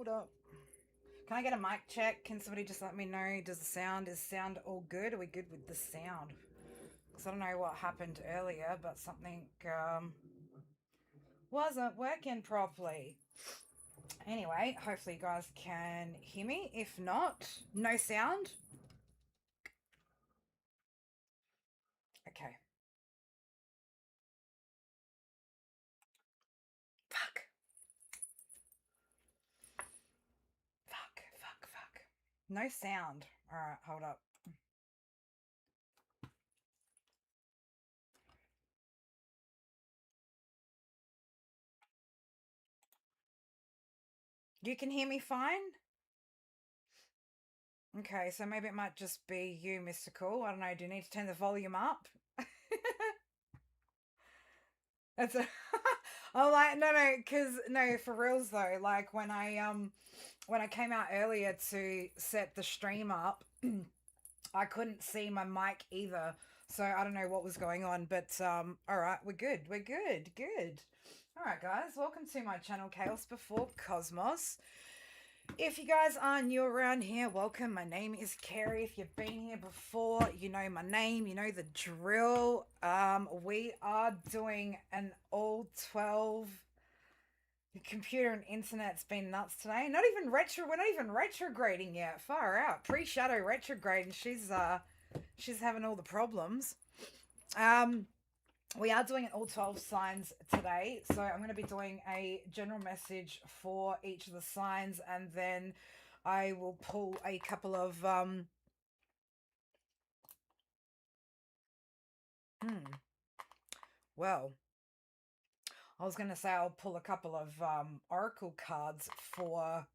hold up. Can I get a mic check? Can somebody just let me know? Is sound all good? Are we good with the sound? Because I don't know what happened earlier, but something wasn't working properly. Anyway, hopefully you guys can hear me. If not, no sound. Okay. Fuck. No sound. All right, hold up. You can hear me fine? Okay, so maybe it might just be you, Mystical. I don't know. Do you need to turn the volume up? That's a. I'm like, no, because no, for reals though. Like when I came out earlier to set the stream up, I couldn't see my mic either, so I don't know what was going on. But all right, we're good. Good. All right, guys, welcome to my channel, Chaos Before Cosmos. If you guys are new around here, welcome. My name is Kerry. If you've been here before, you know my name, you know the drill. We are doing an all 12. The computer and internet's been nuts today. Not even retro. We're not even retrograding yet. Far out. Pre-shadow retrograding. She's having all the problems. We are doing an all 12 signs today, so I'm going to be doing a general message for each of the signs, and then I will pull a couple of well, I was going to say I'll pull a couple of oracle cards for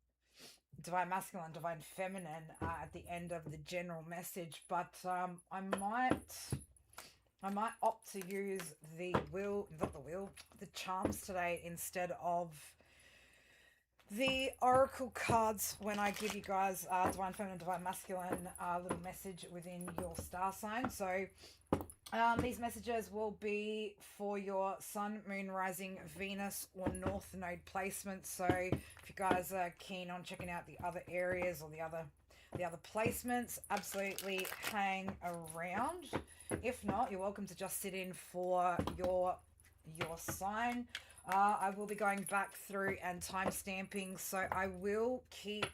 divine masculine, divine feminine at the end of the general message, but I might opt to use the charms today instead of the oracle cards when I give you guys divine feminine, divine masculine little message within your star sign. So these messages will be for your sun, moon, rising, Venus, or north node placements. So if you guys are keen on checking out the other areas or the other placements, absolutely hang around. If not, you're welcome to just sit in for your sign. I will be going back through and time stamping, so I will keep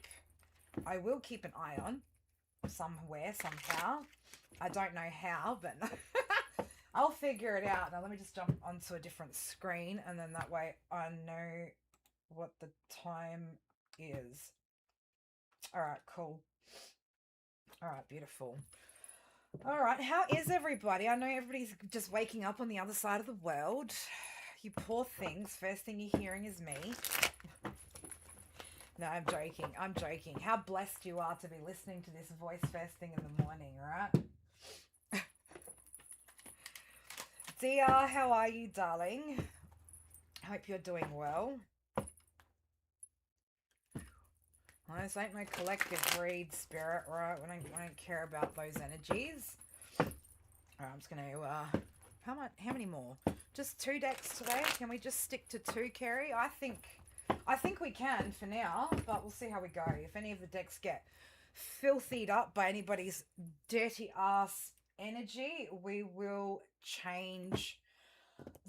an eye on somewhere, somehow. I don't know how, but I'll figure it out. Now let me just jump onto a different screen, and then that way I know what the time is. All right, cool. All right, beautiful. All right, how is everybody? I know everybody's just waking up on the other side of the world. You poor things. First thing you're hearing is me. No, I'm joking. How blessed you are to be listening to this voice first thing in the morning, right? Dia, how are you, darling? Hope you're doing well. Well, this ain't no collective read, Spirit, right? We don't care about those energies. All right, I'm just going to... how many more? Just 2 decks today? Can we just stick to 2, Kerry? I think we can for now, but we'll see how we go. If any of the decks get filthied up by anybody's dirty ass energy, we will change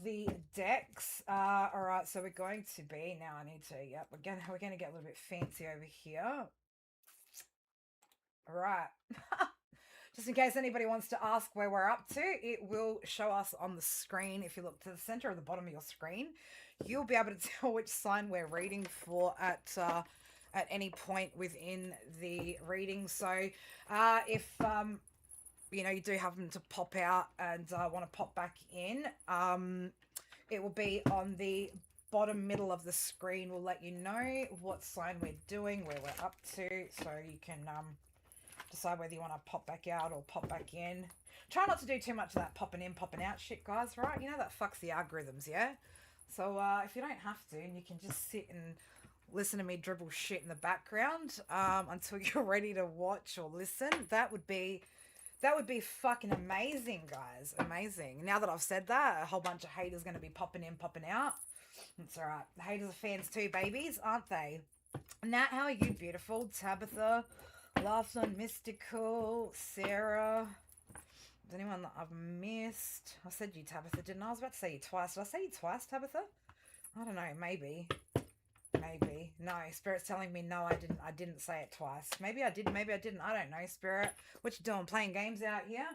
the decks. All right, so we're going to be now. I need to. Yep, we're going to get a little bit fancy over here. All right. Just in case anybody wants to ask where we're up to, it will show us on the screen. If you look to the center or the bottom of your screen, you'll be able to tell which sign we're reading for at any point within the reading. So if you know, you do happen to pop out and want to pop back in, it will be on the bottom middle of the screen. We'll let you know what sign we're doing, where we're up to, so you can decide whether you want to pop back out or pop back in. Try not to do too much of that popping in, popping out shit, guys, right? You know that fucks the algorithms, yeah? So if you don't have to, and you can just sit and listen to me dribble shit in the background until you're ready to watch or listen, that would be fucking amazing, guys. Amazing. Now that I've said that, a whole bunch of haters going to be popping in, popping out. It's all right. The haters are fans too, babies, aren't they? Nat, how are you, beautiful? Tabitha, Laughlin, Mystical, Sarah. Is anyone that I've missed? I said you, Tabitha, didn't I? I was about to say you twice. Did I say you twice, Tabitha? I don't know. Maybe. Maybe. No, Spirit's telling me no, I didn't say it twice. Maybe I did, maybe I didn't. I don't know, Spirit. What you doing? Playing games out here?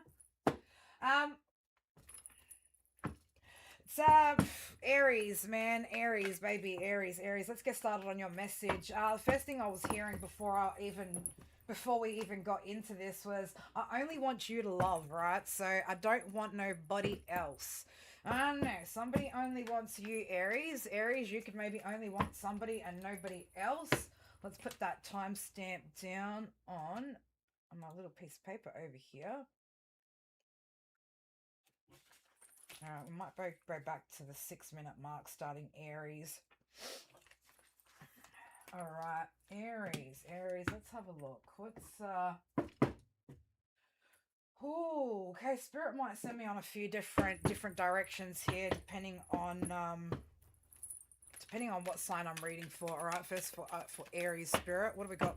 Um, it's Aries, man. Aries, baby. Aries, Aries. Let's get started on your message. The first thing I was hearing before we even got into this was, I only want you to love, right? So I don't want nobody else. I don't know. Somebody only wants you, Aries. Aries, you could maybe only want somebody and nobody else. Let's put that timestamp down on my little piece of paper over here. We might go back to the 6-minute mark starting Aries. All right, Aries, let's have a look. Okay, Spirit might send me on a few different directions here, depending on what sign I'm reading for. All right, first for Aries, Spirit, what have we got?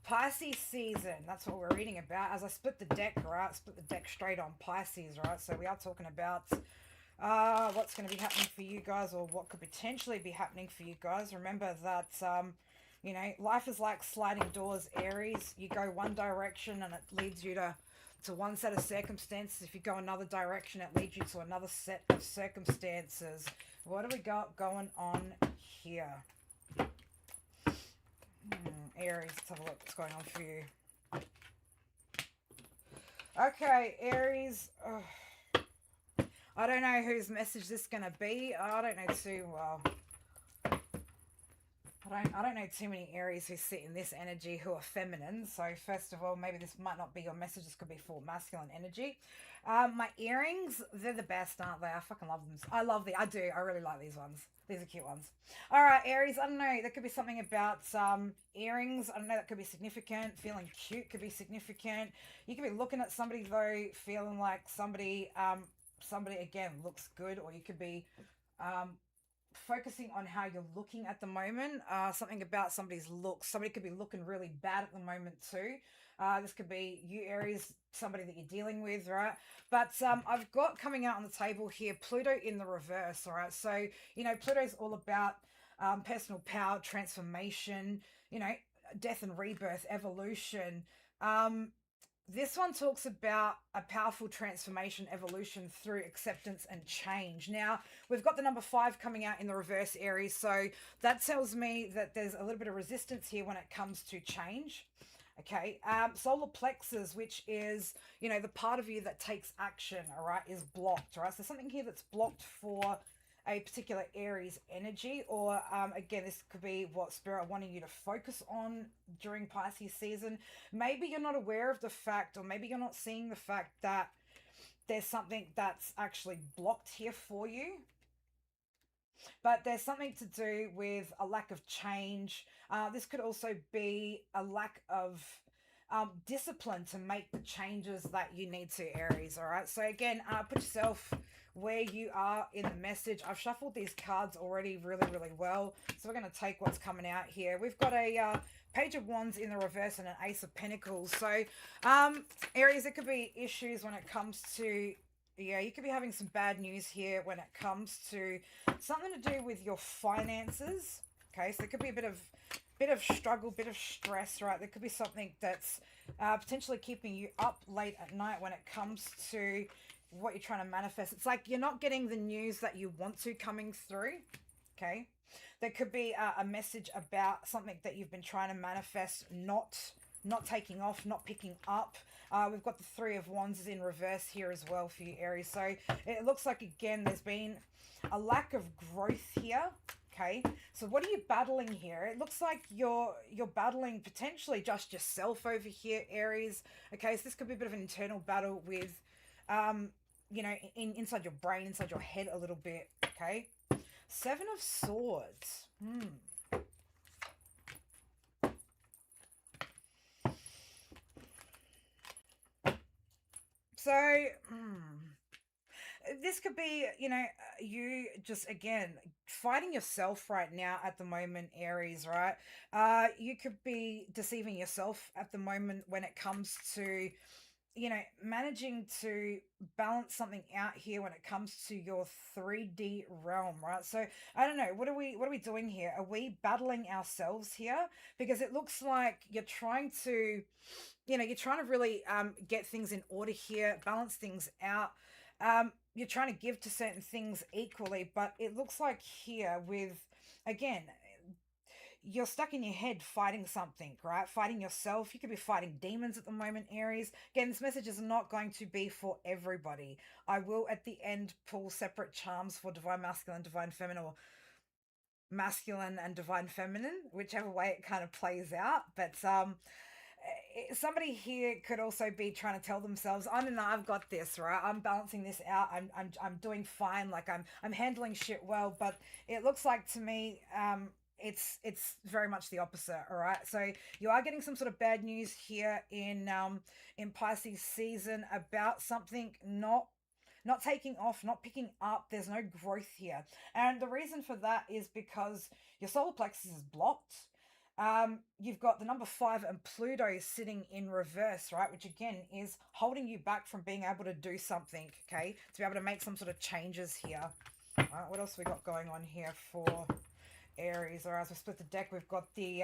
Pisces season, that's what we're reading about. As I split the deck, right, split the deck straight on Pisces, right? So we are talking about what's going to be happening for you guys, or what could potentially be happening for you guys. Remember that, you know, life is like sliding doors, Aries. You go one direction and it leads you to one set of circumstances. If you go another direction, it leads you to another set of circumstances. What do we got going on here? Aries, let's have a look what's going on for you. Okay, Aries. I don't know whose message this is going to be. I don't know too well. I don't know too many Aries who sit in this energy who are feminine. So first of all, maybe this might not be your message. This could be for masculine energy. My earrings, they're the best, aren't they? I fucking love them. I do. I really like these ones. These are cute ones. All right, Aries, I don't know. There could be something about earrings. I don't know. That could be significant. Feeling cute could be significant. You could be looking at somebody, though, feeling like somebody again looks good, or you could be focusing on how you're looking at the moment. Something about somebody's looks. Somebody could be looking really bad at the moment too. This could be you, Aries, somebody that you're dealing with, right? But I've got coming out on the table here Pluto in the reverse, all right? So, you know, Pluto's all about personal power, transformation, you know, death and rebirth, evolution. This one talks about a powerful transformation, evolution through acceptance and change. Now, we've got the number 5 coming out in the reverse, Aries. So that tells me that there's a little bit of resistance here when it comes to change. Okay, solar plexus, which is, you know, the part of you that takes action, all right, is blocked, all right? So something here that's blocked for a particular Aries energy, or again, this could be what Spirit are wanting you to focus on during Pisces season. Maybe you're not aware of the fact, or maybe you're not seeing the fact that there's something that's actually blocked here for you. But there's something to do with a lack of change. This could also be a lack of discipline to make the changes that you need to, Aries. All right. So again, put yourself where you are in the message. I've shuffled these cards already really, really well. So we're going to take what's coming out here. We've got a Page of Wands in the reverse and an Ace of Pentacles. So Aries, there could be issues when it comes to, yeah, you could be having some bad news here when it comes to something to do with your finances. Okay, so there could be a bit of struggle, bit of stress, right? There could be something that's potentially keeping you up late at night when it comes to what you're trying to manifest. It's like you're not getting the news that you want to coming through. Okay, there could be a message about something that you've been trying to manifest not taking off, not picking up. We've got the 3 of Wands in reverse here as well for you, Aries. So it looks like, again, there's been a lack of growth here. Okay, so what are you battling here? It looks like you're battling potentially just yourself over here, Aries. Okay, so this could be a bit of an internal battle with, you know, inside your brain, inside your head a little bit. Okay, 7 of Swords. So, this could be, you know, you just again fighting yourself right now at the moment, Aries, right? You could be deceiving yourself at the moment when it comes to, you know, managing to balance something out here when it comes to your 3D realm, right? So I don't know, what are we doing here? Are we battling ourselves here? Because it looks like you're trying to, you know, you're trying to really get things in order here, balance things out. You're trying to give to certain things equally, but it looks like here with, again, you're stuck in your head fighting something, right? Fighting yourself. You could be fighting demons at the moment, Aries. Again, this message is not going to be for everybody. I will at the end pull separate charms for divine masculine, divine feminine, or masculine and divine feminine, whichever way it kind of plays out. But somebody here could also be trying to tell themselves, I don't know, I've got this, right? I'm balancing this out. I'm doing fine. Like I'm handling shit well. But it looks like to me, it's very much the opposite. All right. So you are getting some sort of bad news here in Pisces season about something not taking off, not picking up. There's no growth here. And the reason for that is because your solar plexus is blocked. You've got the number 5 and Pluto sitting in reverse, right? Which again is holding you back from being able to do something, okay? To be able to make some sort of changes here. All right, what else we got going on here for Aries? All right, as we split the deck, we've got the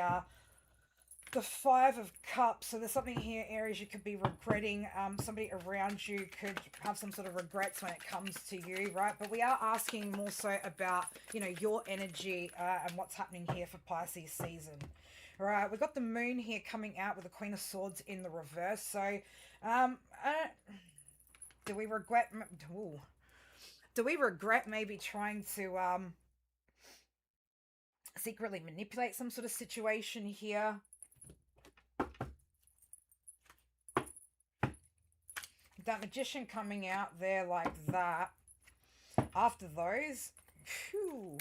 5 of Cups. So there's something here, Aries, you could be regretting. Somebody around you could have some sort of regrets when it comes to you, right? But we are asking more so about, you know, your energy and what's happening here for Pisces season. All right, we've got the moon here coming out with the Queen of Swords in the reverse. So do we regret... Ooh, do we regret maybe trying to secretly manipulate some sort of situation here? That Magician coming out there like that. After those, whew,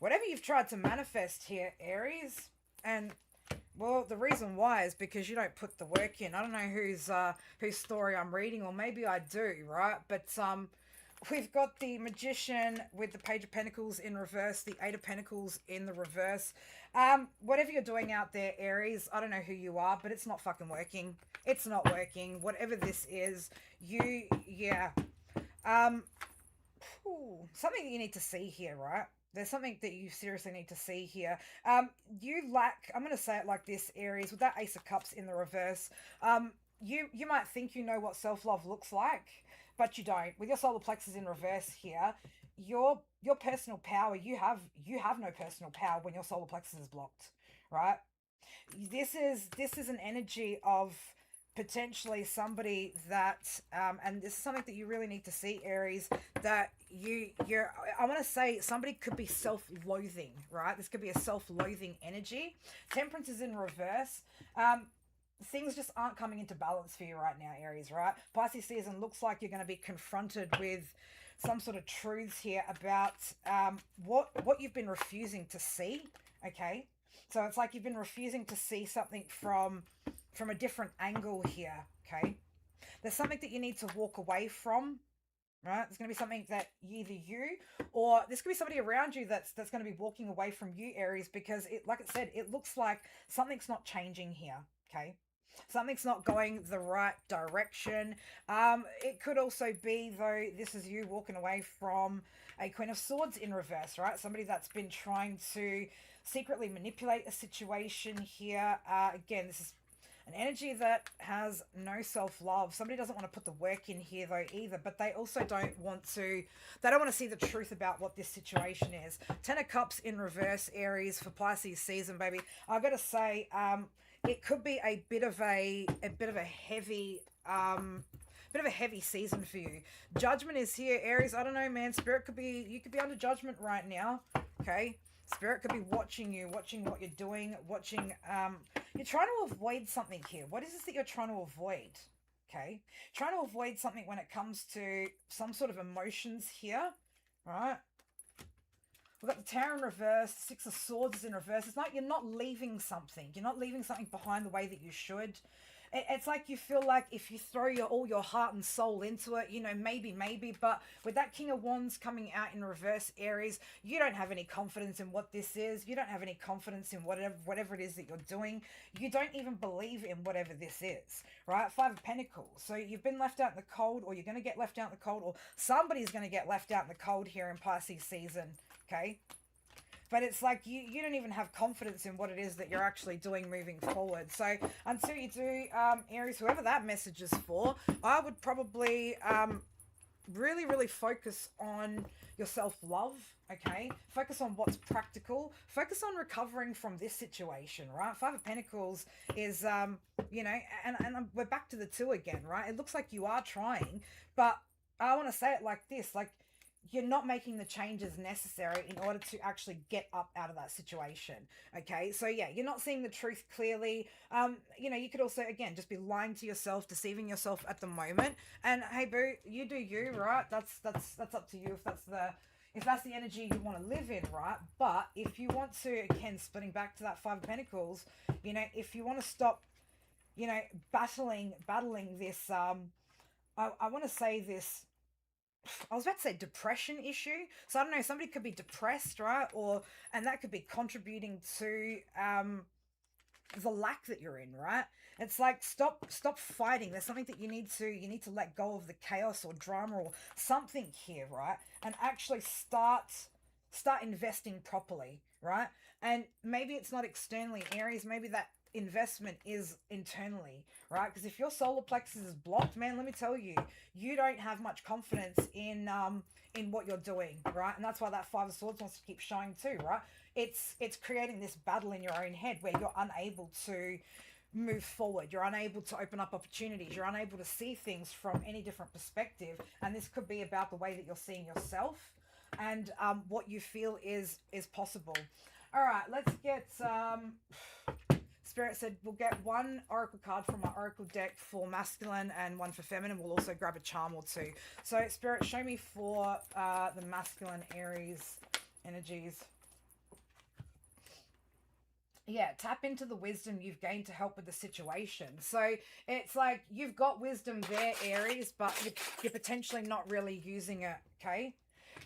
whatever you've tried to manifest here, Aries, and well, the reason why is because you don't put the work in. I don't know whose story I'm reading, or maybe I do, right? But we've got the Magician with the Page of Pentacles in reverse, the Eight of Pentacles in the reverse. Whatever you're doing out there, Aries, I don't know who you are, but it's not fucking working. It's not working. Whatever this is, yeah. Something that you need to see here, right? There's something that you seriously need to see here. You lack, I'm going to say it like this, Aries, with that Ace of Cups in the reverse. You might think you know what self-love looks like, but you don't. With your solar plexus in reverse here, your personal power, you have no personal power when your solar plexus is blocked, right? This is an energy of potentially somebody that and this is something that you really need to see, Aries, that you're I want to say somebody could be self-loathing, right? This could be a self-loathing energy. Temperance is in reverse. Things just aren't coming into balance for you right now, Aries, right? Pisces season looks like you're going to be confronted with some sort of truths here about what you've been refusing to see, okay? So it's like you've been refusing to see something from a different angle here, okay? There's something that you need to walk away from, right? There's going to be something that either you or this could be somebody around you that's going to be walking away from you, Aries, because it, like I said, it looks like something's not changing here, okay? Something's not going the right direction. It could also be, though, this is you walking away from a Queen of Swords in reverse, right? Somebody that's been trying to secretly manipulate a situation here. Again, this is an energy that has no self-love. Somebody doesn't want to put the work in here, though, either, but they also don't want to see the truth about what this situation is. 10 of Cups in reverse, Aries, for Pisces season, baby. I've got to say, it could be a bit of a heavy season for you. Judgment is here, Aries. I don't know, man. Spirit you could be under judgment right now, okay? Spirit could be watching you, watching what you're doing, watching, you're trying to avoid something here. What is this that you're trying to avoid? Okay. Trying to avoid something when it comes to some sort of emotions here, right? We've got the Tower in reverse, the Six of Swords is in reverse. It's like you're not leaving something. You're not leaving something behind the way that you should. it's like you feel like if you throw all your heart and soul into it, you know, maybe, but with that King of Wands coming out in reverse, Aries, you don't have any confidence in what this is. You don't have any confidence in whatever it is that you're doing. You don't even believe in whatever this is, right? Five of Pentacles. So you've been left out in the cold, or you're going to get left out in the cold, or somebody's going to get left out in the cold here in Pisces season, okay? But it's like you don't even have confidence in what it is that you're actually doing moving forward. So until you do, Aries, whoever that message is for, I would probably really focus on your self-love, okay? Focus on what's practical. Focus on recovering from this situation, right? Five of Pentacles is, you know, and we're back to the two again, right? It looks like you are trying, but I want to say it like this, like, you're not making the changes necessary in order to actually get up out of that situation, okay? So yeah, you're not seeing the truth clearly. You know, you could also, again, just be lying to yourself, deceiving yourself at the moment. And hey boo, you do you, right? That's up to you if that's the energy you want to live in, right? But if you want to, again, splitting back to that Five of Pentacles, you know, if you want to stop, you know, battling this, I want to say this, I was about to say depression issue. So I don't know, somebody could be depressed, right? And that could be contributing to the lack that you're in, right? It's like stop fighting. There's something that you need to let go of the chaos or drama or something here, right? And actually start investing properly, right? And maybe it's not externally, Aries, maybe that investment is internally, right? Because if your solar plexus is blocked, man, let me tell you, you don't have much confidence in what you're doing, right? And that's why that Five of Swords wants to keep showing too, right? It's creating this battle in your own head where you're unable to move forward. You're unable to open up opportunities. You're unable to see things from any different perspective. And this could be about the way that you're seeing yourself and what you feel is possible. All right, let's get Spirit said we'll get one oracle card from my oracle deck for masculine and one for feminine. We'll also grab a charm or two. So Spirit, show me for the masculine Aries energies. Yeah, tap into the wisdom you've gained to help with the situation. So it's like you've got wisdom there, Aries, but you're potentially not really using it, okay?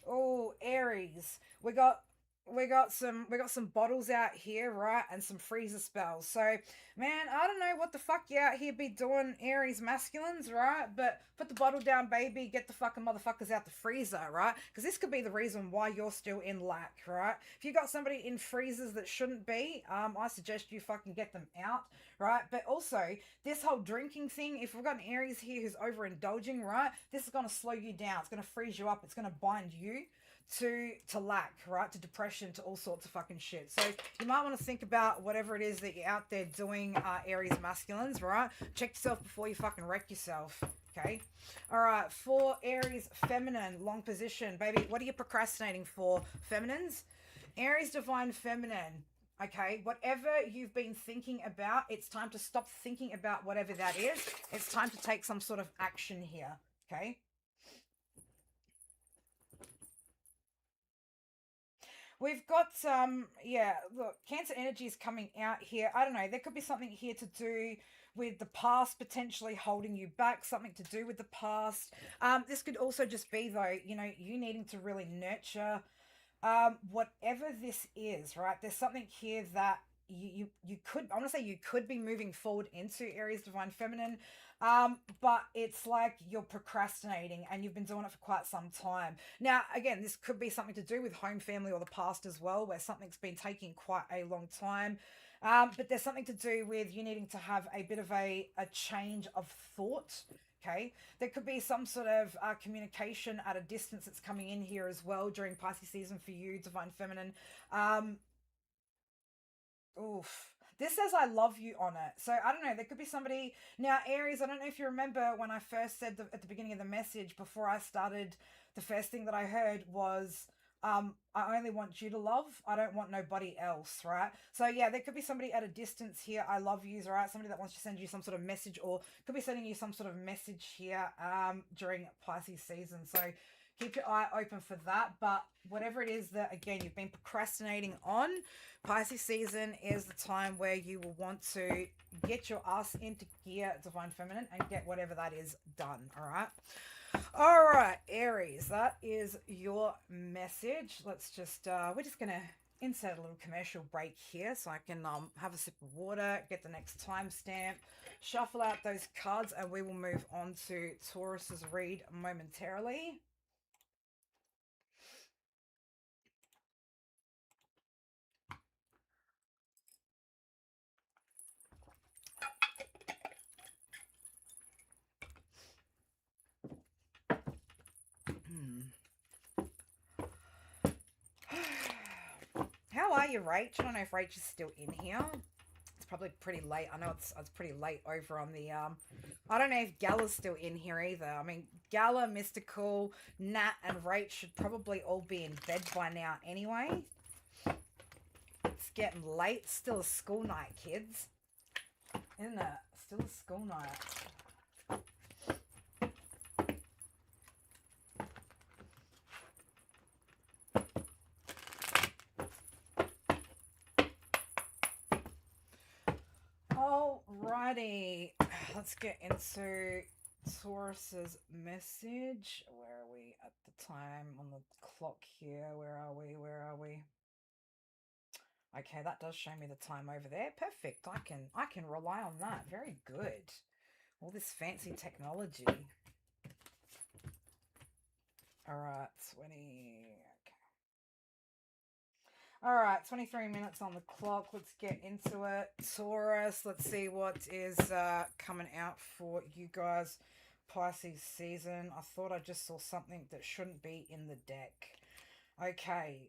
Oh, Aries, we got some bottles out here, right? And some freezer spells. So, man, I don't know what the fuck you out here be doing, Aries masculines, right? But put the bottle down, baby. Get the fucking motherfuckers out the freezer, right? Because this could be the reason why you're still in lack, right? If you got somebody in freezers that shouldn't be, I suggest you fucking get them out, right? But also, this whole drinking thing, if we've got an Aries here who's overindulging, right? This is going to slow you down. It's going to freeze you up. It's going to bind you to lack, right? To depression, to all sorts of fucking shit. So you might want to think about whatever it is that you're out there doing, Aries masculines, right? Check yourself before you fucking wreck yourself, okay? All right, for Aries feminine, long position, baby, what are you procrastinating for, feminines? Aries divine feminine, okay? Whatever you've been thinking about, it's time to stop thinking about whatever that is. It's time to take some sort of action here, okay? We've got, yeah, look, Cancer energy is coming out here. I don't know, there could be something here to do with the past potentially holding you back, something to do with the past. This could also just be, though, you know, you needing to really nurture whatever this is, right? There's something here that you could, I want to say you could be moving forward into Aries divine feminine, but it's like you're procrastinating and you've been doing it for quite some time. Now, again, this could be something to do with home, family, or the past as well, where something's been taking quite a long time. But there's something to do with you needing to have a bit of a change of thought. Okay, there could be some sort of communication at a distance that's coming in here as well during Pisces season for you, divine feminine. Oof. This says I love you on it. So I don't know. There could be somebody. Now, Aries, I don't know if you remember when I first said at the beginning of the message before I started, the first thing that I heard was, I only want you to love. I don't want nobody else, right? So yeah, there could be somebody at a distance here. I love yous, right? Somebody that wants to send you some sort of message or could be sending you some sort of message here during Pisces season. So keep your eye open for that. But whatever it is that, again, you've been procrastinating on, Pisces season is the time where you will want to get your ass into gear, Divine Feminine, and get whatever that is done, all right? All right, Aries, that is your message. Let's just, we're just going to insert a little commercial break here so I can have a sip of water, get the next timestamp, shuffle out those cards, and we will move on to Taurus's read momentarily. How are you, Rach? I don't know if Rach is still in here. It's probably pretty late. I know it's pretty late over on the I don't know if Gala's still in here either. I mean, Gala, Mystical, Nat, and Rach should probably all be in bed by now anyway. It's getting late. Still a school night, kids. Isn't it? Still a school night. Alrighty, let's get into Taurus's message. Where are we at the time on the clock here? Where are we? Where are we? Okay, that does show me the time over there. Perfect. I can rely on that. Very good. All this fancy technology. All right, 20. All right, 23 minutes on the clock. Let's get into it. Taurus, let's see what is coming out for you guys. Pisces season. I thought I just saw something that shouldn't be in the deck. Okay.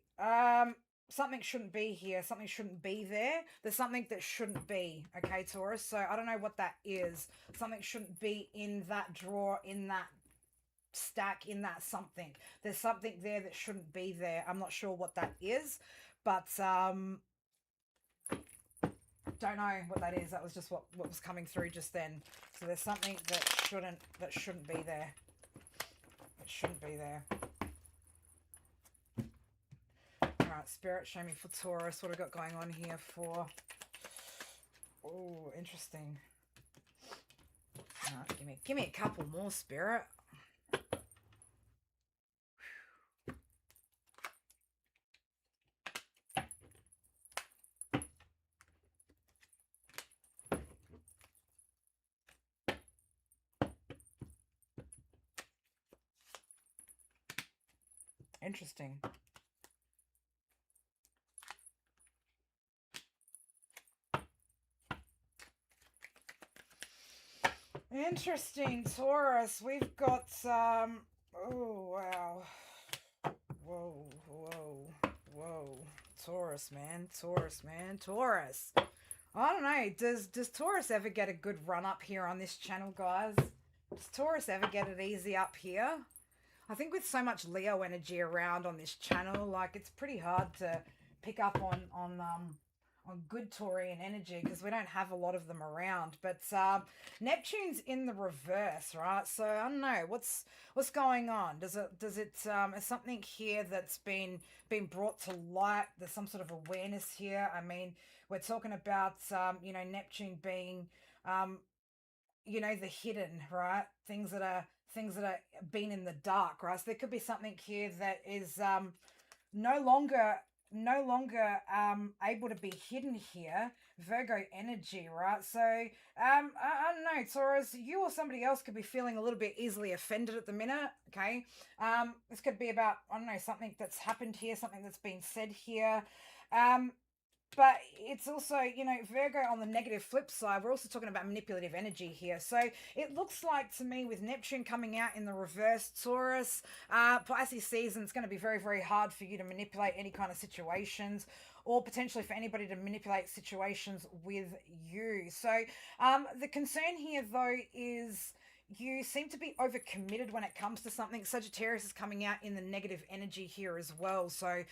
Something shouldn't be here. Something shouldn't be there. There's something that shouldn't be. Okay, Taurus. So I don't know what that is. Something shouldn't be in that drawer, in that stack, in that something. There's something there that shouldn't be there. I'm not sure what that is. But don't know what that is. That was just what was coming through just then. So there's something that shouldn't be there. It shouldn't be there. All right, Spirit, show me for Taurus what I got going on here for. Oh, interesting. All right, give me a couple more, Spirit. Interesting. Interesting, Taurus. We've got oh wow. Whoa. Taurus, man. Taurus. I don't know. Does Taurus ever get a good run up here on this channel, guys? Does Taurus ever get it easy up here? I think with so much Leo energy around on this channel, like it's pretty hard to pick up on good Taurian energy because we don't have a lot of them around. But Neptune's in the reverse, right? So I don't know what's going on. Does it is something here that's been brought to light? There's some sort of awareness here. I mean, we're talking about you know, Neptune being the hidden, right? Things that are been in the dark, right? So there could be something here that is no longer able to be hidden here. Virgo energy, right? So I don't know, Taurus, you or somebody else could be feeling a little bit easily offended at the minute. Okay, this could be about, I don't know, something that's happened here, something that's been said here. But it's also, you know, Virgo on the negative flip side, we're also talking about manipulative energy here. So it looks like to me with Neptune coming out in the reverse, Taurus, Pisces season, it's going to be very, very hard for you to manipulate any kind of situations, or potentially for anybody to manipulate situations with you. So the concern here, though, is you seem to be overcommitted when it comes to something. Sagittarius is coming out in the negative energy here as well. So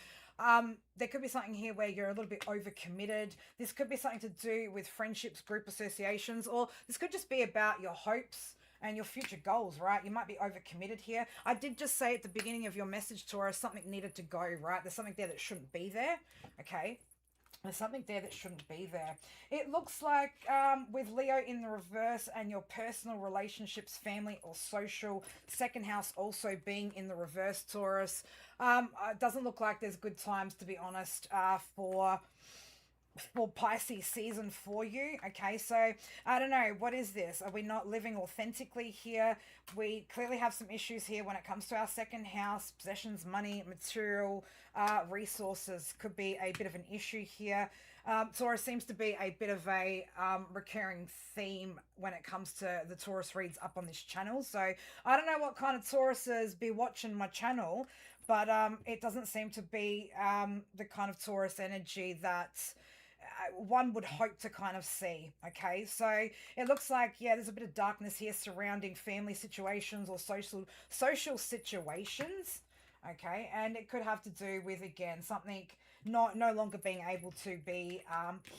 there could be something here where you're a little bit overcommitted. This could be something to do with friendships, group associations, or this could just be about your hopes and your future goals, right? You might be overcommitted here. I did just say at the beginning of your message, Taurus, something needed to go, right? There's something there that shouldn't be there, okay? There's something there that shouldn't be there. It looks like with Leo in the reverse and your personal relationships, family or social, second house also being in the reverse, Taurus, it doesn't look like there's good times, to be honest, for Pisces season for you. Okay, so I don't know, what is this? Are we not living authentically here? We clearly have some issues here when it comes to our second house. Possessions, money, material, resources could be a bit of an issue here. Taurus seems to be a bit of a recurring theme when it comes to the Taurus reads up on this channel. So I don't know what kind of Tauruses be watching my channel, but it doesn't seem to be the kind of Taurus energy that one would hope to kind of see. Okay, so it looks like, yeah, there's a bit of darkness here surrounding family situations or social situations. Okay, and it could have to do with, again, something no longer being able to be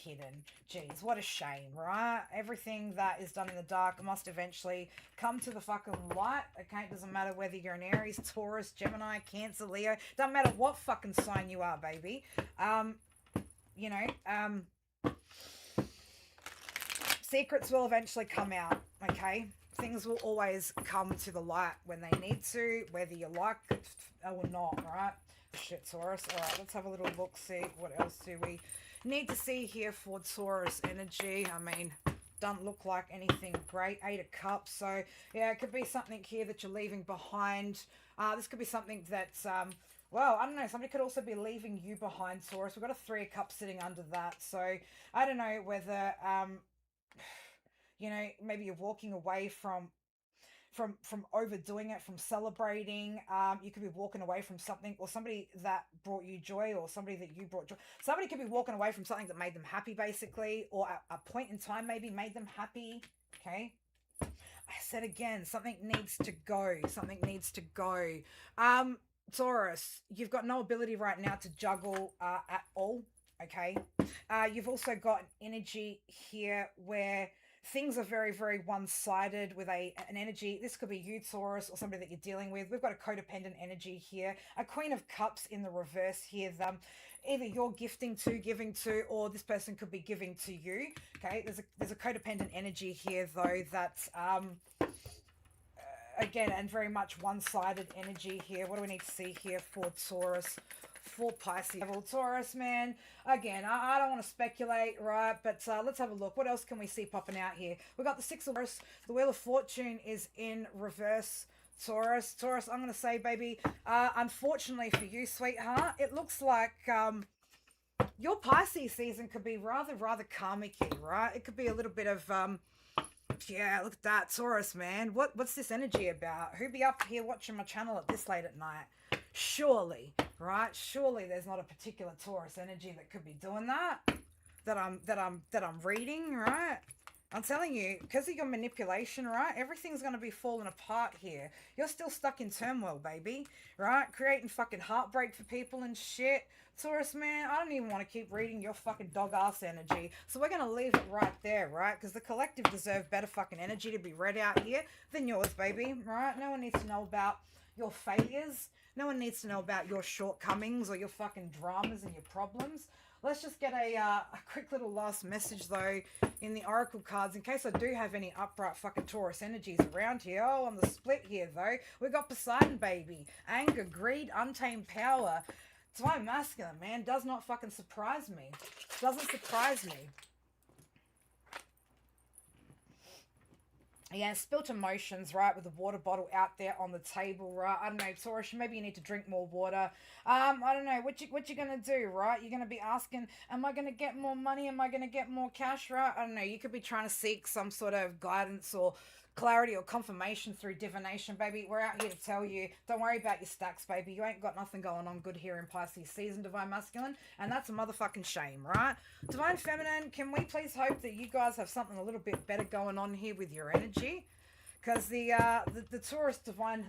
hidden. Jeez, what a shame, right? Everything that is done in the dark must eventually come to the fucking light. Okay, it doesn't matter whether you're an Aries, Taurus, Gemini, Cancer, Leo, doesn't matter what fucking sign you are, baby. You know, secrets will eventually come out, okay? Things will always come to the light when they need to, whether you like it or not, right? Shit, Taurus. All right, let's have a little look, see what else do we need to see here for Taurus energy. I mean, doesn't look like anything great. 8 of Cups. So, yeah, it could be something here that you're leaving behind. This could be something that's... well, I don't know. Somebody could also be leaving you behind, Taurus. We've got a 3 of Cups sitting under that. So I don't know whether, you know, maybe you're walking away from overdoing it, from celebrating. You could be walking away from something, or somebody that brought you joy, or somebody that you brought joy. Somebody could be walking away from something that made them happy, basically, or at a point in time maybe made them happy. Okay. I said again, something needs to go. Something needs to go. Taurus, you've got no ability right now to juggle at all, okay? You've also got an energy here where things are very, very one-sided with an energy. This could be you, Taurus, or somebody that you're dealing with. We've got a codependent energy here. A Queen of Cups in the reverse here. Either you're giving to, or this person could be giving to you, okay? There's a codependent energy here, though, that's... again, and very much one-sided energy here. What do we need to see here for Taurus, for Pisces? Well, Taurus, man, again, I don't want to speculate, right? But let's have a look. What else can we see popping out here? We've got the 6 of Taurus. The Wheel of Fortune is in reverse, Taurus. Taurus, I'm going to say, baby, unfortunately for you, sweetheart, it looks like... your Pisces season could be rather karmic-y, right? It could be a little bit of... yeah, look at that, Taurus, man. What's this energy about? Who be up here watching my channel at this late at night? Surely, right? Surely there's not a particular Taurus energy that could be doing that I'm reading, right? I'm telling you, because of your manipulation, right? Everything's going to be falling apart here. You're still stuck in turmoil, baby, right? Creating fucking heartbreak for people and shit. Taurus, man, I don't even want to keep reading your fucking dog-ass energy. So we're going to leave it right there, right? Because the collective deserve better fucking energy to be read out here than yours, baby, right? No one needs to know about your failures. No one needs to know about your shortcomings or your fucking dramas and your problems. Let's just get a quick little last message, though, in the Oracle cards, in case I do have any upright fucking Taurus energies around here. Oh, on the split here, though, we got Poseidon, baby. Anger, greed, untamed power. Divine Masculine, man, does not fucking surprise me. Doesn't surprise me. Yeah, spilt emotions, right, with the water bottle out there on the table, right? I don't know, Taurus, maybe you need to drink more water. I don't know, what you gonna do, right? You're gonna be asking, am I gonna get more money? Am I gonna get more cash, right? I don't know, you could be trying to seek some sort of guidance or clarity or confirmation through divination, baby. We're out here to tell you, don't worry about your stacks, baby. You ain't got nothing going on good here in Pisces season, Divine Masculine, and that's a motherfucking shame, right? Divine Feminine, can we please hope that you guys have something a little bit better going on here with your energy? Because the Taurus divine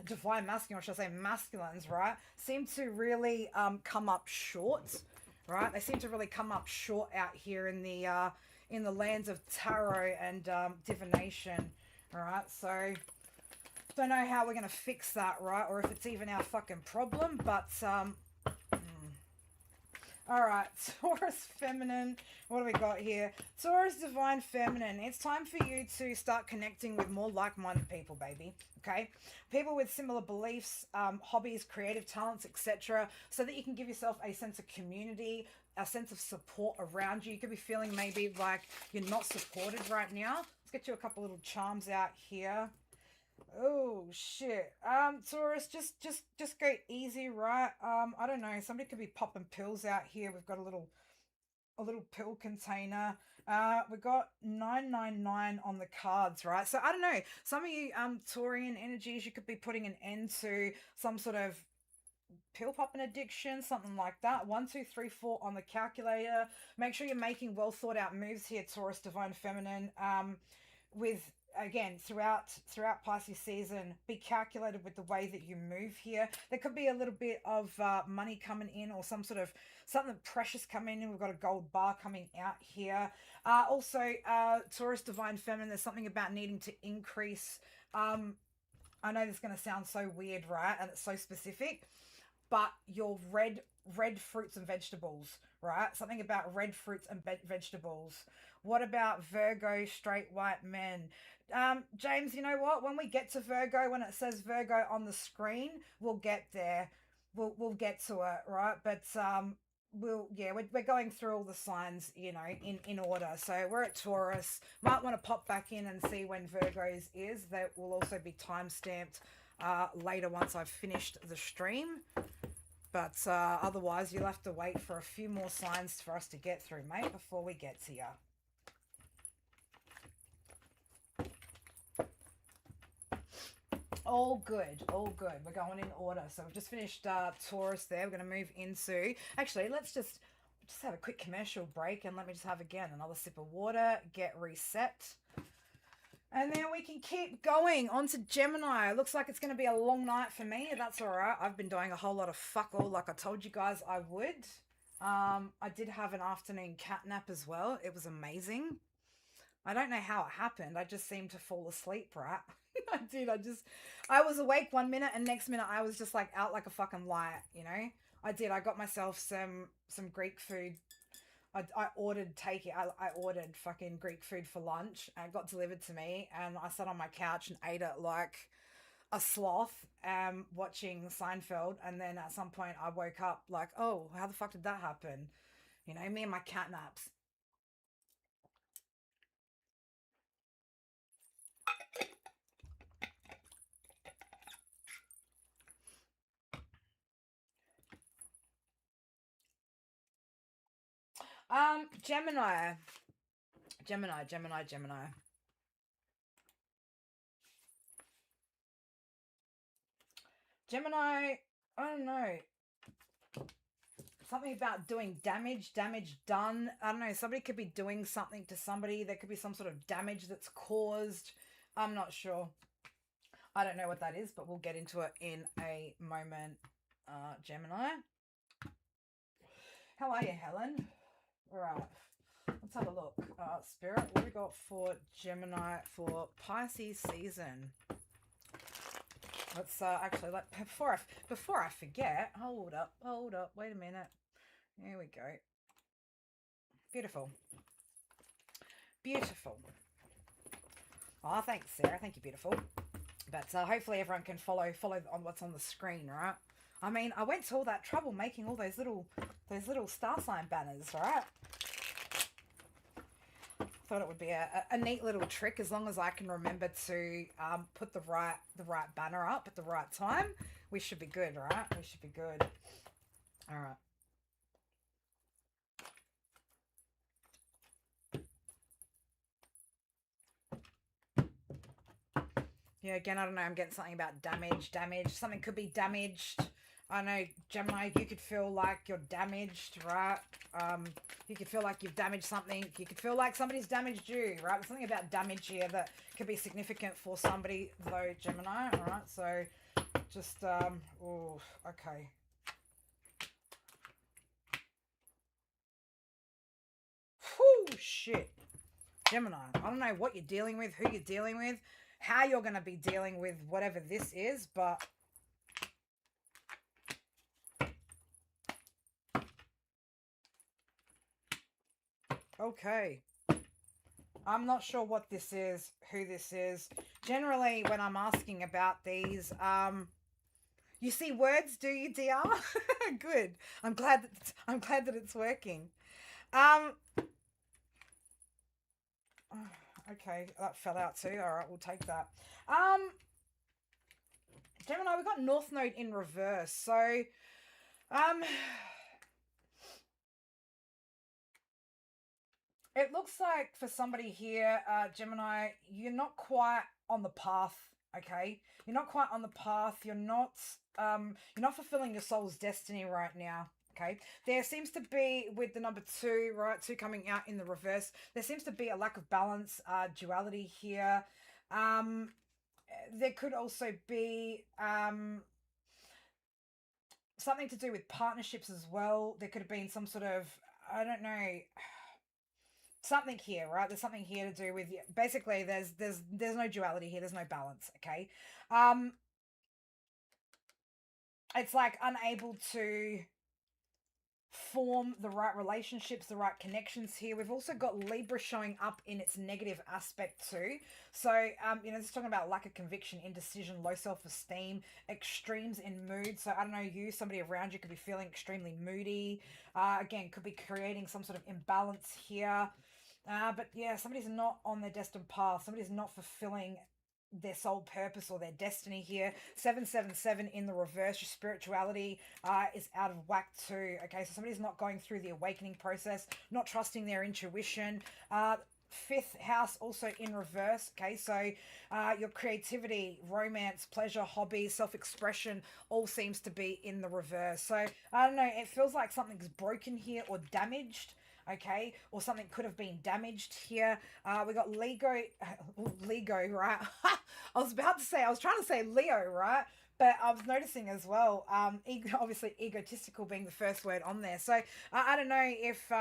masculine, or should I say masculines, right, seem to really come up short, right? They seem to really come up short out here in the lands of tarot and divination. All right, so Don't know how we're going to fix that, right? Or if it's even our fucking problem, but, all right, Taurus Feminine. What do we got here? Taurus Divine Feminine. It's time for you to start connecting with more like-minded people, baby. Okay? People with similar beliefs, hobbies, creative talents, etc. So that you can give yourself a sense of community, a sense of support around you. You could be feeling maybe like you're not supported right now. Let's get you a couple little charms out here. Oh shit. Taurus, just go easy, right? I don't know. Somebody could be popping pills out here. We've got a little pill container. We got 999 on the cards, right? So I don't know. Some of you Taurian energies, you could be putting an end to some sort of pill popping addiction, something like that. 1 2 3 4 on the calculator. Make sure you're making well thought out moves here, Taurus Divine Feminine. With again throughout Pisces season, be calculated with the way that you move here. There could be a little bit of money coming in, or some sort of something precious coming in. We've got a gold bar coming out here. Also, Taurus Divine Feminine, there's something about needing to increase. I know this is going to sound so weird, right? And it's so specific, but your red fruits and vegetables, right? Something about red fruits and vegetables. What about Virgo, straight white men? James, you know what? When we get to Virgo, when it says Virgo on the screen, we'll get there. We'll get to it, right? But we're going through all the signs, you know, in order. So we're at Taurus. Might want to pop back in and see when Virgo's is. That will also be time stamped later once I've finished the stream. But otherwise, you'll have to wait for a few more signs for us to get through, mate, before we get to you. All good, all good. We're going in order. So we've just finished Taurus there. We're going to move into... Actually, let's just have a quick commercial break, and let me just have, again, another sip of water, get reset. And then we can keep going on to Gemini. Looks like it's going to be a long night for me. That's all right. I've been doing a whole lot of fuck all like I told you guys I would. I did have an afternoon cat nap as well. It was amazing. I don't know how it happened. I just seemed to fall asleep, right? I did. I was awake 1 minute, and next minute I was just like out like a fucking light, you know? I did. I got myself some Greek food. I ordered I ordered fucking Greek food for lunch, and it got delivered to me, and I sat on my couch and ate it like a sloth, watching Seinfeld. And then at some point I woke up like, oh, how the fuck did that happen? You know, me and my cat naps. Gemini. Gemini, I don't know. Something about doing damage done. I don't know. Somebody could be doing something to somebody. There could be some sort of damage that's caused. I'm not sure. I don't know what that is, but we'll get into it in a moment. Gemini. How are you, Helen? All right. Let's have a look. Spirit, what do we got for Gemini for Pisces season? Let's actually, like, before I forget, hold up, wait a minute. Here we go. Beautiful. Oh, thanks, Sarah. Thank you, beautiful. But hopefully everyone can follow on what's on the screen, right? I mean, I went to all that trouble making all those little star sign banners, right? Thought it would be a neat little trick, as long as I can remember to put the right banner up at the right time. We should be good, right? We should be good. All right. Yeah, again, I don't know. I'm getting something about damage. Something could be damaged. I know, Gemini, you could feel like you're damaged, right? You could feel like you've damaged something. You could feel like somebody's damaged you, right? There's something about damage here that could be significant for somebody, though, Gemini, all right? So, just, oh, okay. Whew, shit. Gemini, I don't know what you're dealing with, who you're dealing with. how you're going to be dealing with whatever this is, but okay. I'm not sure what this is, who this is. Generally, when I'm asking about these, you see words, do you, DR? Good. I'm glad that it's working. Okay, that fell out too. All right, we'll take that. Gemini, we've got North Node in reverse. So, it looks like for somebody here, Gemini, you're not quite on the path. Okay, you're not quite on the path. You're not fulfilling your soul's destiny right now. Okay, there seems to be, with the number 2, right, 2 coming out in the reverse, there seems to be a lack of balance, duality here. There could also be something to do with partnerships as well. There could have been some sort of, I don't know, something here, right? There's something here to do with, basically there's no duality here, there's no balance. Okay, it's like unable to form the right relationships, the right connections here. We've also got Libra showing up in its negative aspect too. So, this is talking about lack of conviction, indecision, low self-esteem, extremes in mood. So, I don't know, somebody around you could be feeling extremely moody. Again, could be creating some sort of imbalance here. But yeah, somebody's not on their destined path. Somebody's not fulfilling their soul purpose or their destiny here. 777 in the reverse. Your spirituality is out of whack too. Okay, so somebody's not going through the awakening process, not trusting their intuition. 5th house also in reverse. Okay, so your creativity, romance, pleasure, hobbies, self-expression all seems to be in the reverse. So I don't know, it feels like something's broken here or damaged. Okay, or something could have been damaged here. We got Lego, right? I was trying to say Leo, right? But I was noticing as well, obviously egotistical being the first word on there. So I don't know if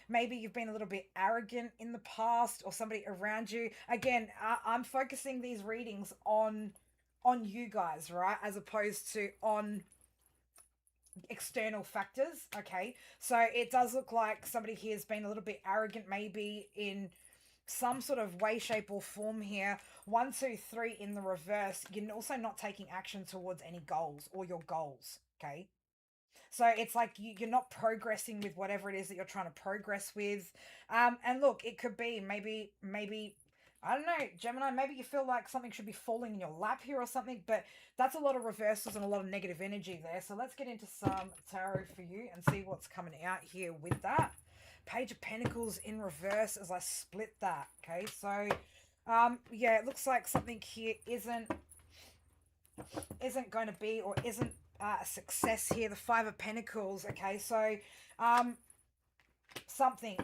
maybe you've been a little bit arrogant in the past, or somebody around you. Again, I'm focusing these readings on you guys, right, as opposed to on external factors. Okay, so it does look like somebody here has been a little bit arrogant, maybe in some sort of way, shape, or form here. 1, 2, 3 in the reverse. You're also not taking action towards any goals or your goals. Okay, so it's like you're not progressing with whatever it is that you're trying to progress with. And look, it could be maybe I don't know, Gemini, maybe you feel like something should be falling in your lap here or something, but that's a lot of reversals and a lot of negative energy there. So let's get into some tarot for you and see what's coming out here with that. Page of Pentacles in reverse as I split that. Okay, so yeah, it looks like something here isn't going to be, or isn't a success here. The 5 of Pentacles. Okay, so something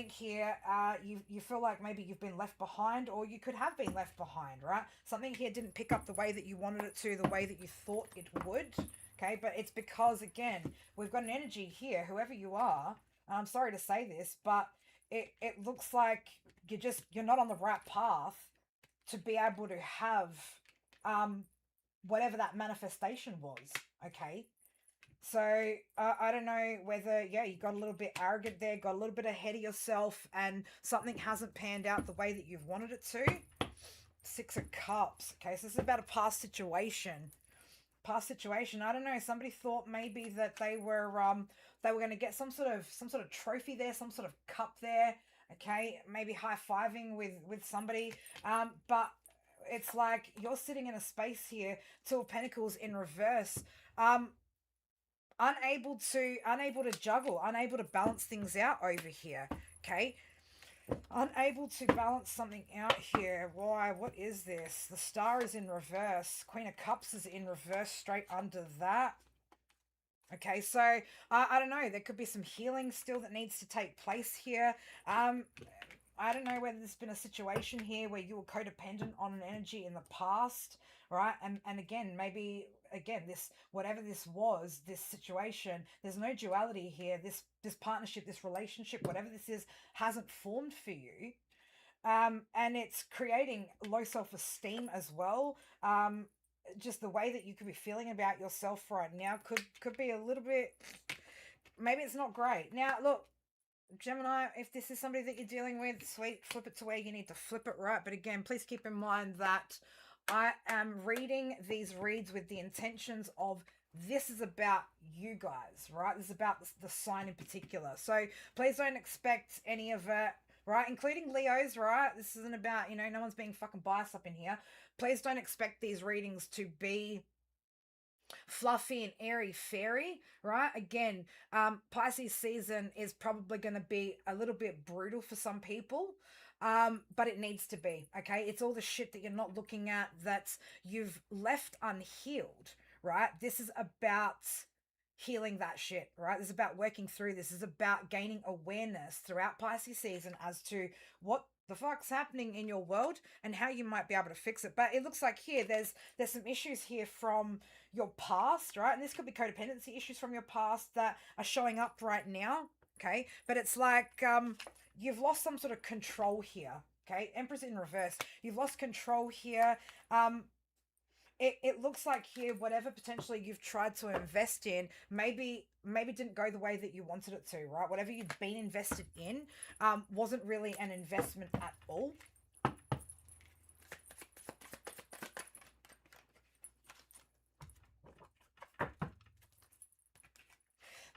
here, you feel like maybe you've been left behind, or you could have been left behind, right? Something here didn't pick up the way that you wanted it to, the way that you thought it would. Okay, but it's because, again, we've got an energy here, whoever you are. I'm sorry to say this, but it looks like you're not on the right path to be able to have whatever that manifestation was. Okay, so I don't know whether, yeah, you got a little bit arrogant there, got a little bit ahead of yourself, and something hasn't panned out the way that you've wanted it to. 6 of Cups. Okay, so this is about a past situation. I don't know, somebody thought maybe that they were going to get some sort of trophy there, some sort of cup there. Okay, maybe high-fiving with somebody, but it's like you're sitting in a space here, 2 of Pentacles in reverse, unable to juggle, unable to balance things out over here. Okay, unable to balance something out here. Why? What is this? The Star is in reverse. Queen of Cups is in reverse straight under that. Okay, so I don't know. There could be some healing still that needs to take place here. I don't know whether there's been a situation here where you were codependent on an energy in the past, right? And again, maybe, again, this, whatever this was, this situation, there's no duality here. This partnership, this relationship, whatever this is, hasn't formed for you. And it's creating low self-esteem as well. Just the way that you could be feeling about yourself right now could be a little bit, maybe it's not great. Now, look, Gemini, if this is somebody that you're dealing with, sweet, flip it to where you need to flip it, right? But again, please keep in mind that I am reading these reads with the intentions of this is about you guys, right? This is about the sign in particular. So please don't expect any of it, right? Including Leos, right? This isn't about, you know, no one's being fucking biased up in here. Please don't expect these readings to be fluffy and airy fairy, right? Again, Pisces season is probably going to be a little bit brutal for some people, but it needs to be, okay? It's all the shit that you're not looking at that you've left unhealed, right? This is about healing that shit, right? This is about working through this. Is about gaining awareness throughout Pisces season as to what the fuck's happening in your world and how you might be able to fix it. But it looks like here there's some issues here from your past, right? And this could be codependency issues from your past that are showing up right now, okay? But it's like you've lost some sort of control here, okay? Empress in reverse. You've lost control here. It looks like here whatever potentially you've tried to invest in maybe didn't go the way that you wanted it to, right? Whatever you've been invested in wasn't really an investment at all.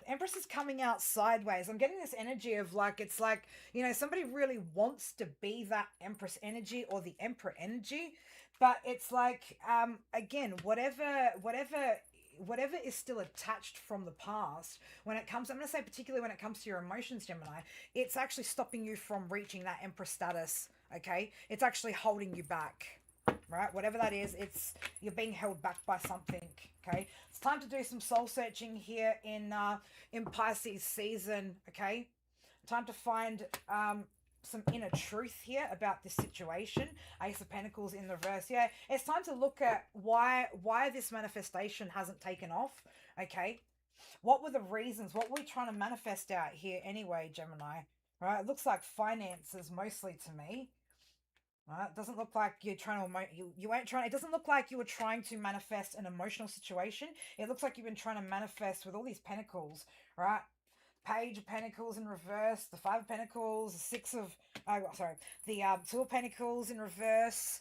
Empress is coming out sideways. I'm getting this energy of like, it's like, you know, somebody really wants to be that Empress energy or the Emperor energy, but it's like, again, whatever is still attached from the past, when it comes, I'm going to say particularly when it comes to your emotions, Gemini, it's actually stopping you from reaching that Empress status, okay? It's actually holding you back, right? Whatever that is, you're being held back by something, okay? It's time to do some soul searching here in Pisces season, okay? Time to find some inner truth here about this situation. Ace of Pentacles in the reverse. Yeah, it's time to look at why this manifestation hasn't taken off, okay? What were the reasons? What were we trying to manifest out here anyway, Gemini? Right? It looks like finances mostly to me. Right? It doesn't look like you're trying to you ain't trying. It doesn't look like you were trying to manifest an emotional situation. It looks like you've been trying to manifest with all these pentacles, right? Page of Pentacles in reverse, the Five of Pentacles, the the Two of Pentacles in reverse,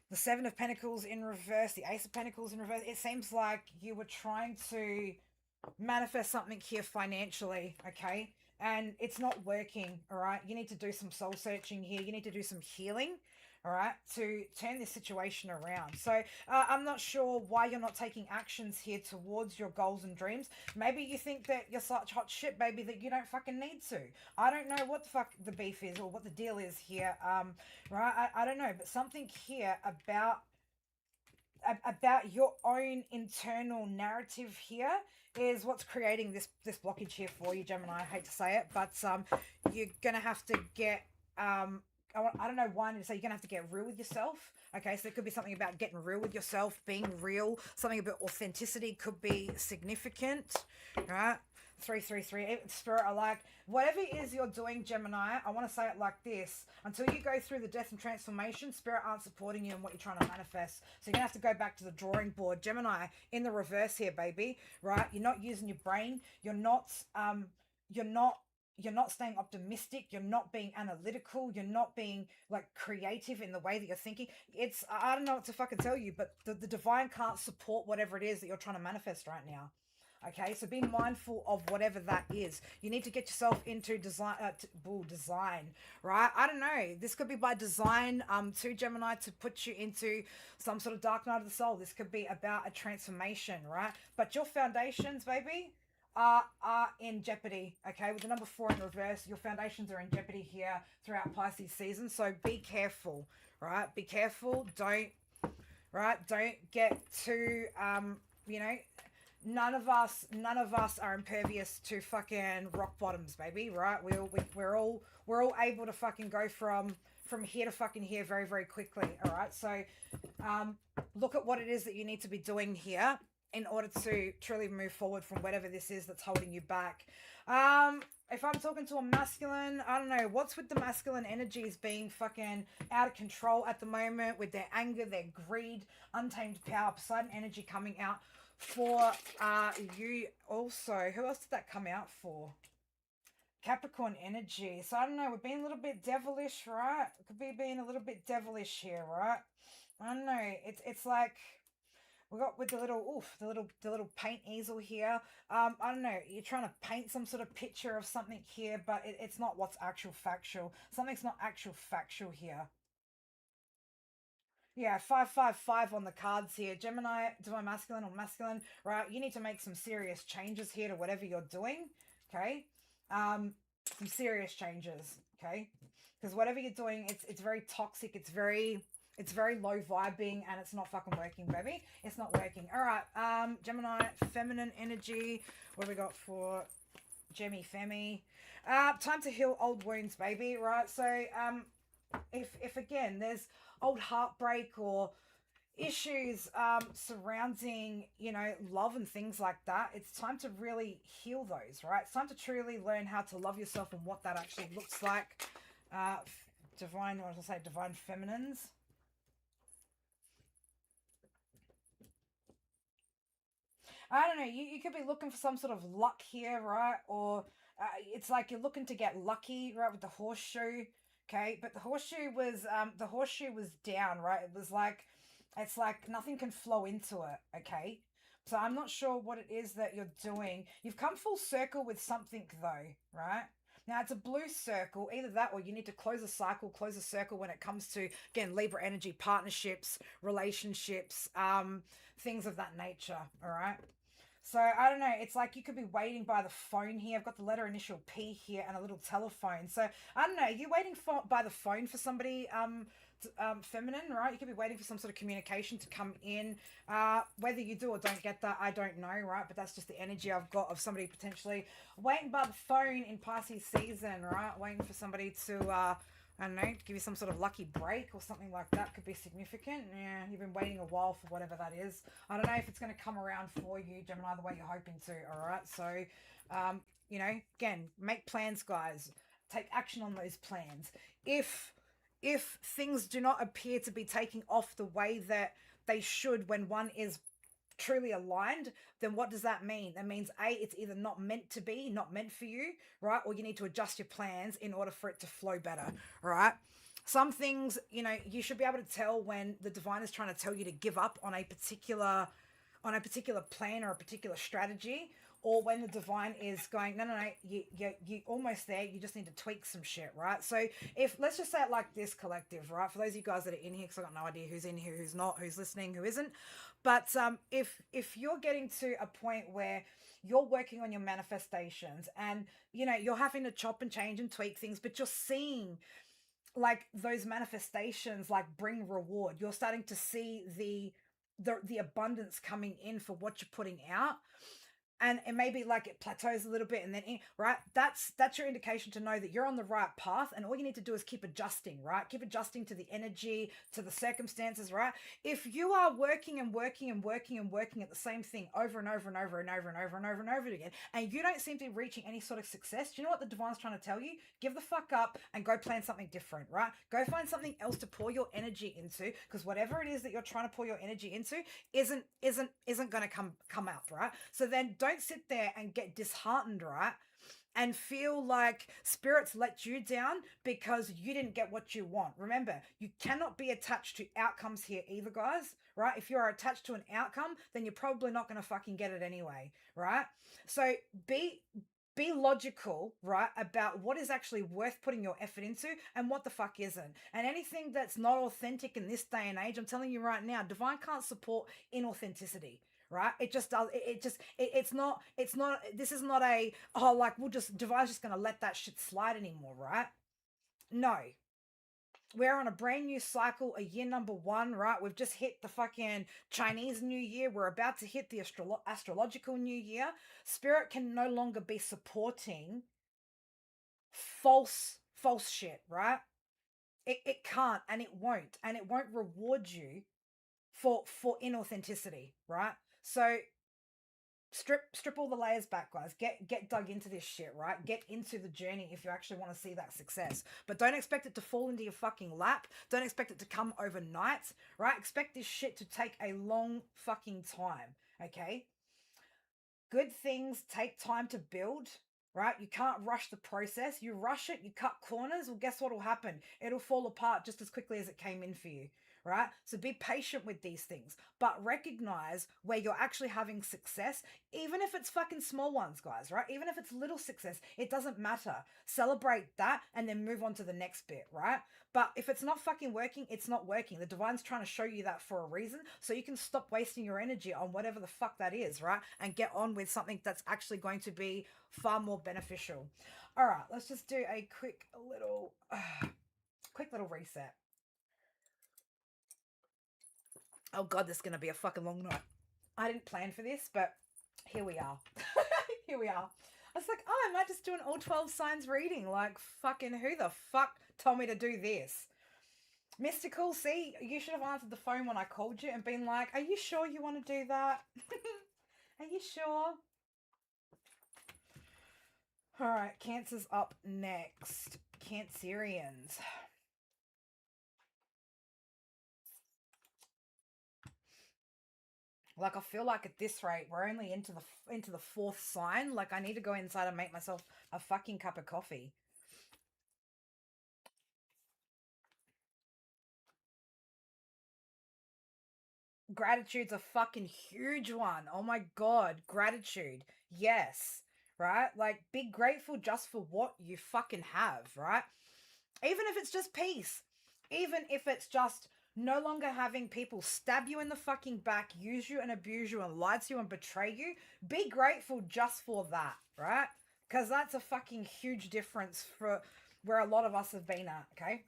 the Seven of Pentacles in reverse, the Ace of Pentacles in reverse. It seems like you were trying to manifest something here financially, okay? And it's not working, all right? You need to do some soul searching here. You need to do some healing, all right, to turn this situation around. So I'm not sure why you're not taking actions here towards your goals and dreams. Maybe you think that you're such hot shit, baby, that you don't fucking need to. I don't know what the fuck the beef is or what the deal is here, right? I don't know, but something here about your own internal narrative here is what's creating this blockage here for you, Gemini. I hate to say it, but you're gonna have to get I don't know why I need to say you're gonna have to get real with yourself. Okay, so there could be something about getting real with yourself, being real. Something about authenticity could be significant, right? 333 Spirit, I like whatever it is you're doing, Gemini. I want to say it like this: until you go through the death and transformation, Spirit aren't supporting you in what you're trying to manifest. So you're gonna have to go back to the drawing board, Gemini. In the reverse here, baby. Right? You're not using your brain. You're not staying optimistic. You're not being analytical. You're not being like creative in the way that you're thinking. It's, I don't know what to fucking tell you, but the divine can't support whatever it is that you're trying to manifest right now. Okay, so be mindful of whatever that is. You need to get yourself into design, right? I don't know. This could be by design, to Gemini, to put you into some sort of dark night of the soul. This could be about a transformation, right? But your foundations, baby, are in jeopardy, okay? With the number 4 in reverse, your foundations are in jeopardy here throughout Pisces season. So be careful, right? Be careful. Don't get too, you know, none of us are impervious to fucking rock bottoms, baby, right? We're all able to fucking go from here to fucking here very, very quickly, all right? So look at what it is that you need to be doing here in order to truly move forward from whatever this is that's holding you back. if I'm talking to a masculine, I don't know, what's with the masculine energies being fucking out of control at the moment with their anger, their greed, untamed power, Poseidon energy coming out for you also. Who else did that come out for? Capricorn energy. So I don't know, we're being a little bit devilish, right? Could be being a little bit devilish here, right? I don't know. It's like we got with the little the little paint easel here. I don't know. You're trying to paint some sort of picture of something here, but it's not what's actual factual. Something's not actual factual here. Yeah, 555 on the cards here. Gemini, divine masculine or masculine, right? You need to make some serious changes here to whatever you're doing, okay? Some serious changes, okay? Because whatever you're doing, it's very toxic. It's very low vibing, and it's not fucking working, baby. It's not working. All right, Gemini, feminine energy. What have we got for Femi? Time to heal old wounds, baby. Right. So, if again there's old heartbreak or issues surrounding love and things like that, it's time to really heal those, right? It's time to truly learn how to love yourself and what that actually looks like. Divine, what did I say? Divine feminines. I don't know. You could be looking for some sort of luck here, right? Or it's like you're looking to get lucky, right, with the horseshoe. Okay, but the horseshoe was down, right? It's like nothing can flow into it. Okay, so I'm not sure what it is that you're doing. You've come full circle with something though, right? Now it's a blue circle, either that or you need to close a cycle, close a circle when it comes to again Libra energy, partnerships, relationships, things of that nature. All right. So I don't know. It's like you could be waiting by the phone here. I've got the letter initial P here and a little telephone. So I don't know. You waiting for by the phone for somebody feminine, right? You could be waiting for some sort of communication to come in. Whether you do or don't get that, I don't know, right? But that's just the energy I've got of somebody potentially waiting by the phone in Pisces season, right? Waiting for somebody to I don't know, give you some sort of lucky break or something like that could be significant. Yeah, you've been waiting a while for whatever that is. I don't know if it's going to come around for you, Gemini, the way you're hoping to. All right. So, again, make plans, guys. Take action on those plans. If things do not appear to be taking off the way that they should when one is truly aligned, then what does that mean? That means A, it's either not meant to be, not meant for you, right? Or you need to adjust your plans in order for it to flow better, right? Some things, you should be able to tell when the divine is trying to tell you to give up on a particular plan or a particular strategy, or when the divine is going, no, no, no, you almost there, you just need to tweak some shit, right? So if, let's just say it like this, collective, right? For those of you guys that are in here, because I got no idea who's in here, who's not, who's listening, who isn't, but if you're getting to a point where you're working on your manifestations and you're having to chop and change and tweak things, but you're seeing like those manifestations like bring reward, you're starting to see the abundance coming in for what you're putting out, and it may be like it plateaus a little bit and then right, that's your indication to know that you're on the right path, and all you need to do is keep adjusting, right? Keep adjusting to the energy, to the circumstances, right? If you are working and working and working and working at the same thing over and over and over and over and over and over and over again, and you don't seem to be reaching any sort of success, do you know what the divine's trying to tell you? Give the fuck up and go plan something different, right? Go find something else to pour your energy into, because whatever it is that you're trying to pour your energy into isn't going to come out, right? So then don't sit there and get disheartened, right? And feel like spirits let you down because you didn't get what you want. Remember, you cannot be attached to outcomes here either, guys, right? If you're attached to an outcome, then you're probably not going to fucking get it anyway, right? So be logical, right, about what is actually worth putting your effort into and what the fuck isn't. And anything that's not authentic in this day and age, I'm telling you right now, divine can't support inauthenticity, right? It just does. It's not, this is not a, oh, like, divine's just going to let that shit slide anymore, right? No. We're on a brand new cycle, a year number 1, right? We've just hit the fucking Chinese New Year. We're about to hit the astrological New Year. Spirit can no longer be supporting false shit, right? It can't, and it won't reward you for inauthenticity, right? So strip all the layers back, guys. Get dug into this shit, right? Get into the journey if you actually want to see that success. But don't expect it to fall into your fucking lap. Don't expect it to come overnight, right? Expect this shit to take a long fucking time, okay? Good things take time to build, right? You can't rush the process. You rush it, you cut corners, well, guess what will happen? It'll fall apart just as quickly as it came in for you, right? So be patient with these things, but recognize where you're actually having success, even if it's fucking small ones, guys, right? Even if it's little success, it doesn't matter. Celebrate that and then move on to the next bit, right? But if it's not fucking working, it's not working. The divine's trying to show you that for a reason, so you can stop wasting your energy on whatever the fuck that is, right? And get on with something that's actually going to be far more beneficial. All right, let's just do a quick little reset. Oh God, this is going to be a fucking long night. I didn't plan for this, but here we are. Here we are. I was like, oh, I might just do an all 12 signs reading. Like, fucking who the fuck told me to do this? Mystical, see, you should have answered the phone when I called you and been like, are you sure you want to do that? Are you sure? All right, Cancer's up next. Cancerians. Like, I feel like at this rate, we're only into the fourth sign. Like, I need to go inside and make myself a fucking cup of coffee. Gratitude's a fucking huge one. Oh my God, gratitude. Yes, right? Like, be grateful just for what you fucking have, right? Even if it's just peace. Even if it's just no longer having people stab you in the fucking back, use you and abuse you and lie to you and betray you. Be grateful just for that, right? Because that's a fucking huge difference for where a lot of us have been at, okay?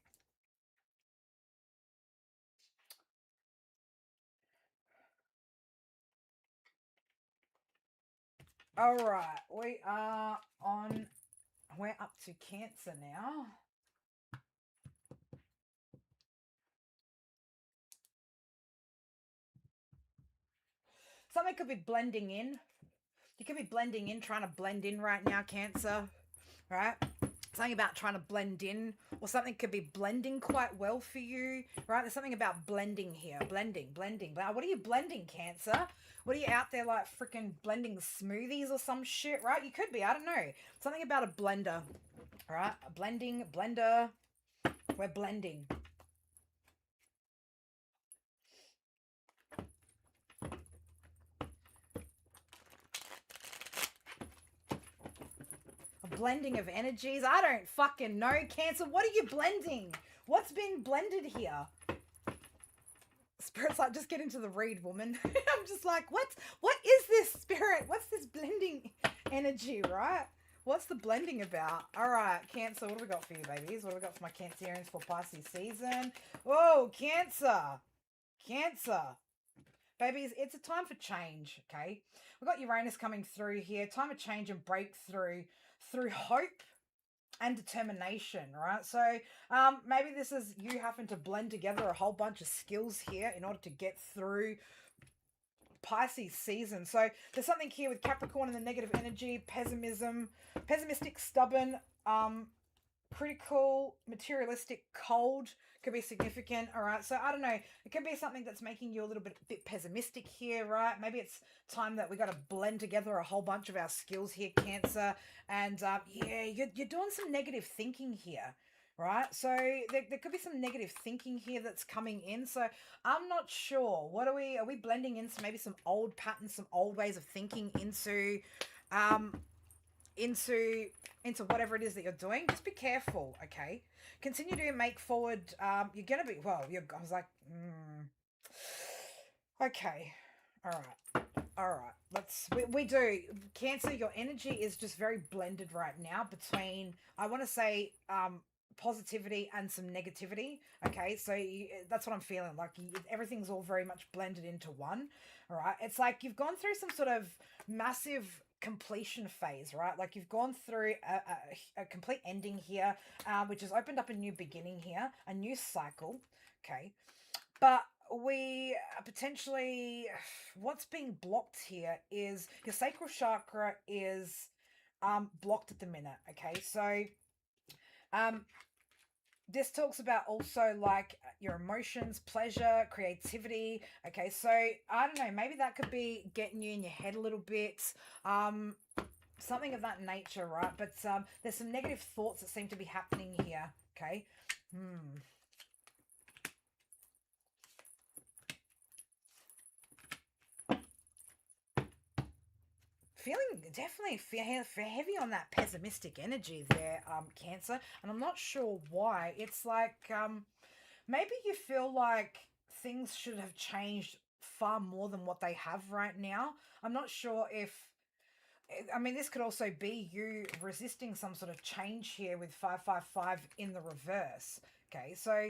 All right, we're up to Cancer now. Something could be blending in. You could be blending in, trying to blend in right now, Cancer, right? Something about trying to blend in, or something could be blending quite well for you, right? There's something about blending here. Blending. What are you blending, Cancer? What are you out there like freaking blending smoothies or some shit, right? You could be, I don't know. Something about a blender, right? A blender. We're blending. A blending of energies. I don't fucking know, Cancer. What are you blending? What's been blended here? Spirit's like, just get into the read, woman. I'm just like, what is this, Spirit? What's this blending energy, right? What's the blending about? All right, Cancer, what do we got for you, babies? What do we got for my Cancerians for Pisces season? Whoa, Cancer. Babies, it's a time for change, okay? We've got Uranus coming through here. Time of change and breakthrough through hope and determination, right? So maybe this is you having to blend together a whole bunch of skills here in order to get through Pisces season. So there's something here with Capricorn and the negative energy, pessimistic, stubborn, critical, materialistic, cold could be significant. All right, so I don't know, it could be something that's making you a little bit pessimistic here, right? Maybe it's time that we got to blend together a whole bunch of our skills here, Cancer. And yeah, you're doing some negative thinking here, right? So there could be some negative thinking here that's coming in. So I'm not sure. What are we blending in maybe some old patterns, some old ways of thinking into whatever it is that you're doing? Just be careful, okay? Continue to make forward. You're gonna be I was like, okay, all right. We do, Cancer. Your energy is just very blended right now between, I want to say, positivity and some negativity. Okay, so that's what I'm feeling like. Everything's all very much blended into one. All right, it's like you've gone through some sort of massive completion phase, right? Like you've gone through a complete ending here, which has opened up a new beginning here, a new cycle. Okay, but we potentially, what's being blocked here is your sacral chakra is blocked at the minute. Okay, so this talks about also like your emotions, pleasure, creativity. Okay, so I don't know, maybe that could be getting you in your head a little bit. Something of that nature, right? But there's some negative thoughts that seem to be happening here. Okay. Feeling definitely heavy on that pessimistic energy there, Cancer. And I'm not sure why. It's like maybe you feel like things should have changed far more than what they have right now. I'm not sure if, I mean, this could also be you resisting some sort of change here with 555 in the reverse. Okay, so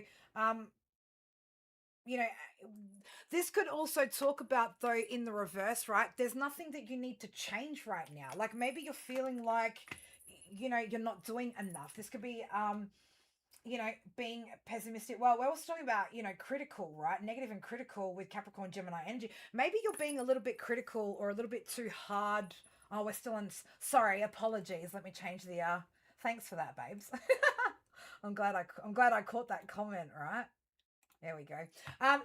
you know, this could also talk about, though, in the reverse, right? There's nothing that you need to change right now. Like maybe you're feeling like, you're not doing enough. This could be, being pessimistic. Well, we're also talking about, critical, right? Negative and critical with Capricorn, Gemini energy. Maybe you're being a little bit critical or a little bit too hard. Oh, we're still in, sorry, apologies. Let me change the, thanks for that, babes. I'm glad I caught that comment, right? There we go.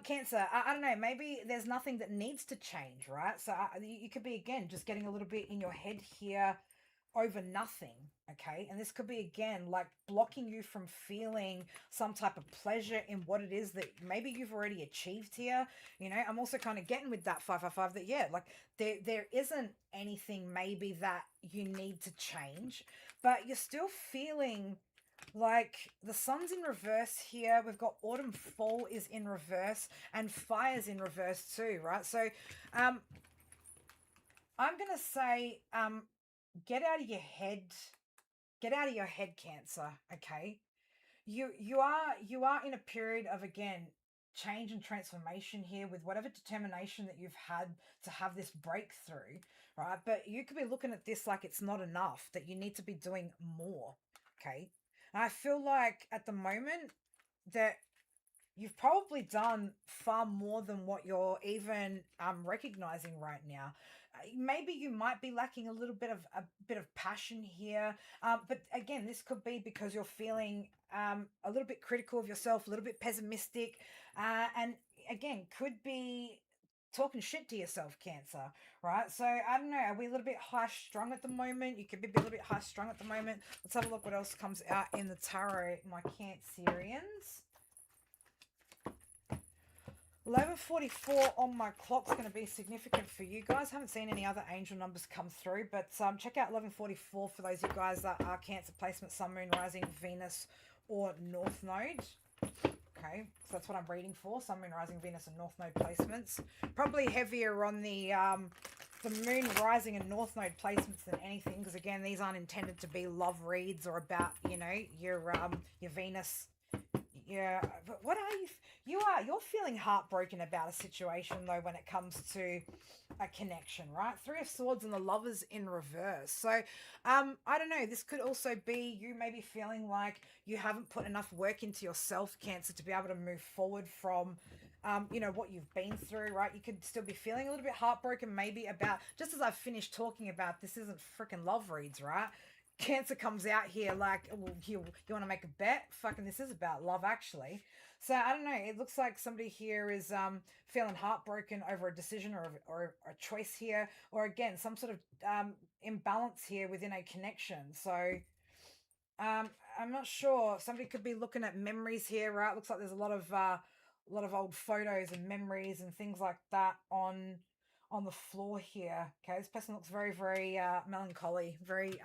Cancer, I don't know, maybe there's nothing that needs to change, right? So you could be, again, just getting a little bit in your head here over nothing, okay? And this could be, again, like blocking you from feeling some type of pleasure in what it is that maybe you've already achieved here. I'm also kind of getting with that 555 that, yeah, like there isn't anything maybe that you need to change, but you're still feeling like the sun's in reverse here. We've got autumn fall is in reverse and fire's in reverse too, right? So I'm gonna say get out of your head. Get out of your head, Cancer. Okay. You are in a period of, again, change and transformation here with whatever determination that you've had to have this breakthrough, right? But you could be looking at this like it's not enough, that you need to be doing more. Okay. And I feel like at the moment that you've probably done far more than what you're even recognizing right now. Maybe you might be lacking a bit of passion here, but again, this could be because you're feeling a little bit critical of yourself, a little bit pessimistic, and again, could be talking shit to yourself, Cancer, right? So I don't know, are we a little bit high strung at the moment? You could be a little bit high strung at the moment. Let's have a look what else comes out in the tarot, my Cancerians. 11:44 on my clock's going to be significant for you guys. Haven't seen any other angel numbers come through, but check out 11:44 for those of you guys that are Cancer placement, Sun, Moon, Rising, Venus, or North Node. Okay, so that's what I'm reading for: Sun, Moon, Rising, Venus, and North Node placements. Probably heavier on the Moon, Rising, and North Node placements than anything, because again, these aren't intended to be love reads or about your Venus. Yeah, but what are you're feeling heartbroken about a situation, though, when it comes to a connection, right? Three of Swords and the Lovers in reverse. So I don't know, this could also be you maybe feeling like you haven't put enough work into yourself, Cancer, to be able to move forward from what you've been through, right? You could still be feeling a little bit heartbroken maybe about, just as I've finished talking about, this isn't freaking love reads, right? Cancer comes out here like, well, you want to make a bet? Fucking, this is about love, actually. So I don't know. It looks like somebody here is feeling heartbroken over a decision or a choice here, or again, some sort of imbalance here within a connection. So I'm not sure. Somebody could be looking at memories here, right? Looks like there's a lot of old photos and memories and things like that on the floor here. Okay, this person looks very, very melancholy, very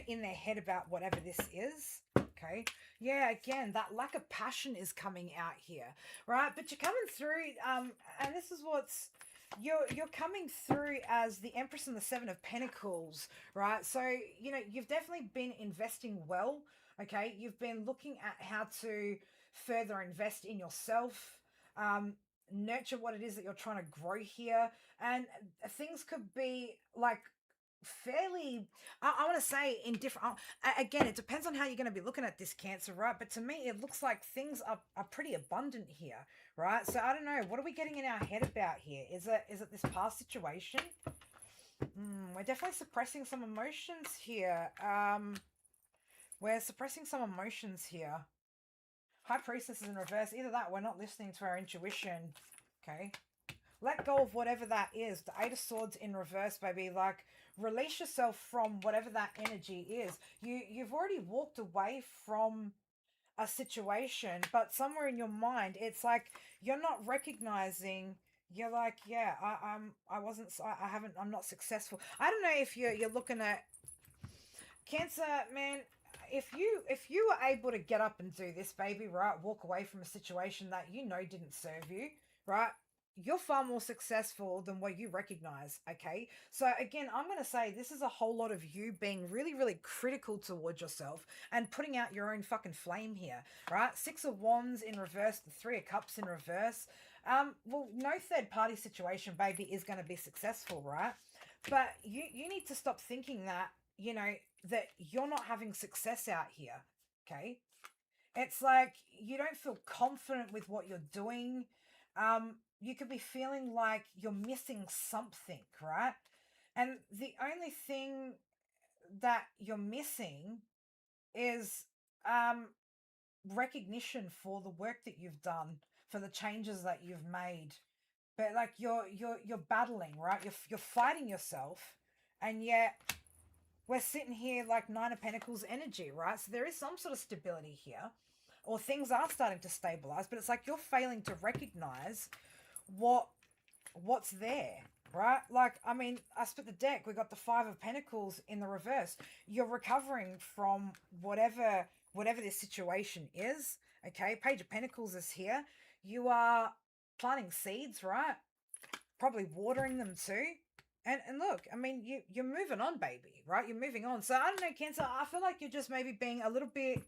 in their head about whatever this is. Okay, yeah, again, that lack of passion is coming out here, right? But you're coming through, and this is what's you're coming through as the Empress and the Seven of Pentacles, right? So you've definitely been investing well. Okay, you've been looking at how to further invest in yourself, nurture what it is that you're trying to grow here, and things could be like fairly, I want to say in different, again, it depends on how you're going to be looking at this Cancer, right? But to me, it looks like things are pretty abundant here, right? So I don't know, what are we getting in our head about here? Is it this past situation? We're definitely suppressing some emotions here. We're suppressing some emotions here. High Priestess is in reverse. Either that, we're not listening to our intuition. Okay. Let go of whatever that is. The Eight of Swords in reverse, baby. Like, release yourself from whatever that energy is. You've already walked away from a situation, but somewhere in your mind, it's like you're not recognizing. You're like, yeah, I wasn't, I haven't, I'm not successful. I don't know if you're looking at Cancer, man. If you were able to get up and do this, baby, right, walk away from a situation that you know didn't serve you, right, you're far more successful than what you recognize. Okay, so again, I'm going to say this is a whole lot of you being really, really critical towards yourself and putting out your own fucking flame here, right? Six of Wands in reverse, the Three of Cups in reverse. Well, no third party situation, baby, is going to be successful, right? But you need to stop thinking that, you know, that you're not having success out here. Okay, it's like you don't feel confident with what you're doing. You could be feeling like you're missing something, right? And the only thing that you're missing is recognition for the work that you've done, for the changes that you've made. But like you're battling, right? You're fighting yourself, and yet we're sitting here like Nine of Pentacles energy, right? So there is some sort of stability here, or things are starting to stabilize, but it's like you're failing to recognize what's there, right? Like, I mean, I split the deck. We got the Five of Pentacles in the reverse. You're recovering from whatever this situation is. Okay, Page of Pentacles is here. You are planting seeds, right? Probably watering them too. And look, I mean, you're moving on, baby, right? You're moving on. So I don't know, Cancer. I feel like you're just maybe being a little bit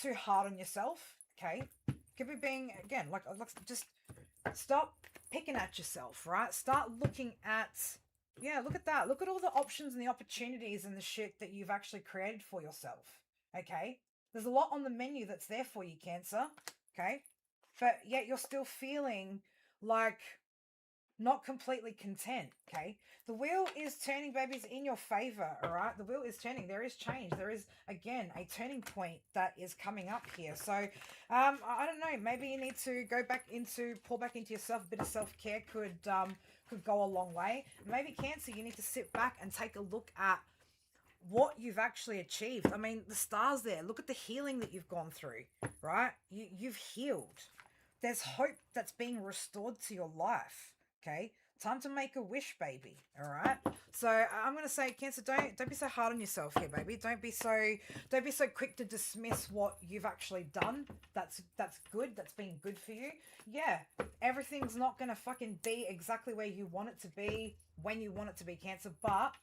too hard on yourself. Okay, could be being again like just stop picking at yourself, right? Start looking at, yeah, look at that. Look at all the options and the opportunities and the shit that you've actually created for yourself. Okay, there's a lot on the menu that's there for you, Cancer. Okay, but yet you're still feeling like not completely content. Okay, the wheel is turning, babies, in your favor. All right, the wheel is turning. There is change. There is again a turning point that is coming up here. So I don't know, maybe you need to pour back into yourself. A bit of self-care could go a long way. Maybe, Cancer, you need to sit back and take a look at what you've actually achieved. I mean, the stars there. Look at the healing that you've gone through, right? You've healed. There's hope that's being restored to your life. Okay, time to make a wish, baby. All right. So I'm gonna say, Cancer, don't be so hard on yourself here, baby. Don't be so quick to dismiss what you've actually done. That's good. That's been good for you. Yeah, everything's not gonna fucking be exactly where you want it to be when you want it to be, Cancer. But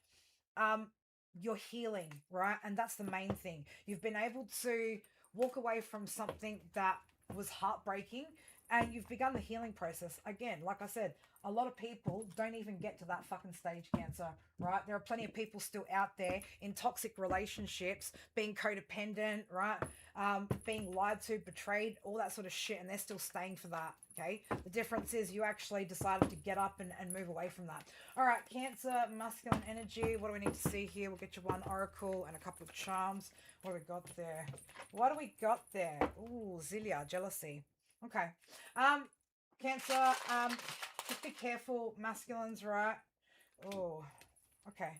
you're healing, right? And that's the main thing. You've been able to walk away from something that was heartbreaking, and you've begun the healing process. Again, like I said, a lot of people don't even get to that fucking stage, Cancer, right? There are plenty of people still out there in toxic relationships, being codependent, right? Being lied to, betrayed, all that sort of shit, and they're still staying for that, okay? The difference is you actually decided to get up and move away from that. All right, Cancer, masculine energy. What do we need to see here? We'll get you one oracle and a couple of charms. What do we got there? What do we got there? Ooh, Zilia, jealousy. Okay. Cancer, just be careful, masculines, right? Oh, okay.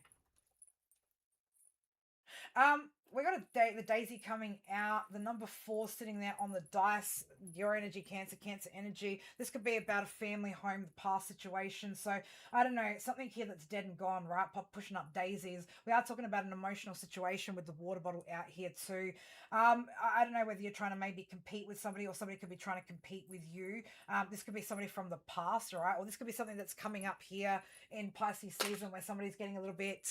We got the daisy coming out, the number 4 sitting there on the dice, your energy, Cancer energy. This could be about a family home, the past situation. So I don't know, something here that's dead and gone, right? Pushing up daisies. We are talking about an emotional situation with the water bottle out here too. I don't know whether you're trying to maybe compete with somebody, or somebody could be trying to compete with you. This could be somebody from the past, all right? Or this could be something that's coming up here in Pisces season where somebody's getting a little bit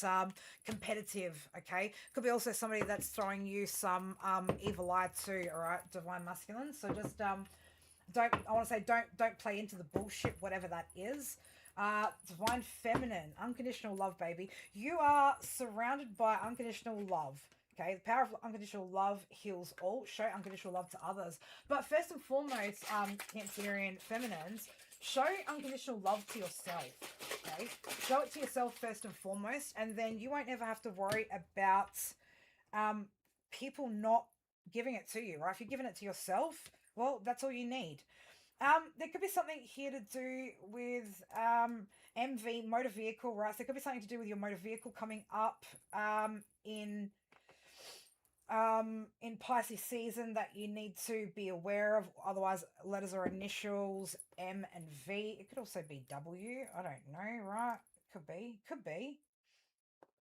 competitive, okay? Could be also somebody that's throwing you some evil eye too, all right, divine masculine. So just don't play into the bullshit, whatever that is. Divine Feminine, unconditional love, baby. You are surrounded by unconditional love. Okay, the power of unconditional love heals all. Show unconditional love to others. But first and foremost, Cancerian feminines, show unconditional love to yourself. Okay, show it to yourself first and foremost, and then you won't ever have to worry about people not giving it to you, right? If you're giving it to yourself, well, that's all you need. There could be something here to do with MV, motor vehicle, right? So there could be something to do with your motor vehicle coming up in Pisces season that you need to be aware of. Otherwise, letters or initials M and V. It could also be W. I don't know, right? Could be.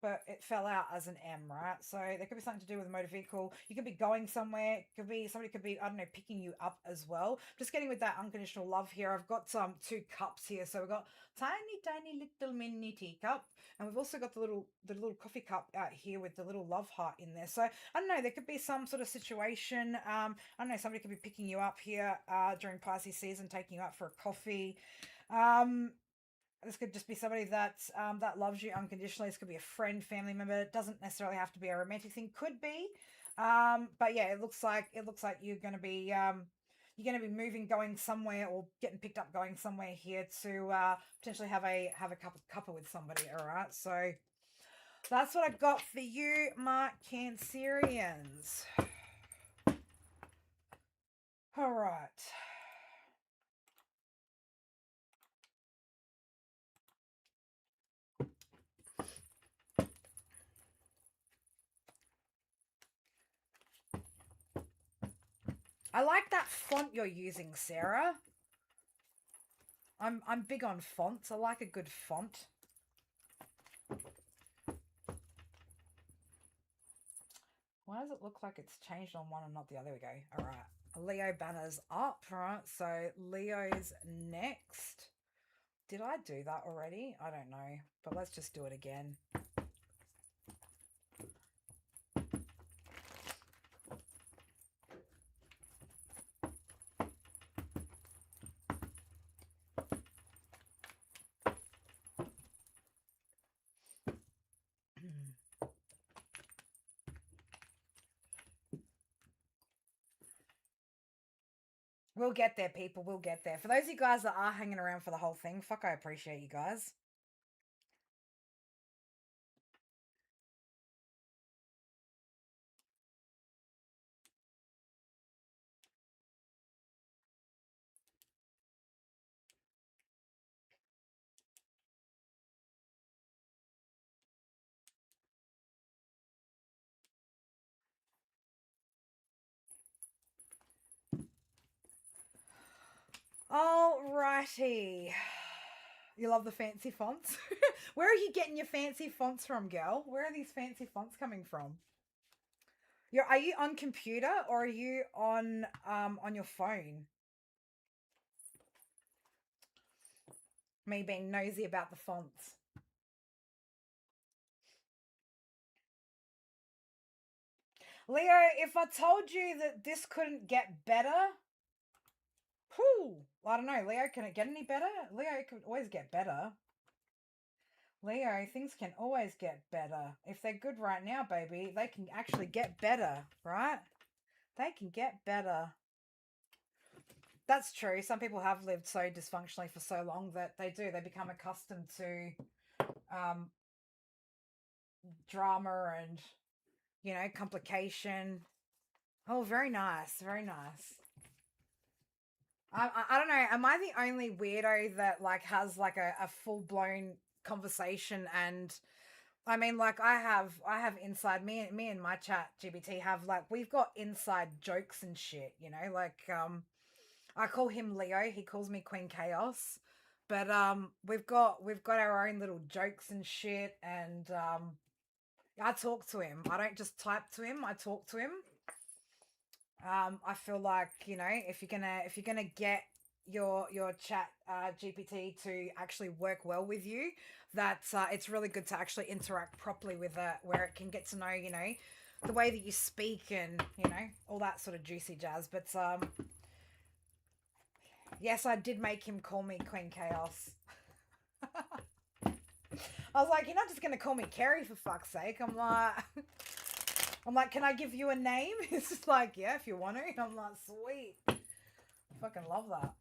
But it fell out as an M, right? So there could be something to do with a motor vehicle. You could be going somewhere. It could be somebody could be, I don't know, picking you up as well. Just getting with that unconditional love here. I've got two cups here. So we've got tiny little mini teacup, and we've also got the little coffee cup out here with the little love heart in there. So I don't know, there could be some sort of situation. I don't know, somebody could be picking you up here during Pisces season, taking you out for a coffee. This could just be somebody that that loves you unconditionally. This could be a friend, family member. It doesn't necessarily have to be a romantic thing. Could be, but yeah, it looks like you're going to be moving, going somewhere, or getting picked up, going somewhere here to potentially have a cuppa with somebody. All right, so that's what I got for you, my Cancerians. All right. I like that font you're using, Sarah. I'm big on fonts. I like a good font. Why does it look like it's changed on one and not the other? There we go. All right. Leo banner's up, right? So Leo's next. Did I do that already? I don't know. But let's just do it again. We'll get there, people. We'll get there. For those of you guys that are hanging around for the whole thing, fuck, I appreciate you guys. Alrighty. You love the fancy fonts? Where are you getting your fancy fonts from, girl? Where are these fancy fonts coming from? Are you on computer or are you on your phone? Me being nosy about the fonts. Leo, if I told you that this couldn't get better, whew, I don't know. Leo, can it get any better? Leo, it could always get better. Leo, things can always get better. If they're good right now, baby, they can actually get better, right? They can get better. That's true. Some people have lived so dysfunctionally for so long that they become accustomed to drama and, you know, complication. Oh, very nice. Very nice. I don't know. Am I the only weirdo that like has like a full blown conversation? And I mean, like I have inside me and my chat GBT have like, we've got inside jokes and shit, you know, like I call him Leo, he calls me Queen Chaos. But we've got our own little jokes and shit, and I talk to him. I don't just type to him, I talk to him. I feel like, you know, if you're gonna get your chat GPT to actually work well with you, that it's really good to actually interact properly with it, where it can get to know, you know, the way that you speak and, you know, all that sort of juicy jazz. But yes, I did make him call me Queen Chaos. I was like, you're not just going to call me Carrie for fuck's sake. I'm like, can I give you a name? It's just like, yeah, if you want to. I'm like, sweet. I fucking love that.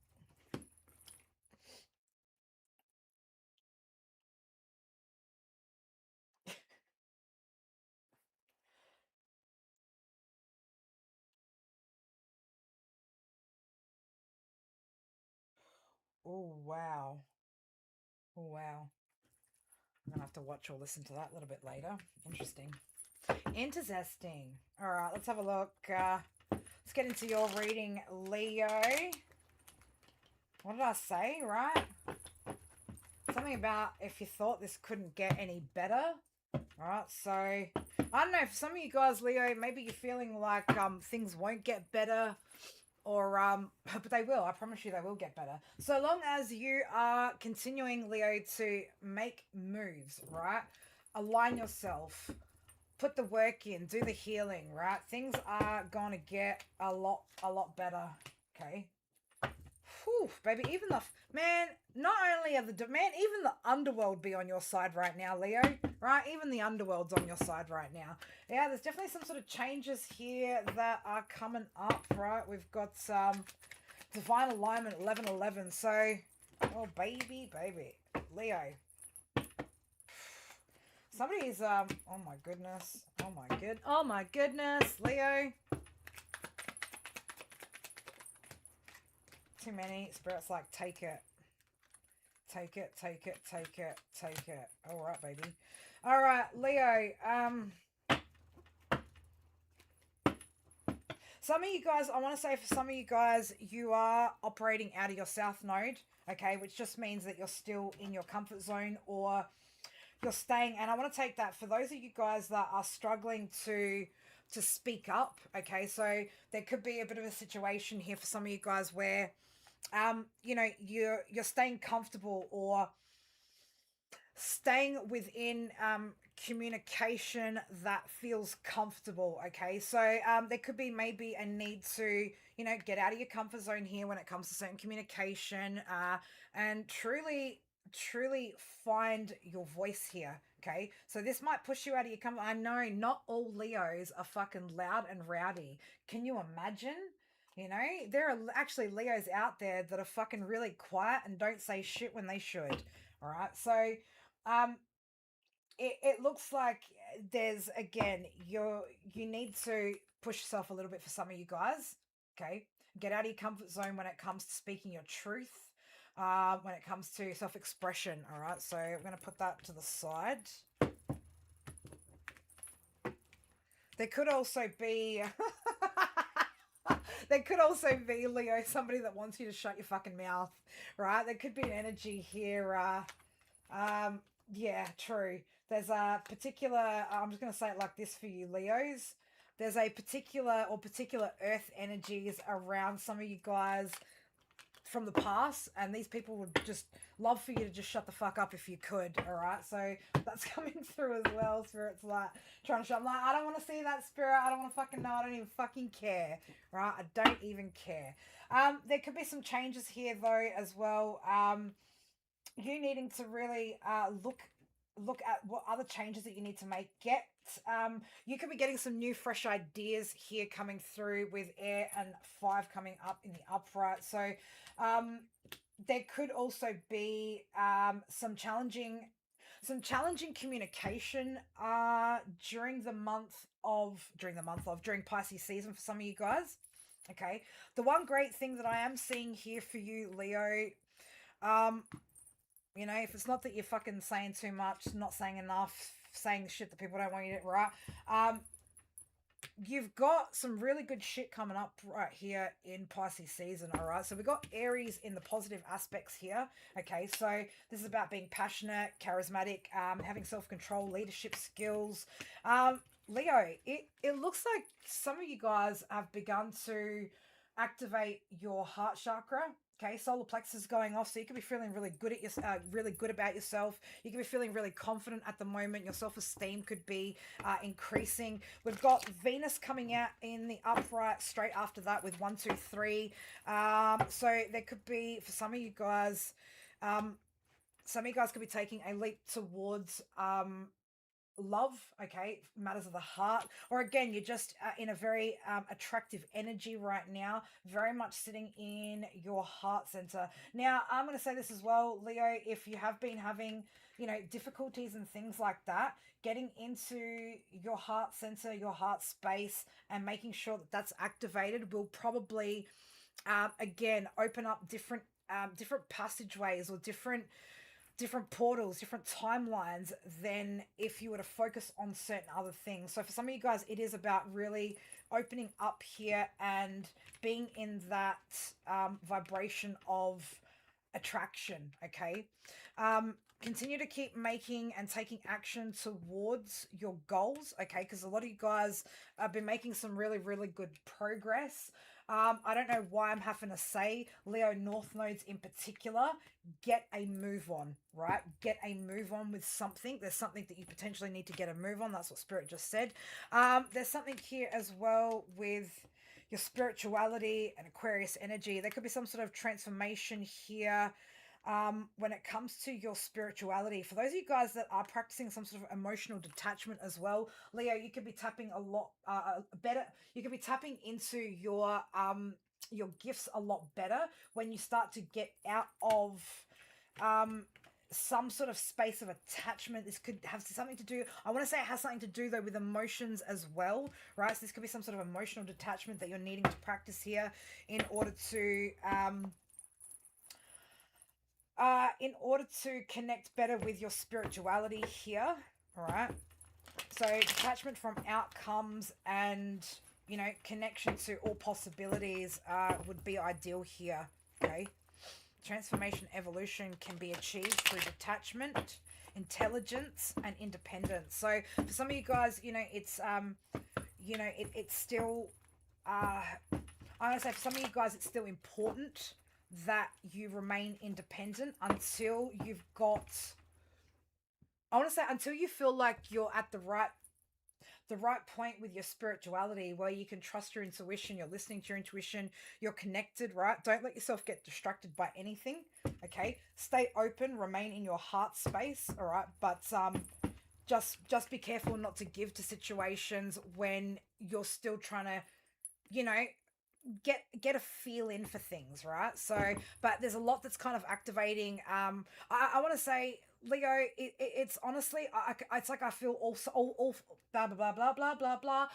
Oh, wow. Oh, wow. I'm going to have to watch or listen to that a little bit later. Interesting. Interesting. All right, let's have a look. Let's get into your reading, Leo. What did I say, right? Something about if you thought this couldn't get any better. Right, so I don't know, for some of you guys, Leo, maybe you're feeling like things won't get better, or but they will. I promise you they will get better. So long as you are continuing, Leo, to make moves, right? Align yourself, put the work in, do the healing, right? Things are going to get a lot better, okay? Whew, baby, even the man, not only are even the underworld be on your side right now, Leo, right? Even the underworld's on your side right now. Yeah, there's definitely some sort of changes here that are coming up, right? We've got divine alignment 1111. So, oh baby, Leo. Somebody's oh my goodness, oh my goodness, Leo. Too many. Spirit's like, take it. Take it. All right, baby. All right, Leo. Some of you guys, I want to say for some of you guys, you are operating out of your south node, okay, which just means that you're still in your comfort zone, or you're staying. And I want to take that for those of you guys that are struggling to speak up, okay? So there could be a bit of a situation here for some of you guys where you know, you're staying comfortable or staying within communication that feels comfortable, okay? So there could be maybe a need to, you know, get out of your comfort zone here when it comes to certain communication, and truly find your voice here, okay? So this might push you out of your comfort. I know not all Leos are fucking loud and rowdy. Can you imagine? You know, there are actually Leos out there that are fucking really quiet and don't say shit when they should. All right. So, um, it looks like there's, again, you need to push yourself a little bit for some of you guys. Okay. Get out of your comfort zone when it comes to speaking your truth. When it comes to self-expression. All right. So I'm going to put that to the side. There could also be there could also be, Leo, somebody that wants you to shut your fucking mouth, right? There could be an energy here. Yeah, true. There's a particular, I'm just going to say it like this for you, Leos. There's a particular earth energies around some of you guys from the past, and these people would just love for you to just shut the fuck up if you could. All right, so that's coming through as well. Spirit's like trying to shut. I'm like, I don't want to see that, Spirit. I don't want to fucking know. I don't even fucking care. Right, I don't even care. There could be some changes here though as well. You needing to really look at what other changes that you need to make. You could be getting some new fresh ideas here coming through with air and 5 coming up in the upright. So there could also be some challenging communication during Pisces season for some of you guys. Okay, the one great thing that I am seeing here for you, Leo, you know, if it's not that you're fucking saying too much, not saying enough, saying shit that people don't want you to, right? You've got some really good shit coming up right here in Pisces season, all right? So we've got Aries in the positive aspects here, okay? So this is about being passionate, charismatic, having self-control, leadership skills. Leo, it looks like some of you guys have begun to activate your heart chakra. Okay, solar plexus is going off, so you could be feeling really good really good about yourself. You could be feeling really confident at the moment. Your self-esteem could be increasing. We've got Venus coming out in the upright straight after that with 1, 2, 3. So there could be, for some of you guys, some of you guys could be taking a leap towards love, okay, matters of the heart, or again, you're just in a very attractive energy right now, very much sitting in your heart center. Now, I'm going to say this as well, Leo, if you have been having, you know, difficulties and things like that, getting into your heart center, your heart space, and making sure that that's activated will probably, again, open up different passageways or different portals, different timelines than if you were to focus on certain other things. So for some of you guys, it is about really opening up here and being in that vibration of attraction, okay? Continue to keep making and taking action towards your goals, okay? Because a lot of you guys have been making some really, really good progress. I don't know why I'm having to say Leo North nodes in particular, get a move on, right? Get a move on with something. There's something that you potentially need to get a move on. That's what Spirit just said. There's something here as well with your spirituality and Aquarius energy. There could be some sort of transformation here when it comes to your spirituality. For those of you guys that are practicing some sort of emotional detachment as well, Leo, you could be tapping a lot better. You could be tapping into your gifts a lot better when you start to get out of some sort of space of attachment. This could have something to do, I want to say it has something to do though with emotions as well, right? So this could be some sort of emotional detachment that you're needing to practice here in order to connect better with your spirituality here. All right, so detachment from outcomes and, you know, connection to all possibilities would be ideal here. Okay, transformation, evolution can be achieved through detachment, intelligence, and independence. So for some of you guys, you know, it's you know, it's still I'm gonna say for some of you guys, it's still important that you remain independent until you've got, I want to say, until you feel like you're at the right point with your spirituality where you can trust your intuition, you're listening to your intuition, you're connected, right? Don't let yourself get distracted by anything, okay? Stay open, remain in your heart space, all right? But just be careful not to give to situations when you're still trying to, you know, get a feel in for things, right? So, but there's a lot that's kind of activating. I want to say, Leo, it's honestly, it's like I feel all blah blah blah blah blah blah,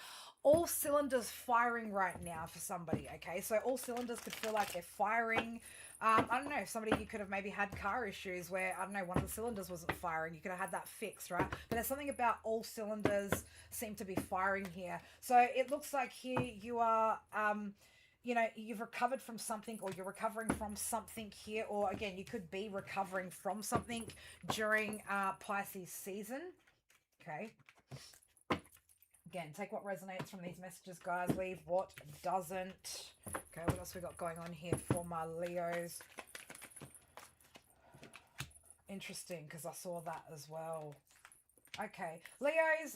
all cylinders firing right now for somebody. Okay, so all cylinders could feel like they're firing. I don't know, somebody, you could have maybe had car issues where, I don't know, one of the cylinders wasn't firing. You could have had that fixed, right? But there's something about all cylinders seem to be firing here. So it looks like here you are, you know, you've recovered from something, or you're recovering from something here, or again, you could be recovering from something during Pisces season. Okay. Again, take what resonates from these messages, guys. Leave what doesn't. Okay, what else we got going on here for my Leos? Interesting, because I saw that as well. Okay, Leos,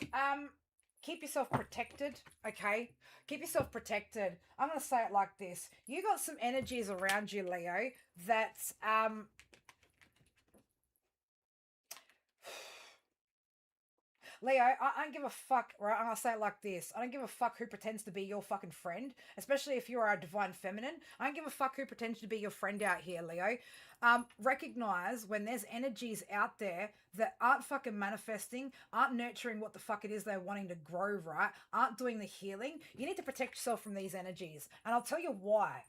keep yourself protected, okay? Keep yourself protected. I'm going to say it like this. You got some energies around you, Leo, that's, Leo, I don't give a fuck, right? I'm going to say it like this. I don't give a fuck who pretends to be your fucking friend, especially if you are a divine feminine. I don't give a fuck who pretends to be your friend out here, Leo. Recognize when there's energies out there that aren't fucking manifesting, aren't nurturing what the fuck it is they're wanting to grow, right? Aren't doing the healing. You need to protect yourself from these energies. And I'll tell you why.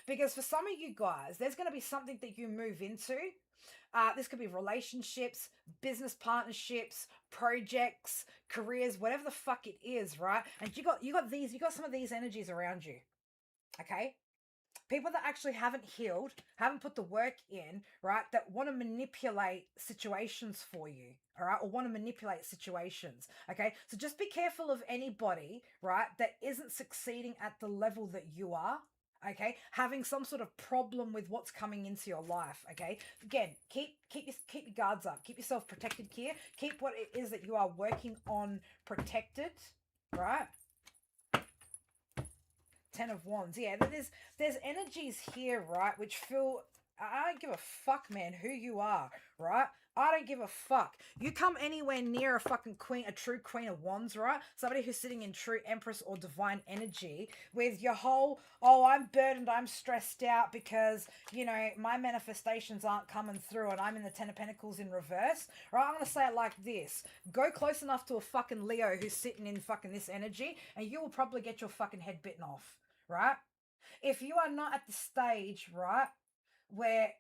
Because for some of you guys, there's going to be something that you move into. This could be relationships, business partnerships, projects, careers, whatever the fuck it is, right? And you got some of these energies around you. Okay? People that actually haven't healed, haven't put the work in, right? That want to manipulate situations for you, all right? Or want to manipulate situations, okay? So just be careful of anybody, right, that isn't succeeding at the level that you are, okay? Having some sort of problem with what's coming into your life, okay? Again, keep your guards up. Keep yourself protected here. Keep what it is that you are working on protected, right? 10 of Wands. Yeah, there's energies here, right, which feel I don't give a fuck, man, who you are, right? I don't give a fuck. You come anywhere near a fucking queen, a true queen of wands, right? Somebody who's sitting in true empress or divine energy with your whole, oh, I'm burdened, I'm stressed out because, you know, my manifestations aren't coming through and I'm in the Ten of Pentacles in reverse, right? I'm going to say it like this. Go close enough to a fucking Leo who's sitting in fucking this energy and you will probably get your fucking head bitten off, right? If you are not at the stage, right, where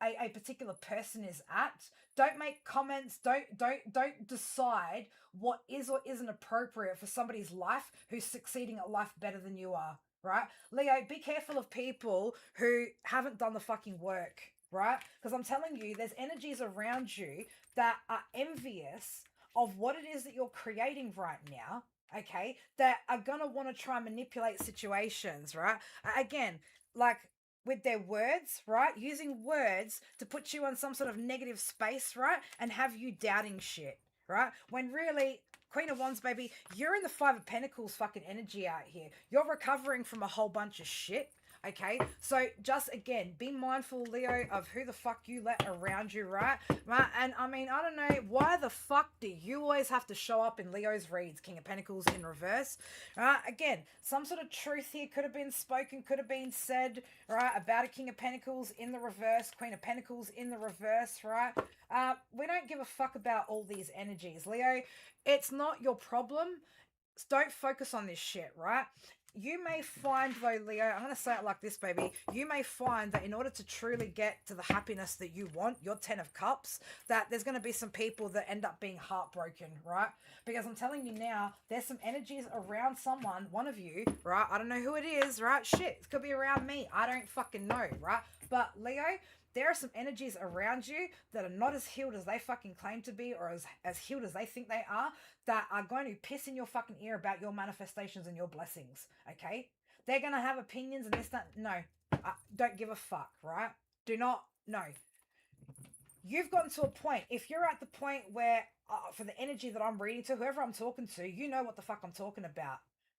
a particular person is at, don't make comments, don't decide what is or isn't appropriate for somebody's life who's succeeding at life better than you are, right? Leo, be careful of people who haven't done the fucking work, right? Because I'm telling you, there's energies around you that are envious of what it is that you're creating right now, okay, that are gonna want to try and manipulate situations, right? Again, like with their words, right? Using words to put you on some sort of negative space, right? And have you doubting shit, right? When really, Queen of Wands, baby, you're in the Five of Pentacles fucking energy out here. You're recovering from a whole bunch of shit. Okay, so just again, be mindful, Leo, of who the fuck you let around you, right? Right, and I mean, I don't know, why the fuck do you always have to show up in Leo's reads, King of Pentacles in reverse? Right, again, some sort of truth here could have been spoken, could have been said, right, about a King of Pentacles in the reverse, Queen of Pentacles in the reverse, right? We don't give a fuck about all these energies, Leo. It's not your problem. Don't focus on this shit, right? You may find, though, Leo, I'm going to say it like this, baby. You may find that in order to truly get to the happiness that you want, your 10 of Cups, that there's going to be some people that end up being heartbroken, right? Because I'm telling you now, there's some energies around someone, one of you, right? I don't know who it is, right? Shit, it could be around me. I don't fucking know, right? But, Leo, there are some energies around you that are not as healed as they fucking claim to be or as healed as they think they are, that are going to piss in your fucking ear about your manifestations and your blessings, okay? They're going to have opinions and this, that. No, don't give a fuck, right? Do not, no. You've gotten to a point, if you're at the point where, for the energy that I'm reading to, whoever I'm talking to, you know what the fuck I'm talking about.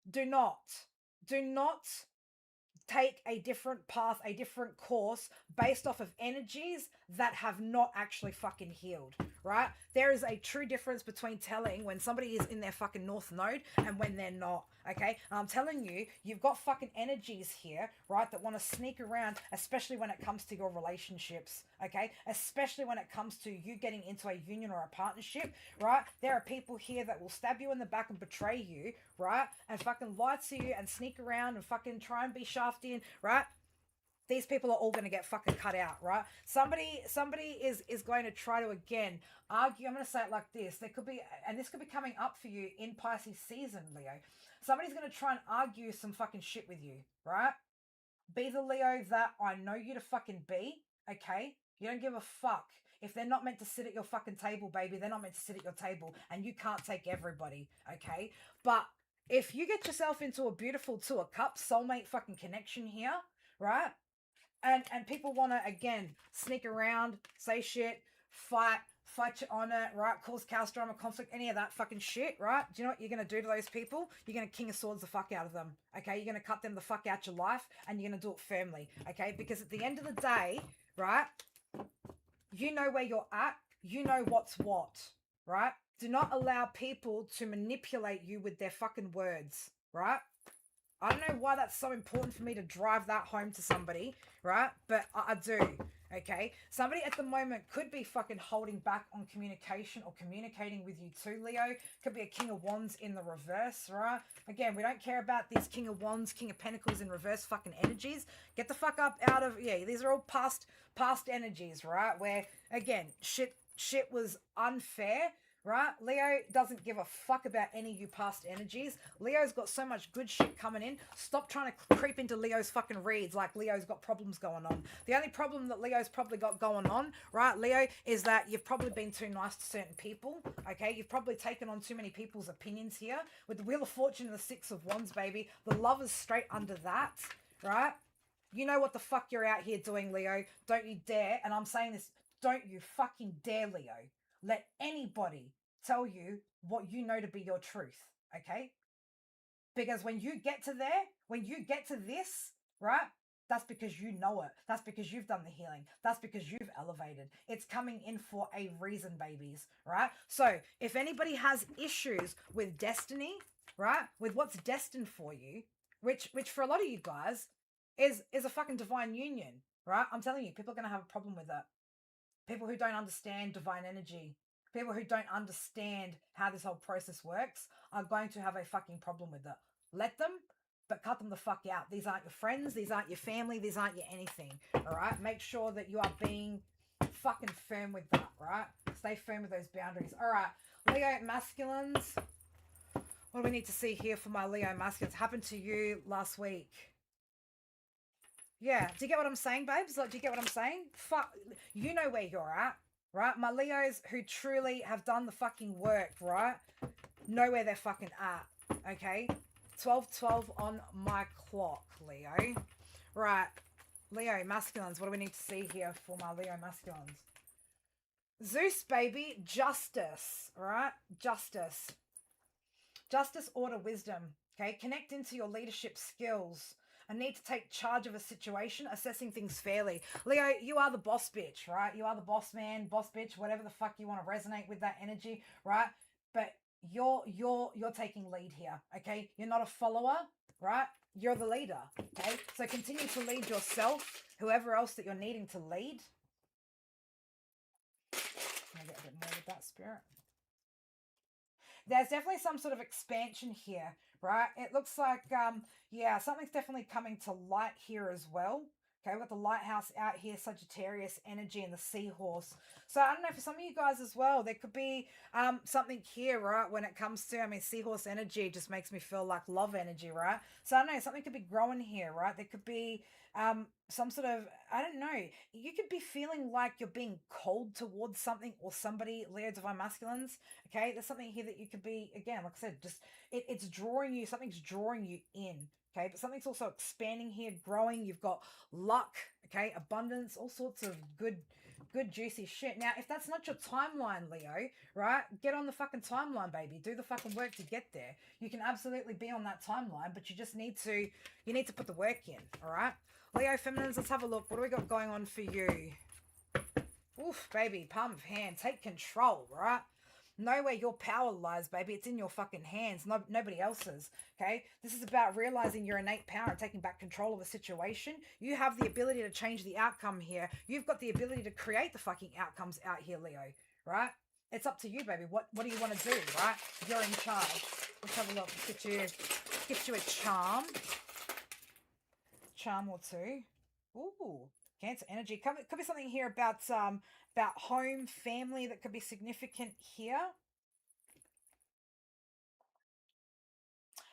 Do not take a different path, a different course based off of energies that have not actually fucking healed, right? There is a true difference between telling when somebody is in their fucking north node and when they're not, okay? And I'm telling you, you've got fucking energies here, right, that want to sneak around, especially when it comes to your relationships, okay? Especially when it comes to you getting into a union or a partnership, right? There are people here that will stab you in the back and betray you, right? And fucking lie to you and sneak around and fucking try and be shafty, right? These people are all going to get fucking cut out, right? Somebody is going to try to again argue. I'm going to say it like this. There could be, and this could be coming up for you in Pisces season, Leo. Somebody's going to try and argue some fucking shit with you, right? Be the Leo that I know you to fucking be, okay? You don't give a fuck. If they're not meant to sit at your fucking table, baby, they're not meant to sit at your table, and you can't take everybody, okay? But if you get yourself into a beautiful Two of Cups soulmate fucking connection here, right? And people want to again sneak around, say shit, fight you on it, right? Cause chaos, drama, conflict, any of that fucking shit, right? Do you know what you're gonna do to those people? You're gonna King of Swords the fuck out of them, okay? You're gonna cut them the fuck out your life, and you're gonna do it firmly, okay? Because at the end of the day, right? You know where you're at. You know what's what, right? Do not allow people to manipulate you with their fucking words, right? I don't know why that's so important for me to drive that home to somebody, right? But I do, okay? Somebody at the moment could be fucking holding back on communication or communicating with you too, Leo. Could be a King of Wands in the reverse, right? Again, we don't care about these King of Wands, King of Pentacles in reverse fucking energies. Get the fuck up out of, yeah, these are all past energies, right? Where, again, shit was unfair, right? Leo doesn't give a fuck about any of you past energies. Leo's got so much good shit coming in. Stop trying to creep into Leo's fucking reads like Leo's got problems going on. The only problem that Leo's probably got going on, right, Leo, is that you've probably been too nice to certain people, okay? You've probably taken on too many people's opinions here. With the Wheel of Fortune and the Six of Wands, baby, the Lover's straight under that, right? You know what the fuck you're out here doing, Leo. Don't you dare, and I'm saying this, don't you fucking dare, Leo, let anybody tell you what you know to be your truth, okay? Because when you get to there, when you get to this, right, That's because you know it. That's because you've done the healing. That's because you've elevated. It's coming in for a reason, babies, right? So if anybody has issues with destiny, right, with what's destined for you, which for a lot of you guys is a fucking divine union, right? I'm telling you, people are going to have a problem with that. People who don't understand divine energy, people who don't understand how this whole process works are going to have a fucking problem with it. Let them, but cut them the fuck out. These aren't your friends. These aren't your family. These aren't your anything. All right? Make sure that you are being fucking firm with that, right? Stay firm with those boundaries. All right. Leo masculines. What do we need to see here for my Leo masculines? Happened to you last week. Yeah. Do you get what I'm saying, babes? Like, do you get what I'm saying? Fuck. You know where you're at, right? My Leos who truly have done the fucking work, right? Know where they're fucking at, okay? 12:12 on my clock, Leo. Right. Leo masculines. What do we need to see here for my Leo masculines? Zeus, baby. Justice, right? Justice. Justice, order, wisdom. Okay, connect into your leadership skills. I need to take charge of a situation, assessing things fairly. Leo, you are the boss bitch, right? You are the boss man, boss bitch, whatever the fuck you want to resonate with that energy, right? But you're taking lead here, okay? You're not a follower, right? You're the leader, okay? So continue to lead yourself, whoever else that you're needing to lead. I'll get a bit more with that, spirit. There's definitely some sort of expansion here, right? It looks like, yeah, something's definitely coming to light here as well. Okay, we've got the lighthouse out here, Sagittarius energy and the seahorse. So I don't know, for some of you guys as well, there could be something here, right? When it comes to, I mean, seahorse energy just makes me feel like love energy, right? So I don't know, something could be growing here, right? There could be some sort of, I don't know, you could be feeling like you're being cold towards something or somebody, Leo divine masculines. Okay, there's something here that you could be, again, like I said, just it's drawing you, something's drawing you in. Okay, but something's also expanding here, growing. You've got luck, okay, abundance, all sorts of good juicy shit. Now, if that's not your timeline, Leo, right, get on the fucking timeline, baby. Do the fucking work to get there. You can absolutely be on that timeline, but you just need to, you need to put the work in, all right? Leo feminines, let's have a look. What do we got going on for you? Oof, baby, palm of hand. Take control, right? Know where your power lies, baby. It's in your fucking hands, nobody else's, okay? This is about realizing your innate power and taking back control of a situation. You have the ability to change the outcome here. You've got the ability to create the fucking outcomes out here, Leo, right? It's up to you, baby. What do you want to do, right? You're in charge. Let's have a look. Let's get you a charm. Charm or two. Ooh. Cancer energy. Could be something here about home, family that could be significant here.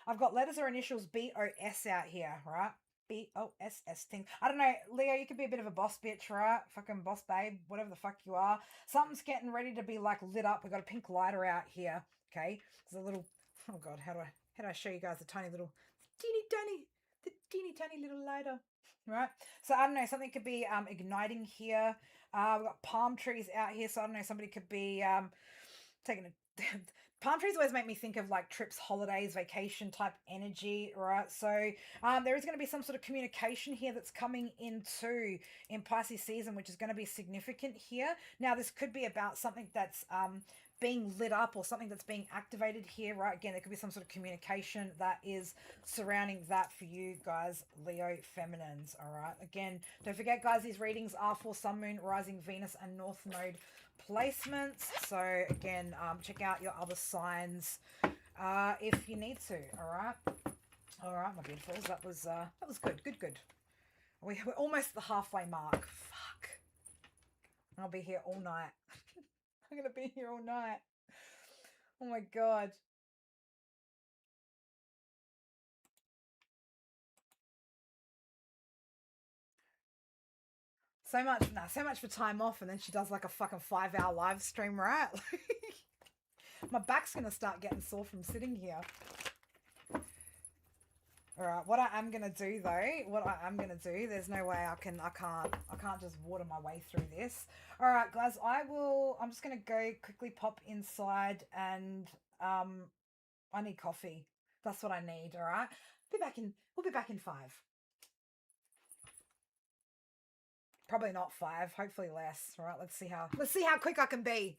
I've got letters or initials BOS out here, right? BOSS thing. I don't know, Leo, you could be a bit of a boss bitch, right? Fucking boss babe, whatever the fuck you are. Something's getting ready to be like lit up. We've got a pink lighter out here. Okay. There's a little, oh God, how do I show you guys the tiny little teeny tiny little lighter? Right, so I don't know, something could be igniting here. We've got palm trees out here, so I don't know, somebody could be taking a palm trees always make me think of like trips, holidays, vacation type energy, right? So there is going to be some sort of communication here that's coming into in Pisces season, which is going to be significant here. Now this could be about something that's being lit up or something that's being activated here, right? Again, there could be some sort of communication that is surrounding that for you guys, Leo feminines, all right? Again, don't forget, guys, these readings are for Sun, Moon, Rising, Venus, and North Node placements. So again, check out your other signs if you need to, all right? All right, my beautifuls, that was good. We're almost at the halfway mark. Fuck. I'll be here all night. I'm going to be here all night. Oh my God. So much for time off, and then she does like a fucking 5-hour live stream, right? My back's going to start getting sore from sitting here. All right, what I am going to do though, there's no way I can't just water my way through this. All right, guys, I'm just going to go quickly pop inside and I need coffee. That's what I need, all right? We'll be back in 5. Probably not 5, hopefully less. All right, let's see how quick I can be.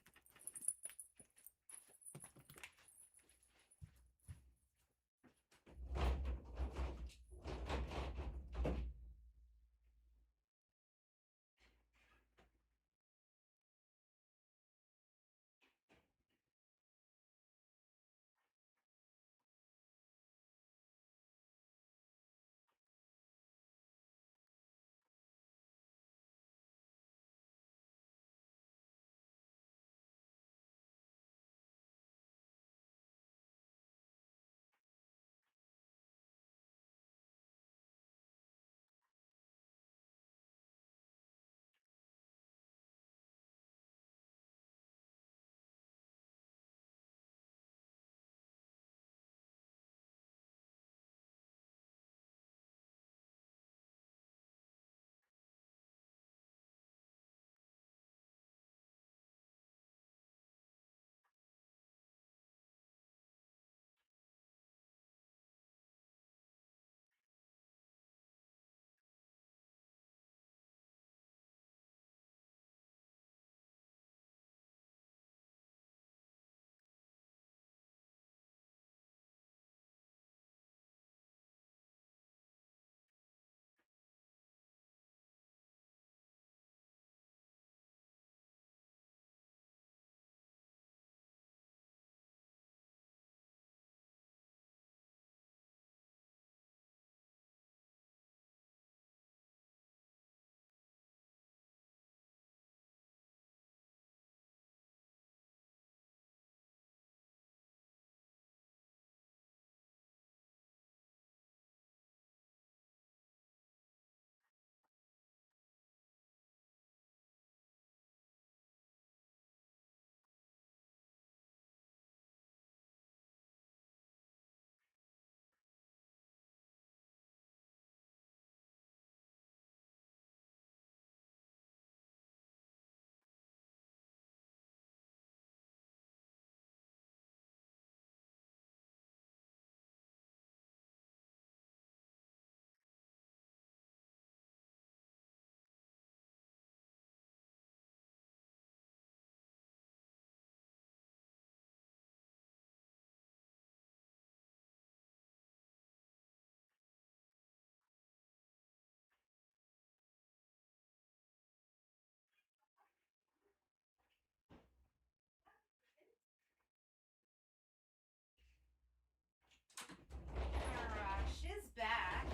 She's back.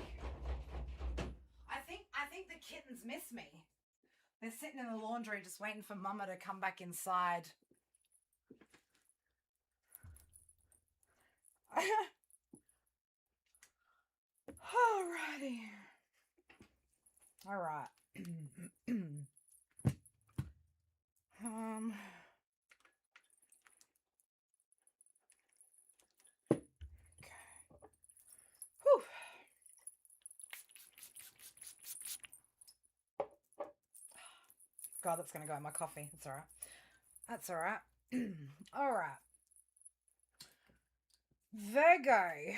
I think the kittens miss me. They're sitting in the laundry just waiting for Mama to come back inside. Alrighty. Alright. Whew. God, that's going to go in my coffee. That's all right. That's all right. All right. Virgo.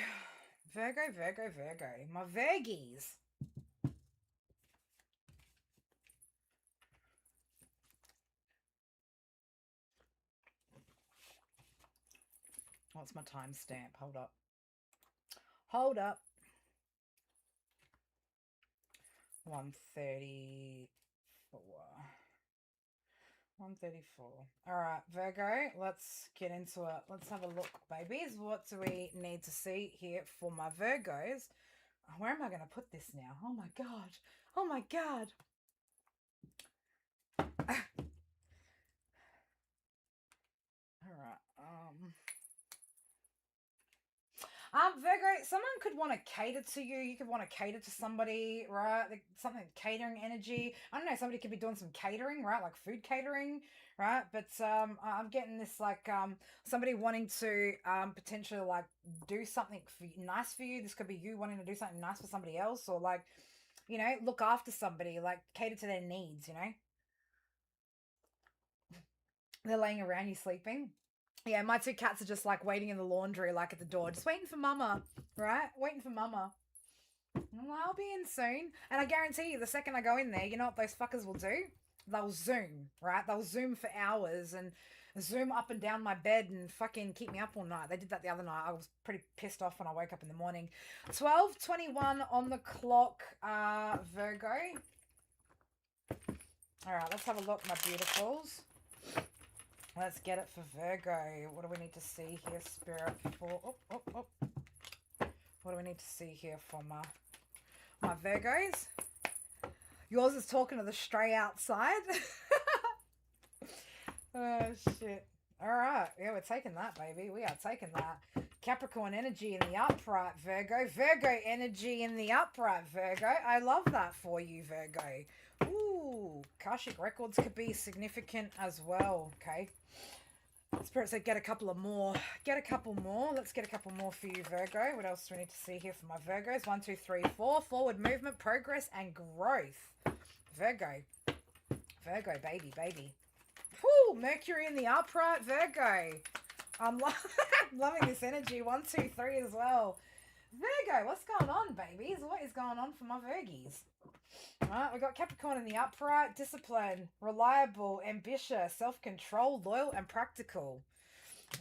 My Virgies. What's my timestamp? Hold up. 1:34. 1:34. All right, Virgo, let's get into it. Let's have a look, babies. What do we need to see here for my Virgos? Where am I going to put this now? Oh, my God. Oh, my God. All right. Virgo, someone could want to cater to you. You could want to cater to somebody, right? Like something catering energy. I don't know. Somebody could be doing some catering, right? Like food catering, right? But I'm getting this like somebody wanting to potentially like do something nice for you. This could be you wanting to do something nice for somebody else, or like, you know, look after somebody, like cater to their needs. You know, they're laying around you sleeping. Yeah, my 2 cats are just like waiting in the laundry, like at the door, just waiting for Mama, right? Waiting for Mama. Well, I'll be in soon. And I guarantee you, the second I go in there, you know what those fuckers will do? They'll zoom, right? They'll zoom for hours and zoom up and down my bed and fucking keep me up all night. They did that the other night. I was pretty pissed off when I woke up in the morning. 12:21 on the clock, Virgo. All right, let's have a look, my beautifuls. Let's get it for Virgo. What do we need to see here, Spirit? For what do we need to see here for my Virgos? Yours is talking to the stray outside. Oh, shit. All right. Yeah, we're taking that, baby. We are taking that. Capricorn energy in the upright, Virgo. Virgo energy in the upright, Virgo. I love that for you, Virgo. Ooh, Akashic records could be significant as well, okay? Spirit said get a couple of more. Get a couple more. Let's get a couple more for you, Virgo. What else do we need to see here for my Virgos? 1, 2, 3, 4. Forward movement, progress, and growth. Virgo. Virgo, baby, baby. Whoo! Mercury in the upright, Virgo. I'm loving this energy. 1, 2, 3 as well. Virgo, what's going on, babies? What is going on for my Virgies? Alright, we've got Capricorn in the upright, discipline, reliable, ambitious, self-control, loyal, and practical.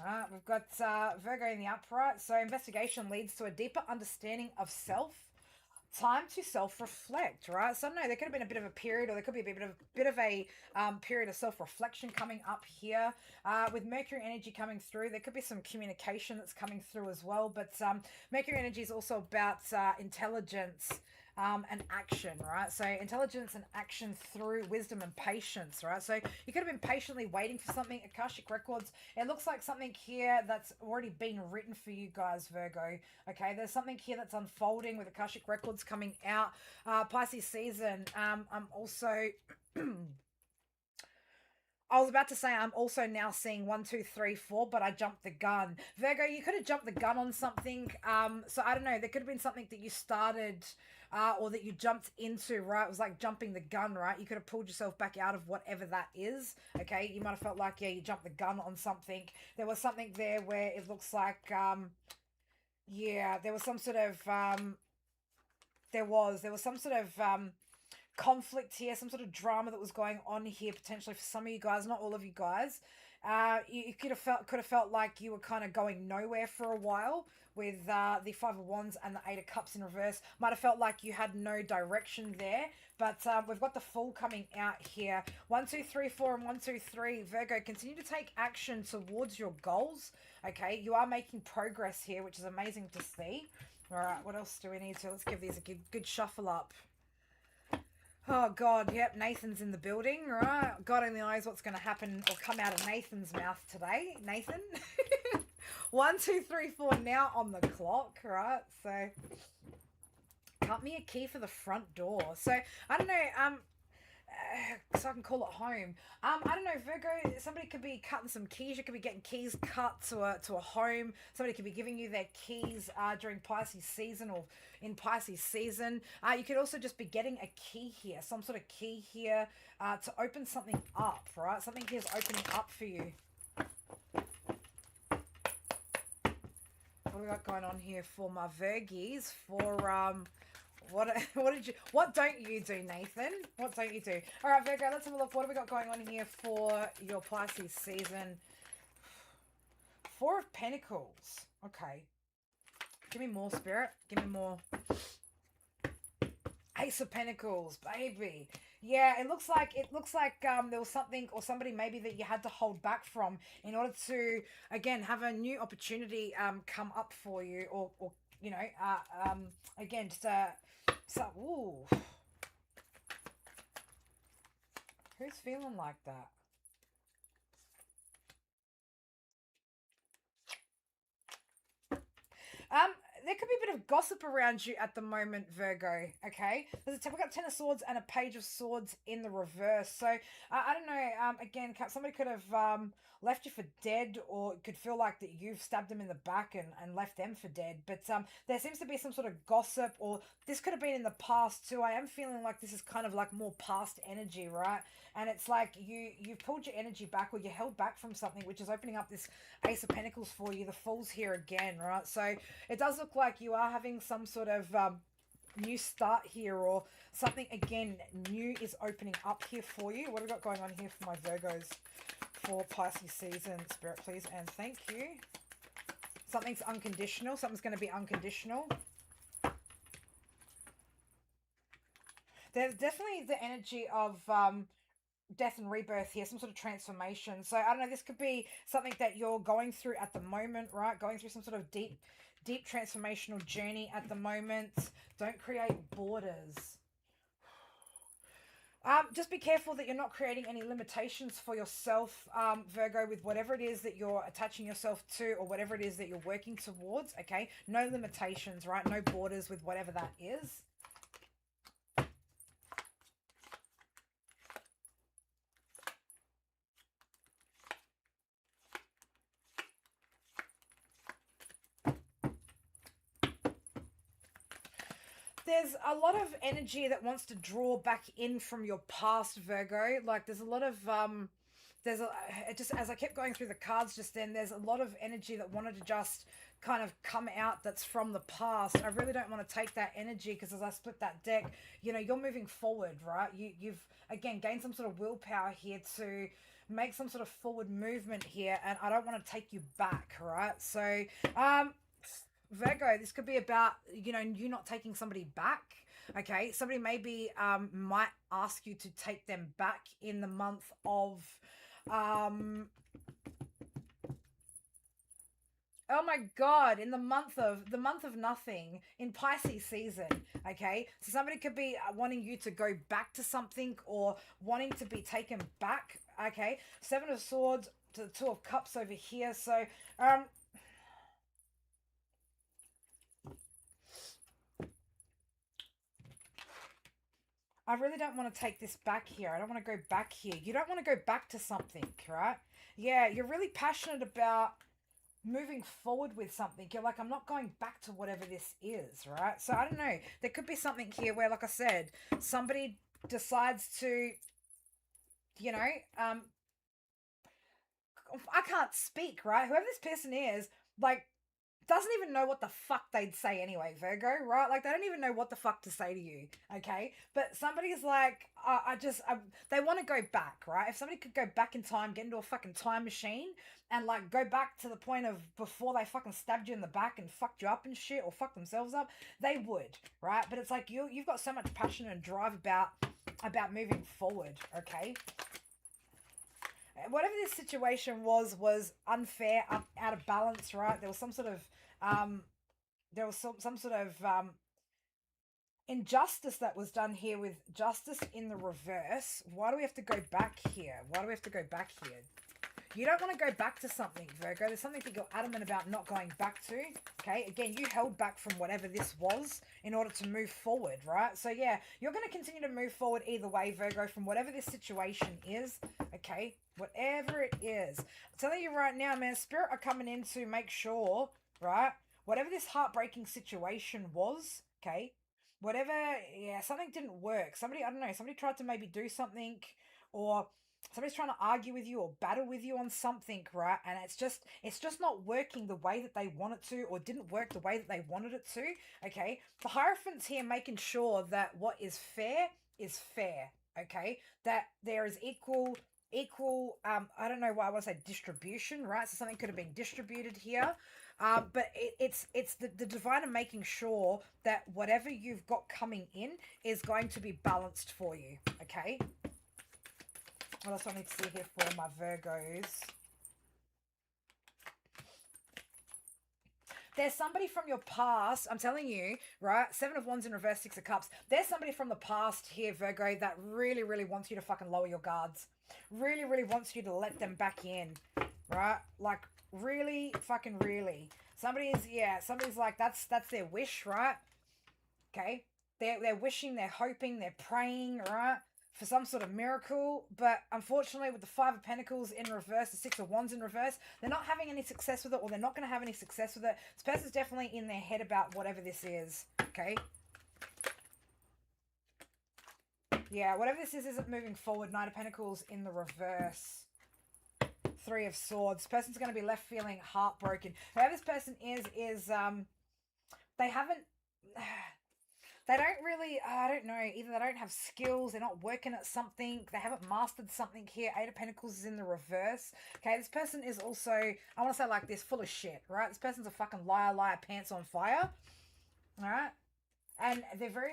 Alright, we've got Virgo in the upright. So investigation leads to a deeper understanding of self. Time to self-reflect, right? So no, there could have been a bit of a period, or there could be a bit of a period of self-reflection coming up here. With Mercury energy coming through, there could be some communication that's coming through as well. But Mercury energy is also about intelligence and action, right? So intelligence and action through wisdom and patience, right? So you could have been patiently waiting for something. Akashic records, it looks like something here that's already been written for you guys, Virgo. Okay, there's something here that's unfolding with Akashic records coming out. Pisces season. I'm also I was about to say I'm also now seeing 1, 2, 3, 4, but I jumped the gun. Virgo, you could have jumped the gun on something. So I don't know. There could have been something that you started or that you jumped into, right? It was like jumping the gun, right? You could have pulled yourself back out of whatever that is, okay? You might have felt like, yeah, you jumped the gun on something. There was something there where it looks like, yeah, there was some sort of, there was some sort of, conflict here, some sort of drama that was going on here potentially for some of you guys, not all of you guys. You could have felt like you were kind of going nowhere for a while with the Five of Wands and the Eight of Cups in reverse. Might have felt like you had no direction there, but we've got the Fool coming out here. 1, 2, 3, 4, and 1, 2, 3. Virgo, continue to take action towards your goals. Okay, you are making progress here, which is amazing to see. All right, what else do we need to? Let's give these a good shuffle up. Oh, God, yep, Nathan's in the building, right? God only knows what's going to happen or come out of Nathan's mouth today. Nathan. 1, 2, 3, 4 now on the clock, right? So, cut me a key for the front door. So, I don't know, so I can call it home. I don't know, Virgo, somebody could be cutting some keys. You could be getting keys cut to a home. Somebody could be giving you their keys during Pisces season or in Pisces season. You could also just be getting a key here, some sort of key here to open something up, right? Something here is opening up for you. What do we got going on here for my Virgies? For what don't you do, Nathan? What don't you do? All right, Virgo, let's have a look. What have we got going on here for your Pisces season? 4 of Pentacles. Okay. Give me more, Spirit. Give me more. Ace of Pentacles, baby. Yeah, it looks like there was something or somebody maybe that you had to hold back from in order to, again, have a new opportunity come up for you, or you know, again, just so, ooh. Who's feeling like that? There could be a bit of gossip around you at the moment, Virgo, okay? We've got 10 of Swords and a Page of Swords in the reverse. So, I don't know, again, somebody could have left you for dead, or could feel like that you've stabbed them in the back and left them for dead. But there seems to be some sort of gossip, or this could have been in the past too. I am feeling like this is kind of like more past energy, right? And it's like you've pulled your energy back, or you held back from something, which is opening up this Ace of Pentacles for you. The Fool's here again, right? So it does look like you are having some sort of new start here, or something again new is opening up here for you. What have I got going on here for my Virgos for Pisces season? Spirit, please, and thank you. Something's unconditional. Something's going to be unconditional. There's definitely the energy of death and rebirth here, some sort of transformation. So I don't know, this could be something that you're going through at the moment, right? Going through some sort of deep transformational journey at the moment. Don't create borders. Just be careful that you're not creating any limitations for yourself, Virgo, with whatever it is that you're attaching yourself to, or whatever it is that you're working towards, okay? No limitations, right? No borders with whatever that is. There's a lot of energy that wants to draw back in from your past, Virgo. Like there's a lot of just as I kept going through the cards just then, there's a lot of energy that wanted to just kind of come out that's from the past. I really don't want to take that energy, because as I split that deck, you know, you're moving forward, right? You've again gained some sort of willpower here to make some sort of forward movement here, and I don't want to take you back, right? So Virgo, this could be about, you know, you not taking somebody back. Okay, somebody maybe might ask you to take them back in the month of oh my god, in the month of nothing, in Pisces season. Okay, so somebody could be wanting you to go back to something, or wanting to be taken back. Okay, Seven of Swords to the Two of Cups over here. So I really don't want to take this back here. I don't want to go back here. You don't want to go back to something, right? Yeah, you're really passionate about moving forward with something. You're like, I'm not going back to whatever this is, right? So I don't know. There could be something here where, like I said, somebody decides to, you know, I can't speak, right? Whoever this person is, like, doesn't even know what the fuck they'd say anyway, Virgo, right? Like, they don't even know what the fuck to say to you, okay? But somebody's like, they want to go back, right? If somebody could go back in time, get into a fucking time machine, and, like, go back to the point of before they fucking stabbed you in the back and fucked you up and shit, or fucked themselves up, they would, right? But it's like, you've got so much passion and drive about moving forward, okay? Whatever this situation was unfair, out of balance, right? There was some sort of some sort of injustice that was done here, with justice in the reverse. Why do we have to go back here? Why do we have to go back here? You don't want to go back to something, Virgo. There's something that you're adamant about not going back to, okay? Again, you held back from whatever this was in order to move forward, right? So, yeah, you're going to continue to move forward either way, Virgo, from whatever this situation is, okay? Whatever it is. I'm telling you right now, man, Spirit are coming in to make sure, right? Whatever this heartbreaking situation was, okay? Whatever, yeah, something didn't work. Somebody, I don't know, somebody tried to maybe do something, or somebody's trying to argue with you or battle with you on something, right? And it's just not working the way that they want it to, or didn't work the way that they wanted it to, okay? The Hierophant's here making sure that what is fair, okay? That there is equal, I don't know why I want to say distribution, right? So something could have been distributed here. But it's the divine making sure that whatever you've got coming in is going to be balanced for you, okay? What else do I need to see here for my Virgos? There's somebody from your past, I'm telling you, right? Seven of Wands in reverse, Six of Cups. There's somebody from the past here, Virgo, that really, really wants you to fucking lower your guards. Really, really wants you to let them back in, right? Like, really, fucking really. Somebody's like, that's their wish, right? Okay? They're wishing, they're hoping, they're praying, right? For some sort of miracle, but unfortunately with the Five of Pentacles in reverse, the Six of Wands in reverse, they're not having any success with it, or they're not going to have any success with it. This person's definitely in their head about whatever this is, okay? Yeah, whatever this is isn't moving forward. Knight of Pentacles in the reverse. Three of Swords. This person's going to be left feeling heartbroken. Whoever this person is they haven't... they don't really, I don't know, either they don't have skills, they're not working at something, they haven't mastered something here. Eight of Pentacles is in the reverse. Okay, this person is also, I want to say like this, full of shit, right? This person's a fucking liar, pants on fire. All right. And they're very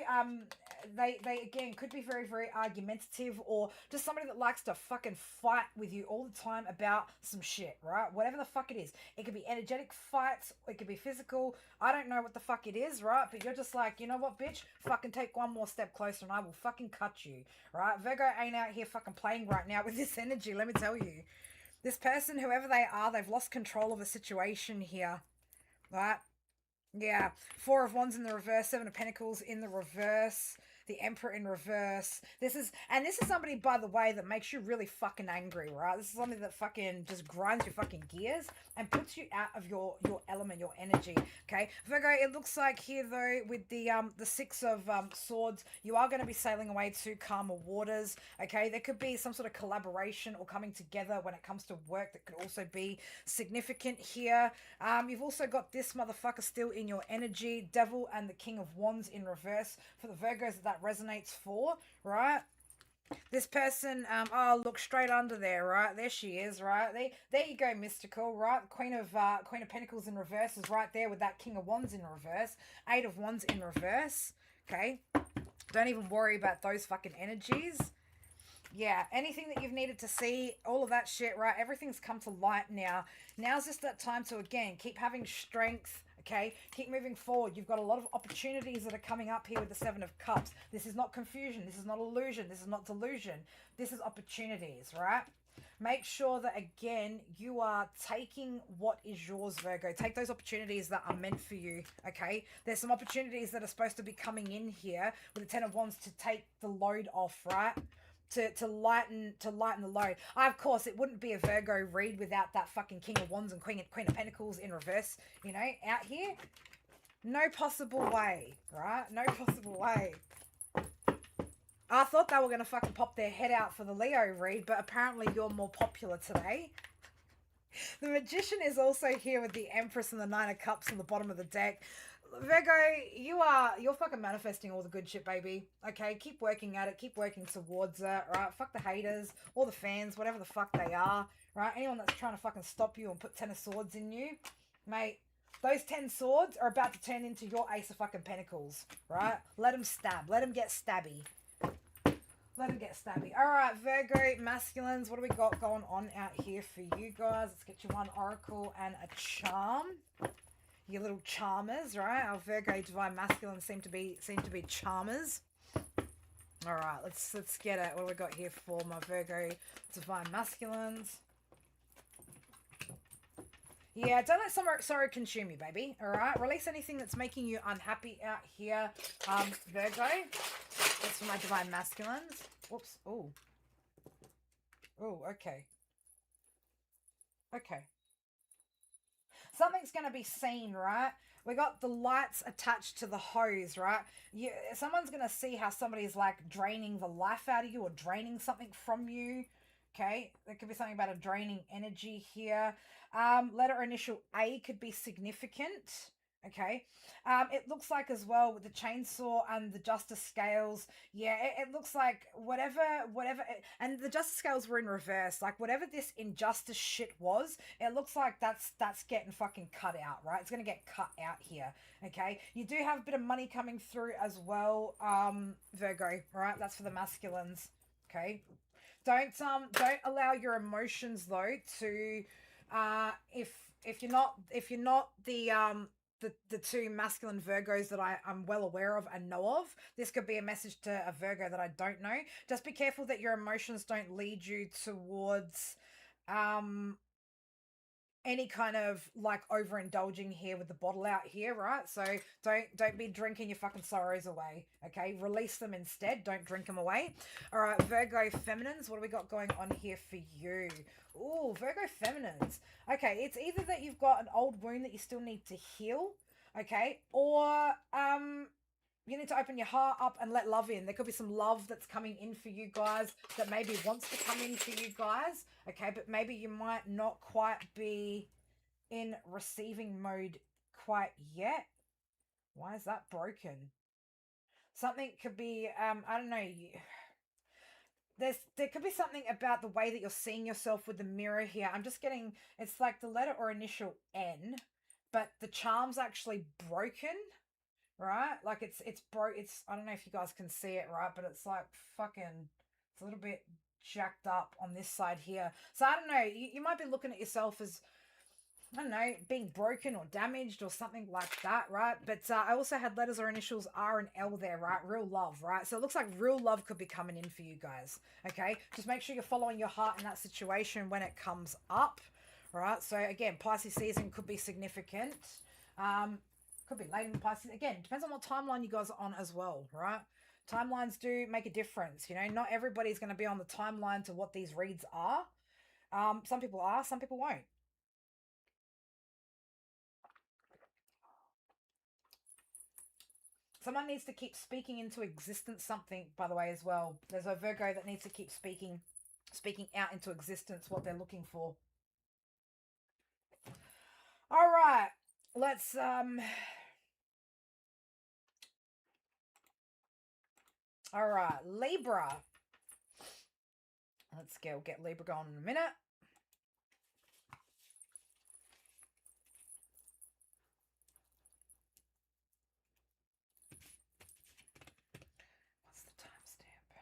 they again could be very argumentative, or just somebody that likes to fucking fight with you all the time about some shit, right? Whatever the fuck it is. It could be energetic fights, it could be physical. I don't know what the fuck it is, right? But you're just like, you know what, bitch, fucking take one more step closer and I will fucking cut you, right? Virgo ain't out here fucking playing right now with this energy, let me tell you. This person, whoever they are, they've lost control of a situation here, right? Yeah, Four of Wands in the reverse, Seven of Pentacles in the reverse, the Emperor in reverse. This is somebody, by the way, that makes you really fucking angry, right? This is somebody that fucking just grinds your fucking gears and puts you out of your element, your energy. Okay, Virgo. It looks like here though, with the Six of Swords, you are going to be sailing away to calmer waters. Okay, there could be some sort of collaboration or coming together when it comes to work that could also be significant here. You've also got this motherfucker still in your energy, Devil and the King of Wands in reverse. For the Virgos that resonates for, right? This person, oh, look straight under there, right? There she is, right? There you go, mystical, right? Queen of Pentacles in reverse is right there with that King of Wands in reverse. Eight of Wands in reverse, okay? Don't even worry about those fucking energies. Yeah, anything that you've needed to see, all of that shit, right? Everything's come to light now. Now's just that time to, again, keep having strength, okay? Keep moving forward. You've got a lot of opportunities that are coming up here with the Seven of Cups. This is not confusion. This is not illusion. This is not delusion. This is opportunities, right? Make sure that, again, you are taking what is yours, Virgo. Take those opportunities that are meant for you, okay? There's some opportunities that are supposed to be coming in here with the Ten of Wands to take the load off, right? To lighten the load. Of course, it wouldn't be a Virgo read without that fucking King of Wands and Queen of Pentacles in reverse, you know, out here. No possible way, right? No possible way. I thought they were going to fucking pop their head out for the Leo read, but apparently you're more popular today. The Magician is also here with the Empress and the Nine of Cups on the bottom of the deck. Virgo, you're fucking manifesting all the good shit, baby. Okay, keep working at it, keep working towards it, right? Fuck the haters, all the fans, whatever the fuck they are, right? Anyone that's trying to fucking stop you and put 10 of Swords in you, mate, those 10 swords are about to turn into your Ace of fucking Pentacles, right? Let them stab, let them get stabby. Let him get stabby. All right, Virgo masculines, what do we got going on out here for you guys? Let's get you one oracle and a charm. Your little charmers, right? Our Virgo divine masculines seem to be charmers. All right, let's get it. What do we got here for my Virgo divine masculines? Yeah, don't let sorrow consume you, baby. All right, release anything that's making you unhappy out here, Virgo. That's for my divine masculines. Whoops. Oh. Oh. Okay. Okay. Something's going to be seen, right? We got the lights attached to the hose, right? Someone's going to see how somebody's like draining the life out of you or draining something from you. Okay, there could be something about a draining energy here. Letter initial A could be significant. Okay, it looks like as well with the chainsaw and the justice scales. Yeah, it looks like whatever, and the justice scales were in reverse. Like whatever this injustice shit was, it looks like that's getting fucking cut out, right? It's gonna get cut out here. Okay, you do have a bit of money coming through as well, Virgo. Right, that's for the masculines. Okay, don't allow your emotions though to if you're not the two masculine Virgos that I'm well aware of and know of, this could be a message to a Virgo that I don't know. Just be careful that your emotions don't lead you towards any kind of like overindulging here with the bottle out here, right? So don't be drinking your fucking sorrows away, okay? Release them instead. Don't drink them away. All right, Virgo feminines, what do we got going on here for you? Ooh, Virgo feminines. Okay, it's either that you've got an old wound that you still need to heal, okay, or you need to open your heart up and let love in. There could be some love that's coming in for you guys that maybe wants to come in for you guys. Okay, but maybe you might not quite be in receiving mode quite yet. Why is that broken? Something could be, I don't know, there could be something about the way that you're seeing yourself with the mirror here. I'm just getting, it's like the letter or initial N, but the charm's actually broken, right? Like it's broke. It's, I don't know if you guys can see it, right? But it's like fucking, it's a little bit jacked up on this side here. So I don't know, you might be looking at yourself as, I don't know, being broken or damaged or something like that, right? But I also had letters or initials R and L there, right? Real love, right? So it looks like real love could be coming in for you guys, okay? Just make sure you're following your heart in that situation when it comes up, right? So again, Pisces season could be significant. Could be late in Pisces. Again, depends on what timeline you guys are on as well, right? Timelines do make a difference, you know? Not everybody's going to be on the timeline to what these reads are. Some people are, some people won't. Someone needs to keep speaking into existence something, by the way, as well. There's a Virgo that needs to keep speaking out into existence what they're looking for. All right. Let's all right, Libra. Let's go get Libra going in a minute. What's the timestamp?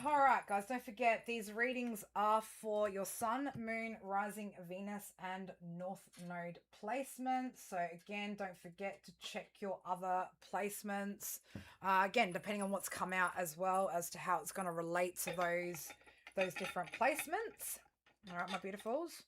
All right, guys, don't forget these readings are for your Sun, Moon, Rising, Venus, and North Node placements. So again, don't forget to check your other placements. Again, depending on what's come out as well as to how it's going to relate to those different placements. All right, my beautifuls.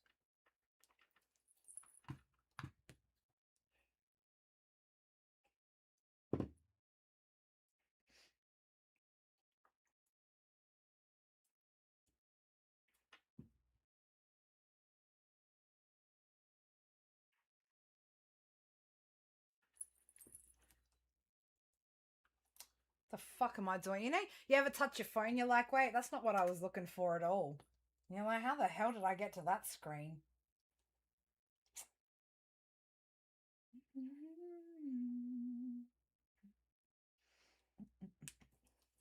The fuck am I doing? You know, you ever touch your phone, you're like, wait, that's not what I was looking for at all. You're like, how the hell did I get to that screen?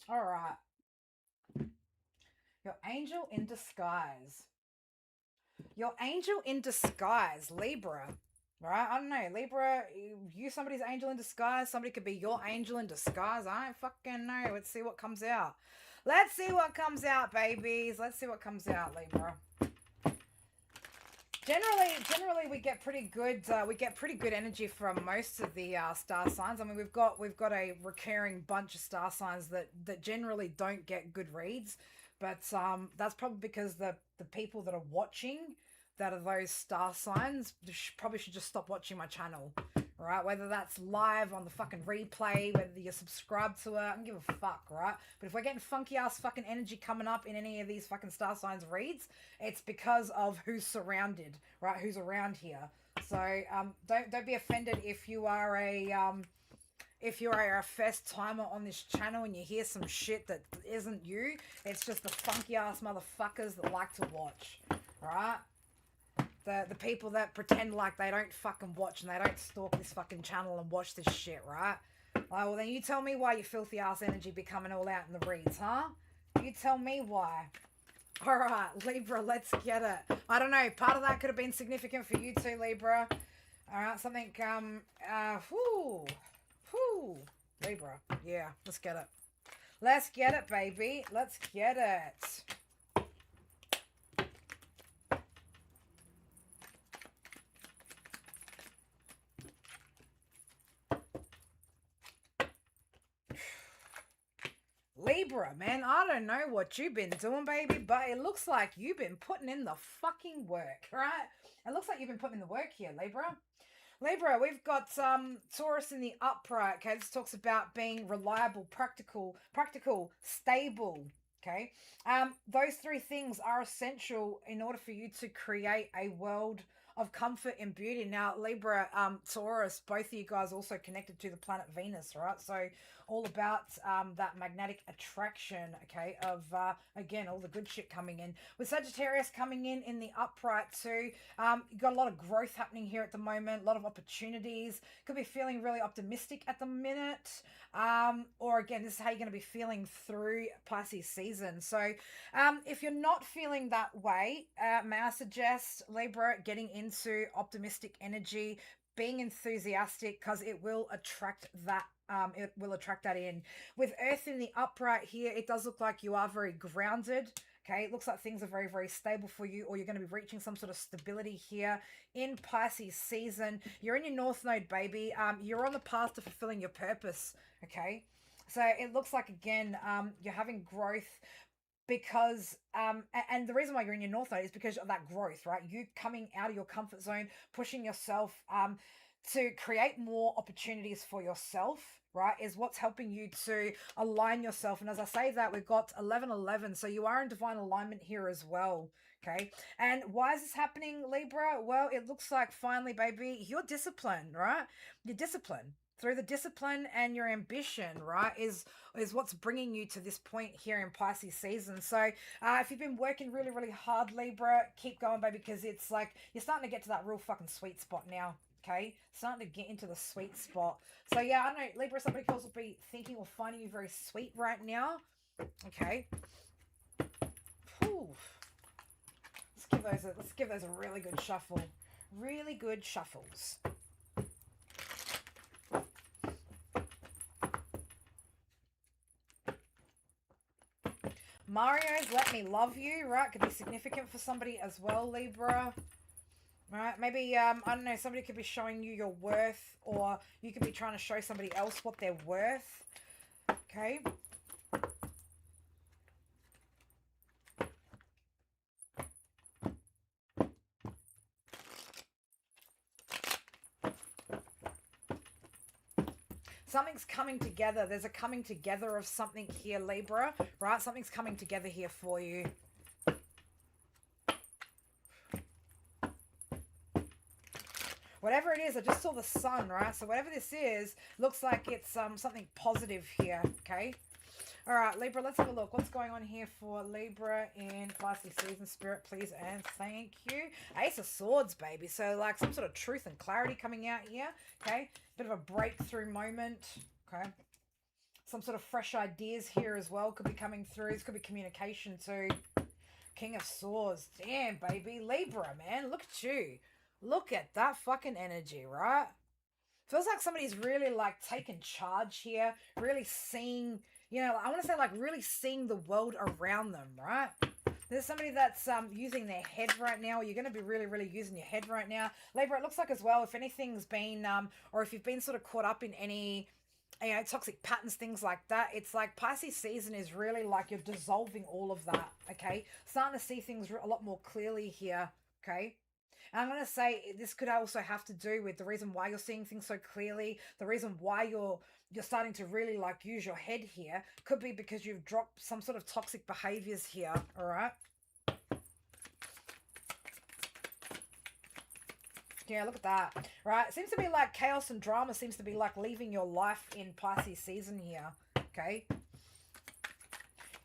All right. Your angel in disguise. Your angel in disguise, Libra. Right? I don't know. Libra, you somebody's angel in disguise. Somebody could be your angel in disguise. I don't fucking know. Let's see what comes out. Let's see what comes out, babies. Let's see what comes out, Libra. Generally, we get pretty good energy from most of the star signs. I mean, we've got a recurring bunch of star signs that generally don't get good reads, but that's probably because the people that are watching that are those star signs probably should just stop watching my channel, right? Whether that's live on the fucking replay, whether you're subscribed to it, I don't give a fuck, right? But if we're getting funky ass fucking energy coming up in any of these fucking star signs reads, it's because of who's surrounded, right? Who's around here. So don't be offended if you are a first timer on this channel and you hear some shit that isn't you. It's just the funky ass motherfuckers that like to watch, right? The people that pretend like they don't fucking watch and they don't stalk this fucking channel and watch this shit, right? Well, then you tell me why your filthy ass energy be coming all out in the reads, huh? You tell me why. All right, Libra, let's get it. I don't know. Part of that could have been significant for you too, Libra. All right, something, Libra. Yeah, let's get it. Let's get it, baby. Let's get it. Libra, man, I don't know what you've been doing, baby, but it looks like you've been putting in the fucking work, right? It looks like you've been putting in the work here, Libra. Libra, we've got Taurus in the upright. Okay, this talks about being reliable, practical, stable. Okay. Those three things are essential in order for you to create a world of comfort and beauty. Now, Libra, Taurus, both of you guys also connected to the planet Venus, right? So all about that magnetic attraction, okay, of, again, all the good shit coming in. With Sagittarius coming in the upright too, you've got a lot of growth happening here at the moment, a lot of opportunities. Could be feeling really optimistic at the minute. Or again, this is how you're going to be feeling through Pisces season. So if you're not feeling that way, may I suggest, Libra, getting into optimistic energy, being enthusiastic, because it will attract that. It will attract that in. With Earth in the upright here, it does look like you are very grounded. Okay, it looks like things are very, very stable for you, or you're going to be reaching some sort of stability here in Pisces season. You're in your North Node, baby. You're on the path to fulfilling your purpose, okay? So it looks like, again, you're having growth because, and the reason why you're in your North Node is because of that growth, right? You coming out of your comfort zone, pushing yourself to create more opportunities for yourself, right, is what's helping you to align yourself. And as I say that, we've got 1111, so you are in divine alignment here as well, okay? And why is this happening, Libra? Well, it looks like finally, baby, you're disciplined, right? You're disciplined. Through the discipline and your ambition, right, is what's bringing you to this point here in Pisces season. So if you've been working really, really hard, Libra, keep going, baby, because it's like you're starting to get to that real fucking sweet spot now. Okay, starting to get into the sweet spot. So yeah, I don't know, Libra, somebody else will be thinking or finding you very sweet right now. Okay. Whew. Let's give those a really good shuffle. Really good shuffles. Mario's Let Me Love You, right? Could be significant for somebody as well, Libra. Right, maybe, I don't know, somebody could be showing you your worth, or you could be trying to show somebody else what they're worth, okay? Something's coming together. There's a coming together of something here, Libra, right? Something's coming together here for you. Whatever it is, I just saw the sun, right? So whatever this is, looks like it's something positive here, okay? All right, Libra, let's have a look. What's going on here for Libra in Pisces season? Spirit, please and thank you. Ace of Swords, baby. So like some sort of truth and clarity coming out here, okay? Bit of a breakthrough moment, okay? Some sort of fresh ideas here as well could be coming through. This could be communication too. King of Swords. Damn, baby. Libra, man. Look at you. Look at that fucking energy, right? Feels like somebody's really like taking charge here, really seeing, you know, I want to say like really seeing the world around them, right? There's somebody that's using their head right now, or you're going to be really, really using your head right now. Libra, it looks like as well, if anything's been, or if you've been sort of caught up in any, you know, toxic patterns, things like that, it's like Pisces season is really like you're dissolving all of that, okay? Starting to see things a lot more clearly here, okay? And I'm going to say this could also have to do with the reason why you're seeing things so clearly, the reason why you're starting to really like use your head here could be because you've dropped some sort of toxic behaviors here, all right? Yeah, look at that, right? It seems to be like chaos and drama seems to be like leaving your life in Pisces season here, okay?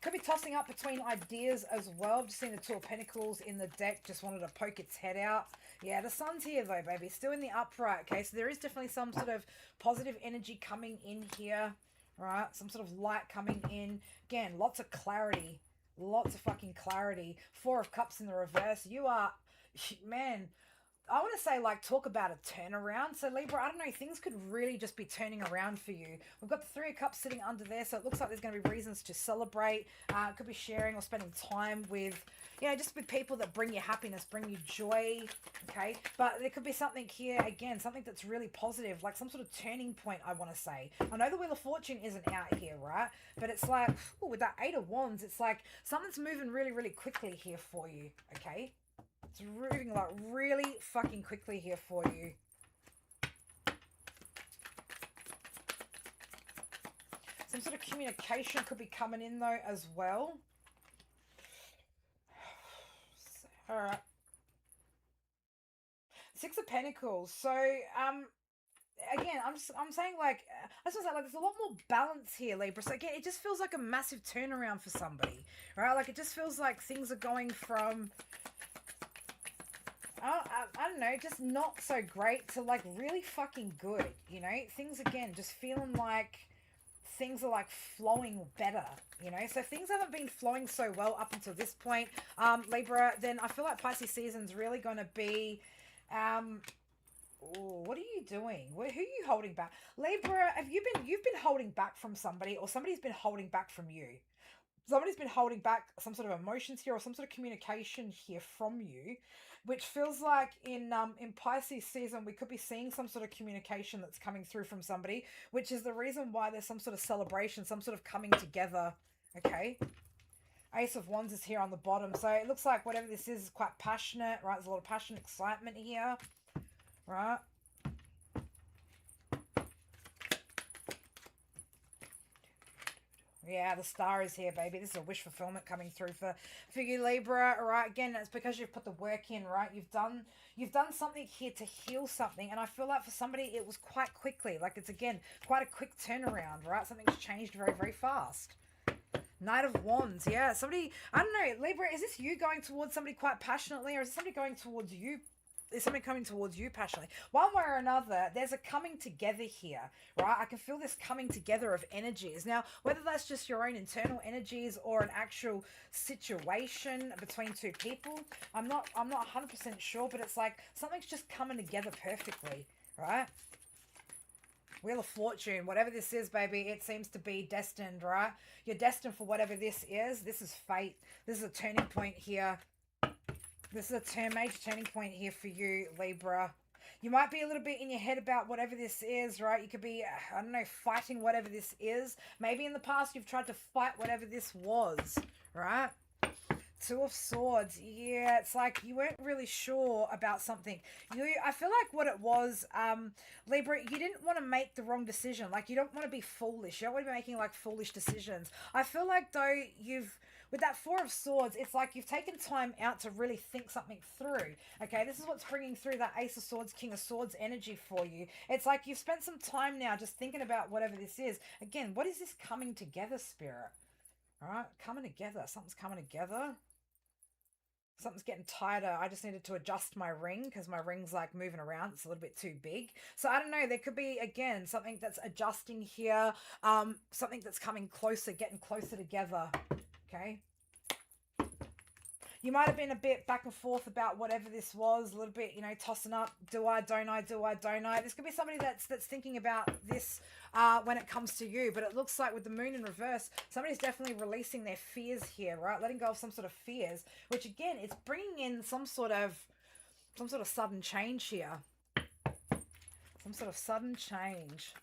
Could be tossing up between ideas as well. Just seeing the Two of Pentacles in the deck. Just wanted to poke its head out. Yeah, the sun's here though, baby. Still in the upright. Okay, so there is definitely some sort of positive energy coming in here. Right? Some sort of light coming in. Again, lots of clarity. Lots of fucking clarity. Four of Cups in the reverse. You are, man, I want to say, like, talk about a turnaround. So, Libra, I don't know, things could really just be turning around for you. We've got the Three of Cups sitting under there, so it looks like there's going to be reasons to celebrate. Could be sharing or spending time with, you know, just with people that bring you happiness, bring you joy, okay? But there could be something here, again, something that's really positive, like some sort of turning point, I want to say. I know the Wheel of Fortune isn't out here, right? But it's like, ooh, with that Eight of Wands, it's like something's moving really, really quickly here for you, okay? It's moving like really fucking quickly here for you. Some sort of communication could be coming in though as well. Pentacles. So, again, I'm saying like, I just want to say like there's a lot more balance here, Libra. So again, it just feels like a massive turnaround for somebody, right? Like it just feels like things are going from, I don't know, just not so great to like really fucking good, you know? Things again, just feeling like things are like flowing better, you know? So if things haven't been flowing so well up until this point, Libra, then I feel like Pisces season's really going to be, ooh, what are you doing? Who are you holding back? Libra, you've been holding back from somebody, or somebody's been holding back from you. Somebody's been holding back some sort of emotions here or some sort of communication here from you, which feels like in Pisces season we could be seeing some sort of communication that's coming through from somebody, which is the reason why there's some sort of celebration, some sort of coming together. Okay, Ace of Wands is here on the bottom, so it looks like whatever this is quite passionate, right? There's a lot of passion, excitement here, right? Yeah, the star is here, baby. This is a wish fulfillment coming through for you, Libra. All right, again, it's because you've put the work in, right? You've done something here to heal something, and I feel like for somebody it was quite quickly. Like it's again quite a quick turnaround, right? Something's changed very, very fast. Knight of Wands, yeah. Somebody, I don't know, Libra, is this you going towards somebody quite passionately, or is somebody going towards you? Is something coming towards you passionately? One way or another, there's a coming together here, right? I can feel this coming together of energies. Now, whether that's just your own internal energies or an actual situation between two people, I'm not 100% sure, but it's like something's just coming together perfectly, right? Wheel of Fortune, whatever this is, baby, it seems to be destined, right? You're destined for whatever this is. This is fate. This is a turning point here. This is a major turning point here for you, Libra. You might be a little bit in your head about whatever this is, right? You could be, I don't know, fighting whatever this is. Maybe in the past you've tried to fight whatever this was, right? Two of Swords. Yeah, it's like you weren't really sure about something. I feel like what it was, Libra, you didn't want to make the wrong decision. Like, you don't want to be foolish. You don't want to be making, like, foolish decisions. I feel like, though, with that Four of Swords, it's like you've taken time out to really think something through. Okay, this is what's bringing through that Ace of Swords, King of Swords energy for you. It's like you've spent some time now just thinking about whatever this is. Again, what is this coming together, Spirit? All right, coming together. Something's coming together. Something's getting tighter. I just needed to adjust my ring because my ring's like moving around. It's a little bit too big. So I don't know. There could be, again, something that's adjusting here. Something that's coming closer, getting closer together. Okay. You might have been a bit back and forth about whatever this was, a little bit, you know, tossing up, do I, don't I, do I, don't I. This could be somebody that's thinking about this when it comes to you, but it looks like with the moon in reverse, somebody's definitely releasing their fears here, right? Letting go of some sort of fears, which again, it's bringing in some sort of sudden change here. Some sort of sudden change.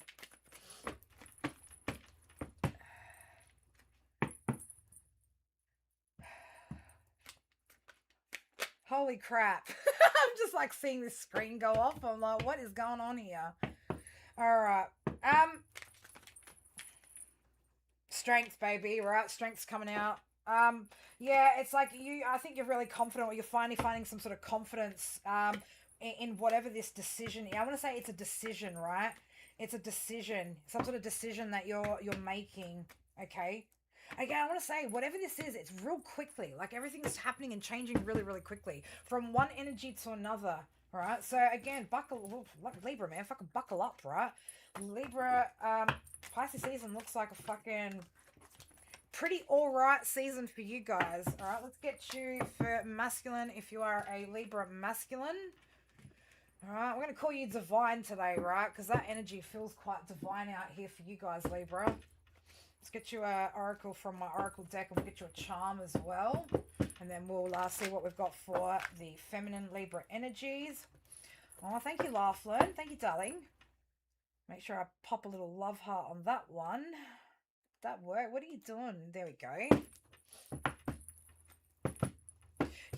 Holy crap. I'm just like seeing this screen go off. I'm like, what is going on here? All right. Strength, baby, right? Strength's coming out. Yeah, it's like I think you're really confident, or you're finally finding some sort of confidence in whatever this decision. I want to say it's a decision, right? It's a decision, some sort of decision that you're making, okay? Again, I want to say, whatever this is, it's real quickly. Like, everything's happening and changing really, really quickly. From one energy to another, right? So, again, Libra, man, fucking buckle up, right? Libra, Pisces season looks like a fucking pretty alright season for you guys. Alright, let's get you for masculine if you are a Libra masculine. Alright, we're going to call you divine today, right? Because that energy feels quite divine out here for you guys, Libra. Let's get you an oracle from my oracle deck, and we'll get you a charm as well. And then we'll see what we've got for the feminine Libra energies. Oh, thank you, Laughlin. Thank you, darling. Make sure I pop a little love heart on that one. That work. What are you doing? There we go.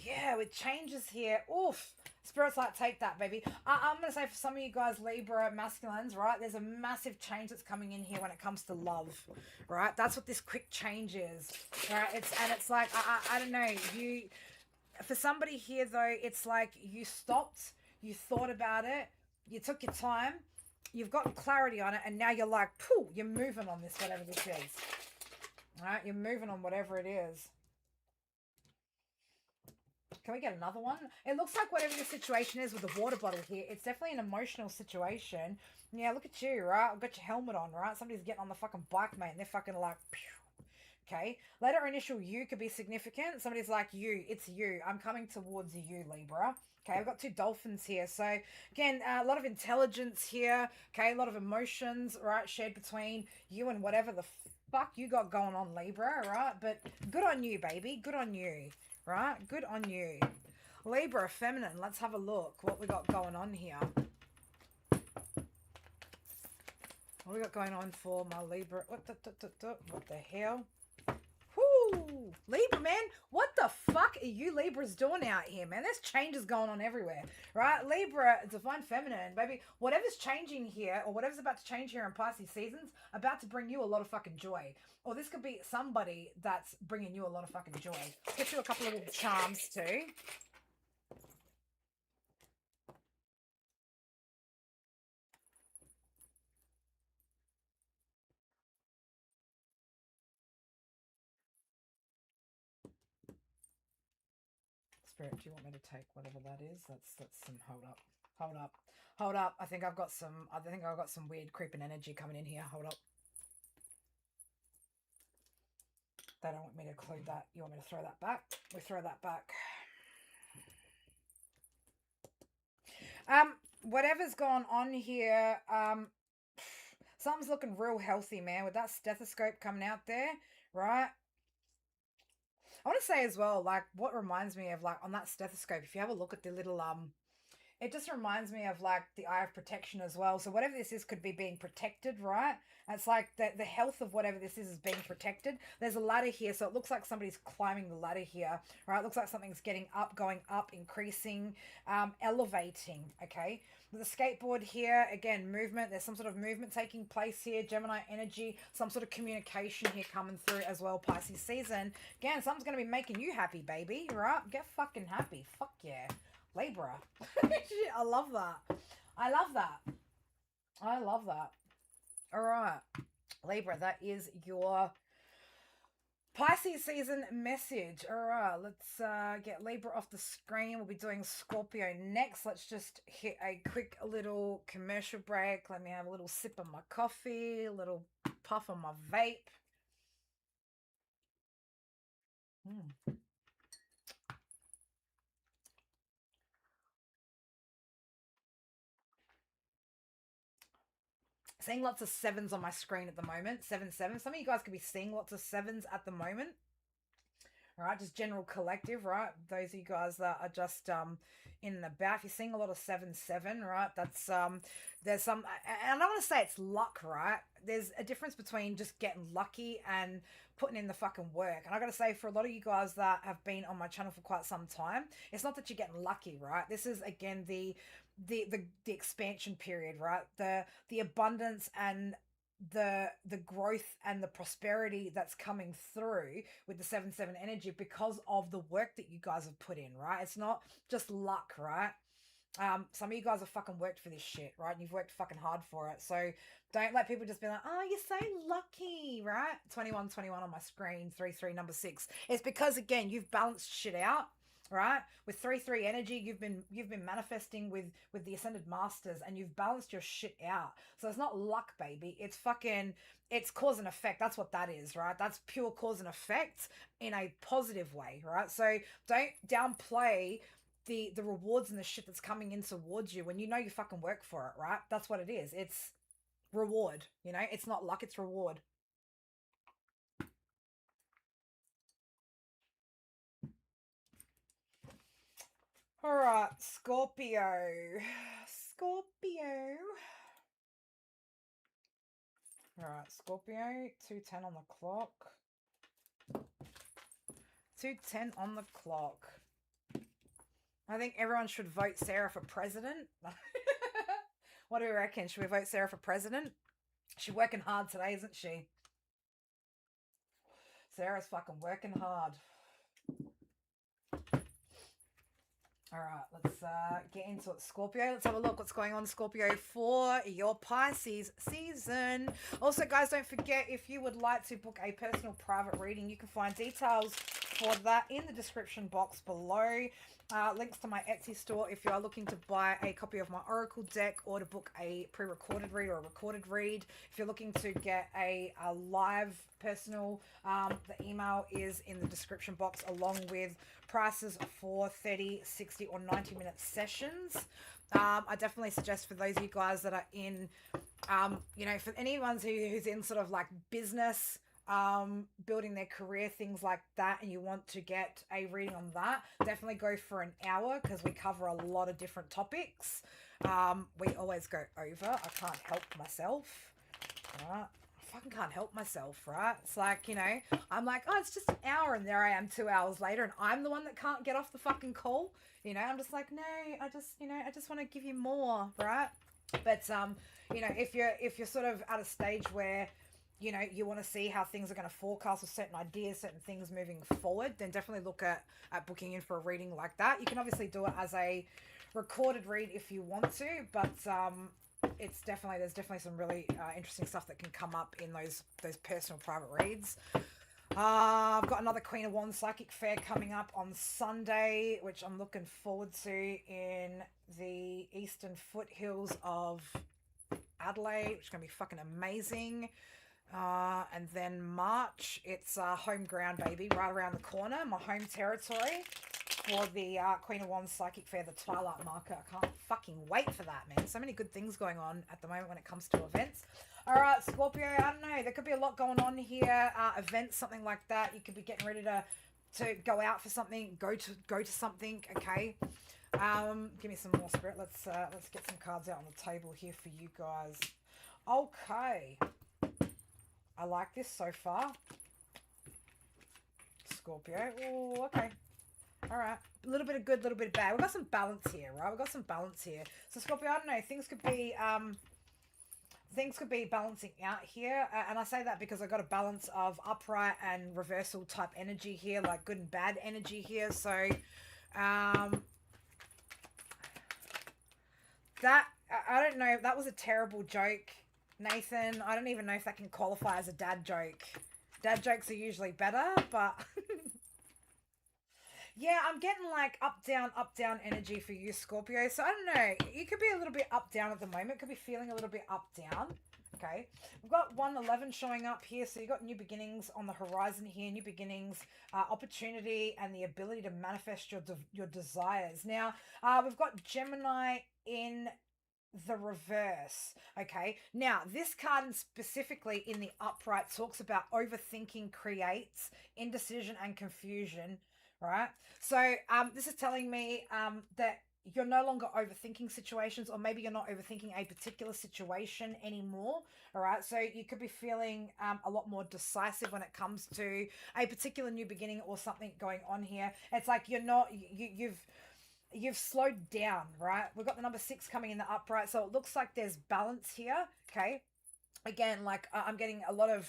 Yeah, with changes here. Oof. Spirit's like, take that, baby. I'm going to say for some of you guys, Libra masculines, right, there's a massive change that's coming in here when it comes to love, right? That's what this quick change is, right? It's like, I don't know, for somebody here, though, it's like you stopped, You thought about it. You took your time. You've got clarity on it. And now you're like, pooh, you're moving on this, whatever this is. All right? You're moving on whatever it is. Can we get another one? It looks like whatever the situation is with the water bottle here, it's definitely an emotional situation. Yeah, look at you, right? I've got your helmet on, right? Somebody's getting on the fucking bike, mate, and they're fucking like, pew. Okay? Letter initial U could be significant. Somebody's like, you, it's you. I'm coming towards you, Libra. Okay, I've got two dolphins here. So, again, a lot of intelligence here. Okay, a lot of emotions, right, shared between you and whatever the fuck you got going on, Libra, right? But good on you, baby. Good on you. Right? Good on you. Libra, feminine. Let's have a look. What we got going on here. What we got going on for my Libra? What the hell? Whoo! Libra, man. What the fuck are you Libras doing out here, man? There's changes going on everywhere. Right? Libra, divine feminine, baby. Whatever's changing here, or whatever's about to change here in Pisces seasons, about to bring you a lot of fucking joy. Or this could be somebody that's bringing you a lot of fucking joy. Get you a couple of little charms too. Spirit, do you want me to take whatever that is? That's some hold up. I think I've got some weird creeping energy coming in here. Hold up. They don't want me to include that. You want me to throw that back? We throw that back. Whatever's gone on here, something's looking real healthy, man, with that stethoscope coming out there, right? I want to say as well, like, what reminds me of, like, on that stethoscope, if you have a look at the little, it just reminds me of, like, the eye of protection as well. So whatever this is could be being protected, right? It's like the health of whatever this is being protected. There's a ladder here, so it looks like somebody's climbing the ladder here, right? It looks like something's getting up, going up, increasing, elevating, okay? With the skateboard here, again, movement. There's some sort of movement taking place here. Gemini energy, some sort of communication here coming through as well, Pisces season. Again, something's going to be making you happy, baby, right? Get fucking happy. Fuck yeah. Libra. I love that. I love that. I love that. All right. Libra, that is your Pisces season message. All right, let's get Libra off the screen. We'll be doing Scorpio next. Let's just hit a quick little commercial break. Let me have a little sip of my coffee, a little puff on my vape. Seeing lots of sevens on my screen at the moment. 7, 7. Some of you guys could be seeing lots of sevens at the moment. All right, just general collective, right? Those of you guys that are just in and about. If you're seeing a lot of 7, 7, right? That's there's some, and I don't want to say it's luck, right? There's a difference between just getting lucky and putting in the fucking work. And I got to say, for a lot of you guys that have been on my channel for quite some time, it's not that you're getting lucky, right? This is again the expansion period, right? The abundance and the growth and the prosperity that's coming through with the 7-7 energy because of the work that you guys have put in, right? It's not just luck, right? Some of you guys have fucking worked for this shit, right? And you've worked fucking hard for it. So don't let people just be like, oh, you're so lucky, right? 21 21 on my screen, 3 3 number 6. It's because again, you've balanced shit out, right? With 3 3 energy, you've been manifesting with the ascended masters, and you've balanced your shit out. So it's not luck, baby. It's fucking, it's cause and effect. That's what that is, right? That's pure cause and effect in a positive way, right? So don't downplay the rewards and the shit that's coming in towards you when you know you fucking work for it, right? That's what it is. It's reward, you know? It's not luck, it's reward. All right, Scorpio. Scorpio. All right, Scorpio, 2:10 on the clock. 2:10 on the clock. I think everyone should vote Sarah for president. What do we reckon? Should we vote Sarah for president? She's working hard today, isn't she? Sarah's fucking working hard. All right, let's get into it, Scorpio. Let's have a look what's going on, Scorpio, for your Pisces season. Also, guys, don't forget, if you would like to book a personal private reading, you can find details for that in the description box below. Links to my Etsy store if you are looking to buy a copy of my Oracle deck or to book a pre-recorded read or a recorded read. If you're looking to get a live personal, the email is in the description box, along with prices for 30, 60 or 90-minute sessions. I definitely suggest for those of you guys that are in, you know, for anyone who's in sort of like business, building their career, things like that, and you want to get a reading on that, definitely go for an hour because we cover a lot of different topics. We always go over. I can't help myself. All right. I fucking can't help myself, right? It's like, you know, I'm like, oh, it's just an hour, and there I am 2 hours later, and I'm the one that can't get off the fucking call. You know, I'm just like, no, I just want to give you more, right? But you know, if you're sort of at a stage where, you know, you want to see how things are going to forecast with certain ideas, certain things moving forward, then definitely look at booking in for a reading like that. You can obviously do it as a recorded read if you want to, but there's definitely some really interesting stuff that can come up in those personal private reads. I've got another Queen of Wands Psychic Fair coming up on Sunday, which I'm looking forward to, in the eastern foothills of Adelaide, which is going to be fucking amazing. And then March, it's home ground, baby, right around the corner, my home territory, for the Queen of Wands Psychic Fair, the Twilight Marker. I can't fucking wait for that, man. So many good things going on at the moment when it comes to events. All right, Scorpio, I don't know. There could be a lot going on here. Events, something like that. You could be getting ready to go out for something, go to something, okay? Give me some more, Spirit. Let's get some cards out on the table here for you guys. Okay. I like this so far. Scorpio. Oh, okay. All right. A little bit of good, a little bit of bad. We've got some balance here, right? We've got some balance here. So, Scorpio, I don't know. Things could be balancing out here. And I say that because I got a balance of upright and reversal type energy here, like good and bad energy here. So, that, I don't know. That was a terrible joke, Nathan. I don't even know if that can qualify as a dad joke. Dad jokes are usually better, but yeah, I'm getting like up down energy for you, Scorpio. So I don't know. You could be a little bit up down at the moment. Could be feeling a little bit up down. Okay, we've got 111 showing up here, so you've got new beginnings on the horizon here, new beginnings, opportunity, and the ability to manifest your desires. Now, we've got Gemini in the reverse. Okay, now this card specifically in the upright talks about overthinking creates indecision and confusion, right? So this is telling me that you're no longer overthinking situations, or maybe you're not overthinking a particular situation anymore. All right, so you could be feeling a lot more decisive when it comes to a particular new beginning or something going on here. It's like you're not you've slowed down, right? We've got the number 6 coming in the upright, so it looks like there's balance here. Okay, again, like I'm getting a lot of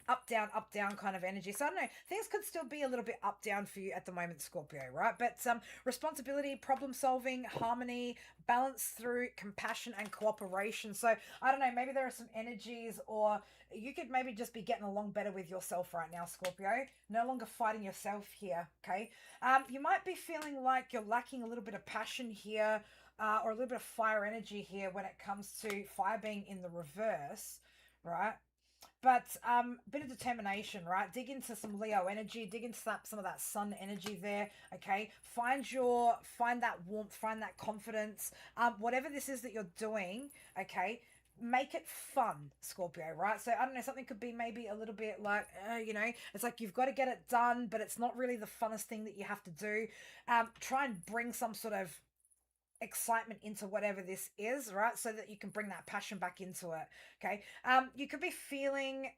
up down kind of energy. So I don't know, things could still be a little bit up down for you at the moment, Scorpio, right? But responsibility, problem solving, harmony, balance through compassion and cooperation. So I don't know, maybe there are some energies, or you could maybe just be getting along better with yourself right now, Scorpio. No longer fighting yourself here. Okay, you might be feeling like you're lacking a little bit of passion here, or a little bit of fire energy here when it comes to fire being in the reverse, right? But a bit of determination, right? Dig into some Leo energy, dig into some of that sun energy there. Okay, find that warmth, find that confidence. Whatever this is that you're doing, okay, make it fun, Scorpio, right? So I don't know, something could be maybe a little bit like, you know, it's like you've got to get it done, but it's not really the funnest thing that you have to do. Try and bring some sort of excitement into whatever this is, right? So that you can bring that passion back into it. Okay. You could be feeling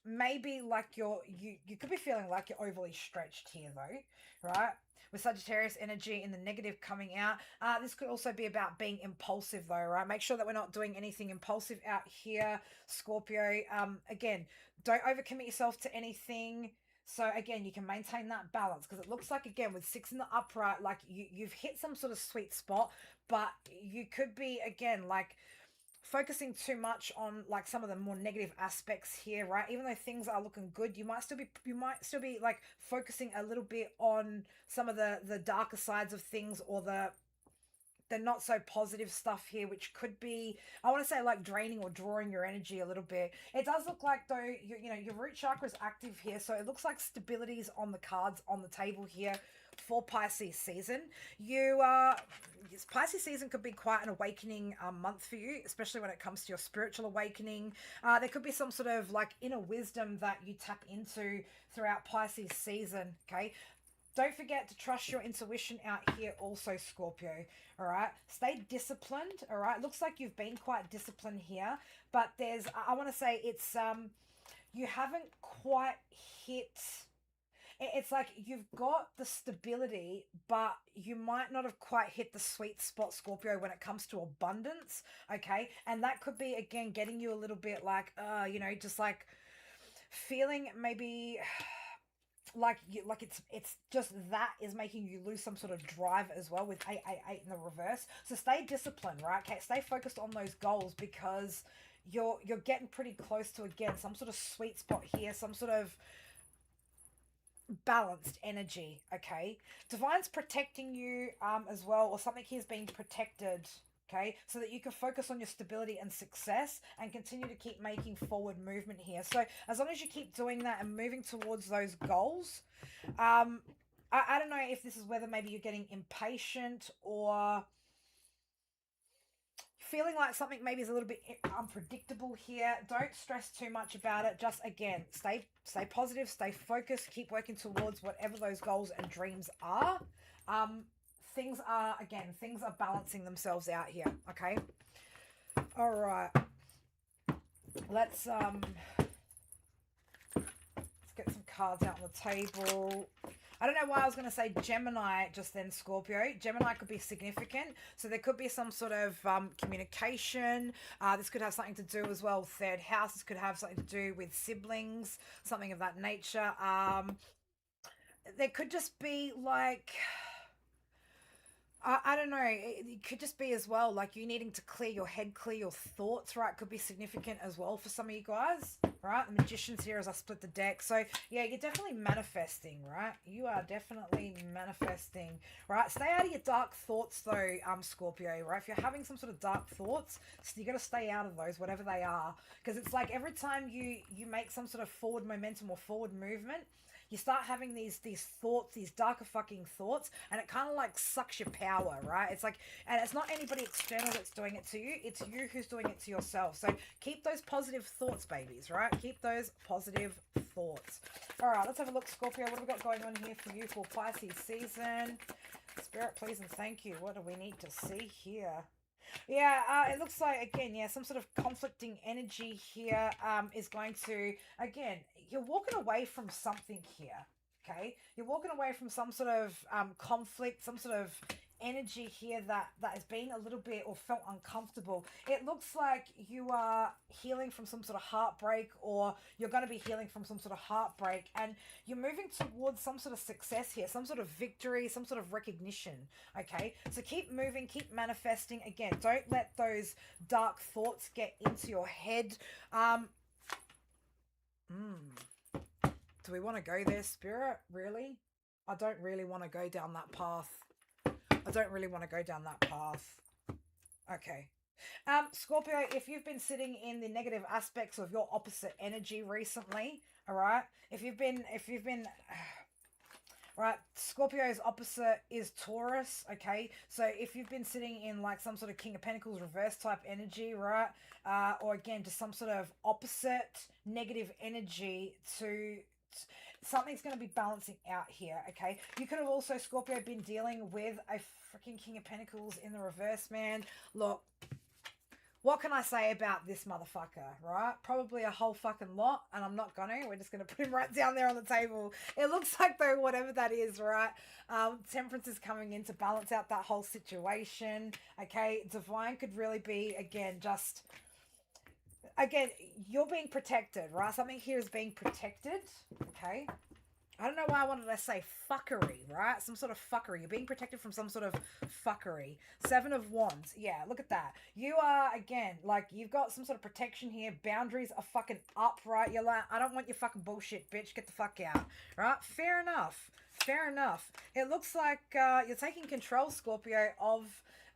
maybe like you could be feeling like you're overly stretched here though, right? With Sagittarius energy in the negative coming out. This could also be about being impulsive though, right? Make sure that we're not doing anything impulsive out here, Scorpio. Again, don't overcommit yourself to anything. So again, you can maintain that balance, because it looks like, again, with 6 in the upright, like you've hit some sort of sweet spot, but you could be, again, like focusing too much on like some of the more negative aspects here, right? Even though things are looking good, you might still be like focusing a little bit on some of the darker sides of things, or the not so positive stuff here, which could be, I want to say, like draining or drawing your energy a little bit. It does look like, though, your root chakra is active here, so it looks like stability is on the cards on the table here for Pisces season. Pisces season could be quite an awakening month for you, especially when it comes to your spiritual awakening. There could be some sort of like inner wisdom that you tap into throughout Pisces season. Okay, don't forget to trust your intuition out here also, Scorpio. All right. Stay disciplined. All right. Looks like you've been quite disciplined here, but I want to say it's, you haven't quite hit, it's like you've got the stability, but you might not have quite hit the sweet spot, Scorpio, when it comes to abundance. Okay. And that could be, again, getting you a little bit like, just like feeling maybe like it's just that is making you lose some sort of drive as well, with 888 in the reverse. So stay disciplined, right? Okay, stay focused on those goals, because you're getting pretty close to, again, some sort of sweet spot here, some sort of balanced energy. Okay, Divine's protecting you as well, or something here is being protected. Okay, so that you can focus on your stability and success and continue to keep making forward movement here. So as long as you keep doing that and moving towards those goals, I don't know if this is whether maybe you're getting impatient or feeling like something maybe is a little bit unpredictable here. Don't stress too much about it. Just, again, stay positive, stay focused, keep working towards whatever those goals and dreams are. Things are balancing themselves out here. Okay. All right. Let's get some cards out on the table. I don't know why I was going to say Gemini just then, Scorpio. Gemini could be significant. So there could be some sort of communication. This could have something to do as well with third house. This could have something to do with siblings, something of that nature. There could just be like, I don't know. It could just be as well like you needing to clear your head, clear your thoughts, right? Could be significant as well for some of you guys, right? The Magician's here as I split the deck. So yeah, you're definitely manifesting, right? You are definitely manifesting, right? Stay out of your dark thoughts though, Scorpio, right? If you're having some sort of dark thoughts, so you got to stay out of those, whatever they are, because it's like every time you make some sort of forward momentum or forward movement, you start having these thoughts, these darker fucking thoughts, and it kind of like sucks your power, right? It's like, and it's not anybody external that's doing it to you, it's you who's doing it to yourself. So keep those positive thoughts, babies, right? Keep those positive thoughts. All right, let's have a look, Scorpio. What have we got going on here for you for Pisces season? Spirit, please and thank you. What do we need to see here? Yeah, it looks like, again, yeah, some sort of conflicting energy here is going to, again, you're walking away from something here, okay? You're walking away from some sort of conflict, some sort of energy here that has been a little bit or felt uncomfortable. It looks like you are healing from some sort of heartbreak, or you're going to be healing from some sort of heartbreak, and you're moving towards some sort of success here, some sort of victory, some sort of recognition. Okay, so keep moving, keep manifesting. Again, don't let those dark thoughts get into your head. Do we want to go there, Spirit? Really? I don't really want to go down that path. I don't really want to go down that path. Okay. Scorpio, if you've been sitting in the negative aspects of your opposite energy recently, all right? If you've been, right, Scorpio's opposite is Taurus, okay? So if you've been sitting in like some sort of King of Pentacles reverse type energy, right? Or again, just some sort of opposite negative energy to something's going to be balancing out here, okay? You could have also, Scorpio, been dealing with a freaking King of Pentacles in the reverse, man. Look, what can I say about this motherfucker, right? Probably a whole fucking lot, and I'm not gonna. We're just gonna put him right down there on the table. It looks like, though, whatever that is, right? Temperance is coming in to balance out that whole situation, okay? Divine could really be, again, just... Again, you're being protected, right? Something here is being protected, okay? I don't know why I wanted to say fuckery, right? Some sort of fuckery. You're being protected from some sort of fuckery. Seven of Wands. Yeah, look at that. You are, again, like, you've got some sort of protection here. Boundaries are fucking up, right? You're like, I don't want your fucking bullshit, bitch. Get the fuck out, right? Fair enough. Fair enough. It looks like you're taking control, Scorpio, of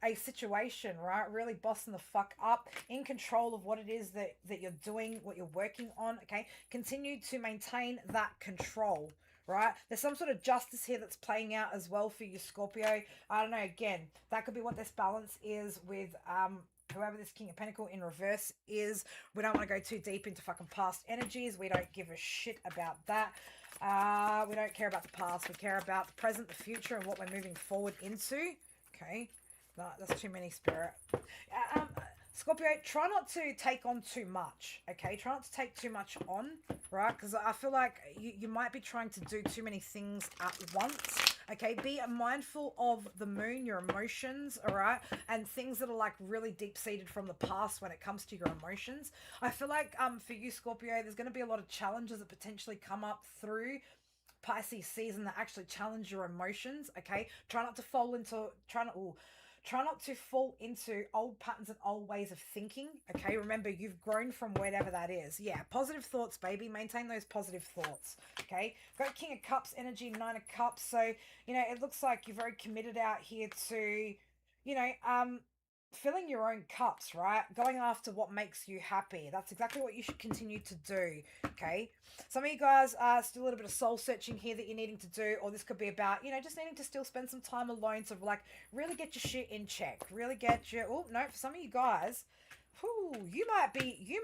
a situation, right? Really bossing the fuck up, in control of what it is that you're doing, what you're working on, okay? Continue to maintain that control, right? There's some sort of justice here that's playing out as well for you, Scorpio. I don't know, again, that could be what this balance is with whoever this King of Pentacle in reverse is. We don't want to go too deep into fucking past energies. We don't give a shit about that. We don't care about the past. We care about the present, the future, and what we're moving forward into. Okay. No, that's too many, Spirit. Scorpio, try not to take on too much, okay? Try not to take too much on, right? Because I feel like you might be trying to do too many things at once, okay? Be mindful of the moon, your emotions, all right? And things that are like really deep-seated from the past when it comes to your emotions. I feel like for you, Scorpio, there's going to be a lot of challenges that potentially come up through Pisces season that actually challenge your emotions, okay? Try not to fall into, try not to fall into old patterns and old ways of thinking, okay? Remember, you've grown from whatever that is. Yeah, positive thoughts, baby. Maintain those positive thoughts, okay? Got King of Cups energy, Nine of Cups. So, you know, it looks like you're very committed out here to, you know, filling your own cups, right? Going after what makes you happy. That's exactly what you should continue to do, okay? Some of you guys are still a little bit of soul searching here that you're needing to do, or this could be about, you know, just needing to still spend some time alone to, like, really get your shit in check. Really get your, oh, no, for some of you guys, whew, you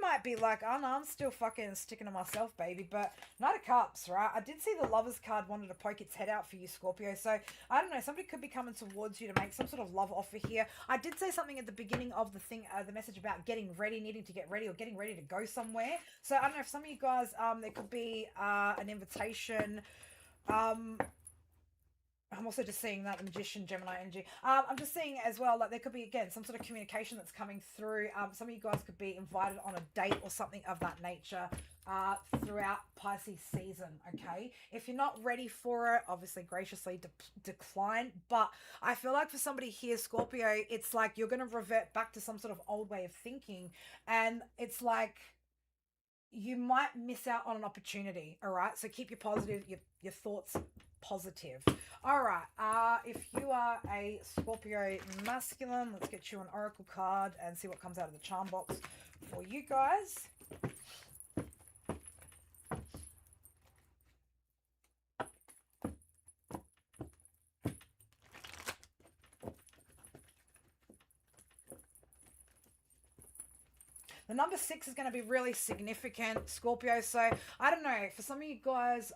might be like, oh no, I'm still fucking sticking to myself, baby. But Knight of Cups, right? I did see the Lovers card wanted to poke its head out for you, Scorpio. So I don't know, somebody could be coming towards you to make some sort of love offer here. I did say something at the beginning of the thing, the message about getting ready, needing to get ready, or getting ready to go somewhere. So I don't know if some of you guys, there could be an invitation. I'm also just seeing that the Magician, Gemini energy. I'm just seeing as well, like, there could be, again, some sort of communication that's coming through. Some of you guys could be invited on a date or something of that nature throughout Pisces season, okay? If you're not ready for it, obviously graciously decline. But I feel like for somebody here, Scorpio, it's like you're going to revert back to some sort of old way of thinking. And it's like you might miss out on an opportunity, all right? So keep your positive, your thoughts positive. All right, if you are a Scorpio masculine, let's get you an oracle card and see what comes out of the charm box for you guys. The number 6 is going to be really significant, Scorpio. So I don't know, for some of you guys,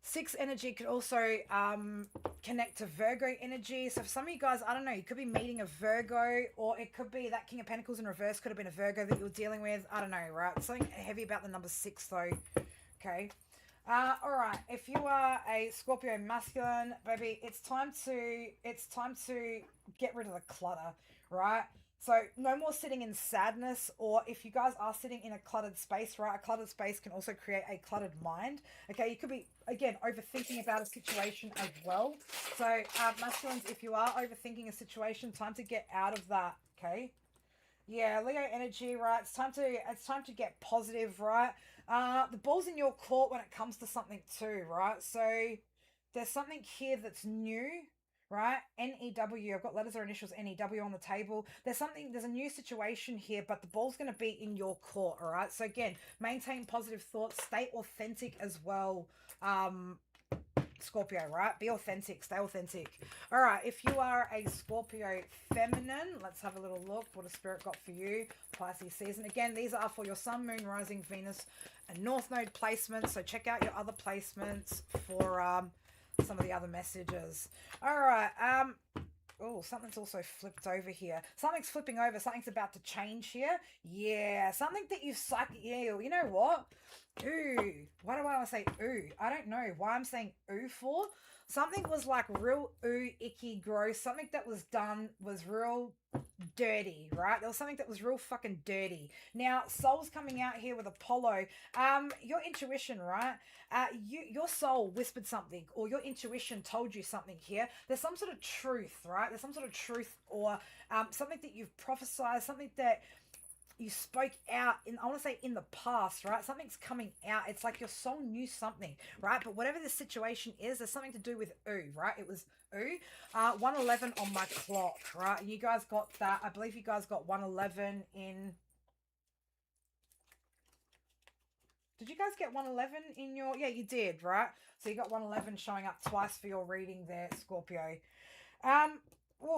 6 energy could also connect to Virgo energy. So for some of you guys, I don't know, you could be meeting a Virgo, or it could be that King of Pentacles in reverse could have been a Virgo that you were dealing with. I don't know, right? Something heavy about the number 6 though. Okay. All right. If you are a Scorpio masculine, baby, it's time to get rid of the clutter, right? So no more sitting in sadness, or if you guys are sitting in a cluttered space, right? A cluttered space can also create a cluttered mind. Okay, you could be, again, overthinking about a situation as well. So masculines, if you are overthinking a situation, time to get out of that, okay? Yeah, Leo energy, right? It's time to get positive, right? The ball's in your court when it comes to something too, right? So there's something here that's new, right? NEW. I've got letters or initials NEW on the table. There's a new situation here, but the ball's going to be in your court, all right? So again, maintain positive thoughts, stay authentic as well. Scorpio, right? Be authentic, stay authentic. All right, if you are a Scorpio feminine, let's have a little look. What has Spirit got for you? Pisces season. Again, these are for your Sun, Moon, Rising, Venus, and North Node placements. So check out your other placements for some of the other messages. All right. Oh, something's also flipped over here. Something's flipping over. Something's about to change here. Yeah, something that you've yeah, you know what? Ooh, why do I want to say ooh? I don't know why I'm saying ooh for. Something was like real ooh, icky, gross. Something that was done was real dirty, right? There was something that was real fucking dirty. Now, soul's coming out here with Apollo. Your intuition, right? Your soul whispered something, or your intuition told you something here. There's some sort of truth, right? There's some sort of truth, or something that you've prophesied, something that you spoke out in, I want to say in the past, right? Something's coming out. It's like your soul knew something, right? But whatever the situation is, there's something to do with ooh, right? It was ooh. 111 on my clock, right? You guys got that. I believe you guys got 111 in. Did you guys get 111 in your... Yeah, you did, right? So you got 111 showing up twice for your reading there, Scorpio.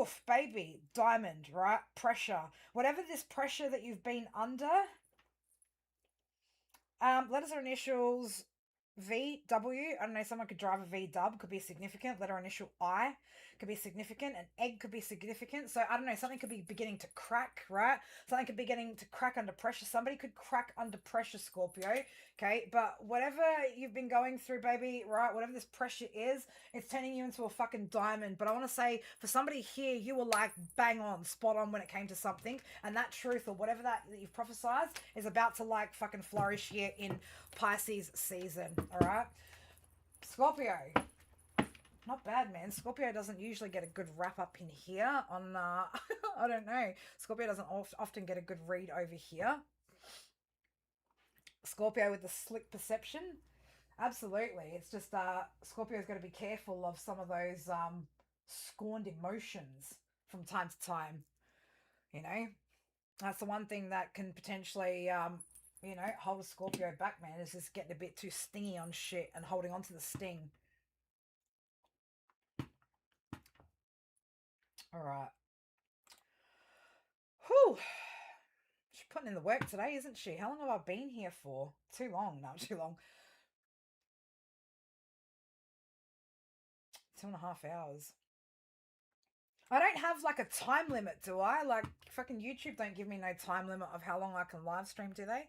Oof, baby, diamond, right? Pressure. Whatever this pressure that you've been under, letters or initials VW. I don't know, someone could drive a V dub, could be significant. Letter initial I could be significant. An egg could be significant. So I don't know, something could be beginning to crack, right? Something could be beginning to crack under pressure. Somebody could crack under pressure, Scorpio. Okay, but whatever you've been going through, baby, right? Whatever this pressure is, it's turning you into a fucking diamond. But I want to say, for somebody here, you were like bang on, spot on when it came to something. And that truth, or whatever that you've prophesied, is about to like fucking flourish here in Pisces season. All right, Scorpio. Not bad, man. Scorpio doesn't usually get a good wrap up in here on, I don't know. Scorpio doesn't often get a good read over here. Scorpio with the slick perception. Absolutely. It's just, Scorpio's got to be careful of some of those scorned emotions from time to time. You know, that's the one thing that can potentially, you know, hold a Scorpio back, man, is just getting a bit too stingy on shit and holding on to the sting. All right. Whew. She's putting in the work today, isn't she? How long have I been here for? Too long. No, too long. 2.5 hours. I don't have like a time limit, do I? Like fucking YouTube don't give me no time limit of how long I can live stream, do they?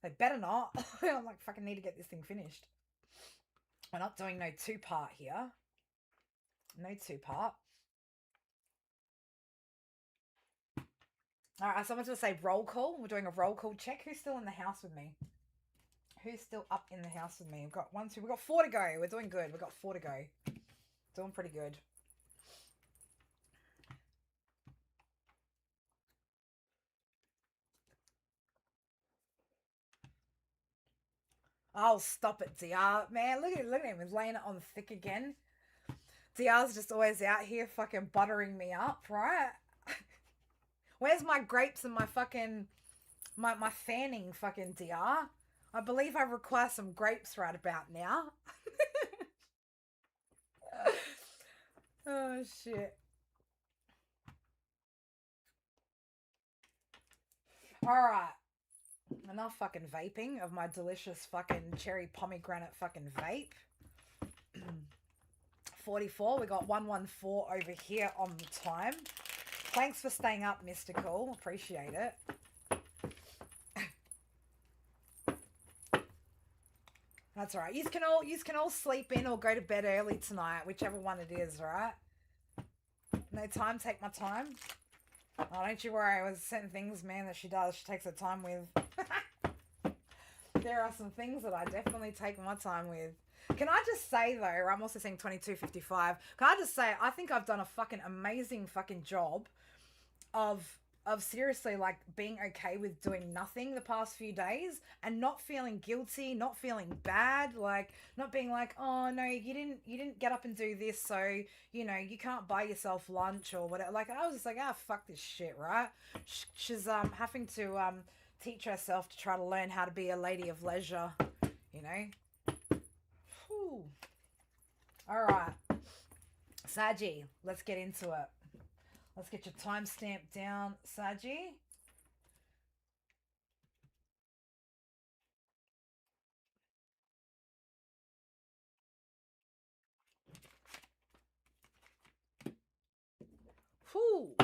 They better not. I'm like, fucking need to get this thing finished. We're not doing no 2-part here. No 2-part. All right, someone's going to say roll call. We're doing a roll call check. Who's still in the house with me? Who's still up in the house with me? We've got 1, 2. We've got 4 to go. We're doing good. We've got 4 to go. Doing pretty good. Oh, stop it, DR. Man, look at him. He's laying it on thick again. DR's just always out here fucking buttering me up, right? Where's my grapes and my fucking... My fanning, fucking DR? I believe I require some grapes right about now. Oh, shit. Alright. Enough fucking vaping of my delicious fucking cherry pomegranate fucking vape. 44. We got 114 over here on the time. Thanks for staying up, Mystical. Appreciate it. That's all right. You can all sleep in or go to bed early tonight, whichever one it is, right? No time, take my time. Oh, don't you worry. I was certain things, man, that she does. She takes her time with. There are some things that I definitely take my time with. Can I just say, though, I'm also saying 22:55. Can I just say, I think I've done a fucking amazing fucking job of seriously, like, being okay with doing nothing the past few days and not feeling guilty, not feeling bad, like, not being like, oh, no, you didn't get up and do this, so, you know, you can't buy yourself lunch or whatever. Like, I was just like, fuck this shit, right? She's having to teach herself to try to learn how to be a lady of leisure, you know? Whew. All right. Saggy, let's get into it. Let's get your timestamp down, Saji. Whew.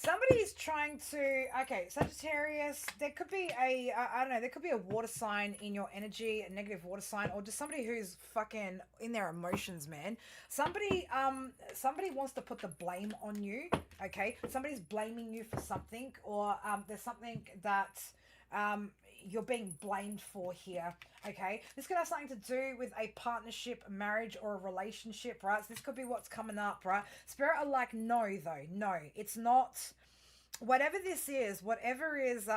Somebody's trying to, okay, Sagittarius, there could be I don't know, there could be a water sign in your energy, a negative water sign, or just somebody who's fucking in their emotions, man. Somebody wants to put the blame on you, okay? Somebody's blaming you for something, or there's something that you're being blamed for here, okay? This could have something to do with a partnership, a marriage, or a relationship, right? So this could be what's coming up, right? Spirit are like, no, though, no, it's not. Whatever this is, whatever is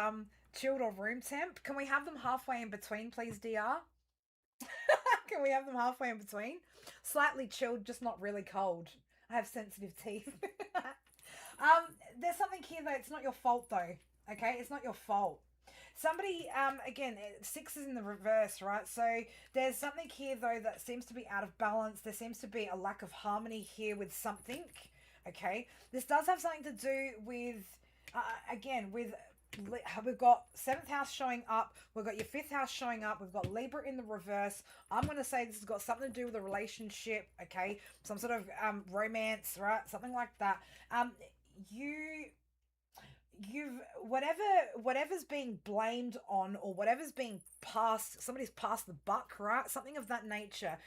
chilled or room temp, can we have them halfway in between, please, DR? Can we have them halfway in between? Slightly chilled, just not really cold. I have sensitive teeth. There's something here though. It's not your fault though. Okay, it's not your fault. Somebody, again, six is in the reverse, right? So there's something here though that seems to be out of balance. There seems to be a lack of harmony here with something. Okay, this does have something to do with, again, with. We've got 7th house showing up. We've got your 5th house showing up. We've got Libra in the reverse. I'm going to say this has got something to do with a relationship, okay? Some sort of romance, right? Something like that. You've whatever's being blamed on, or whatever's being passed, somebody's passed the buck, right? Something of that nature.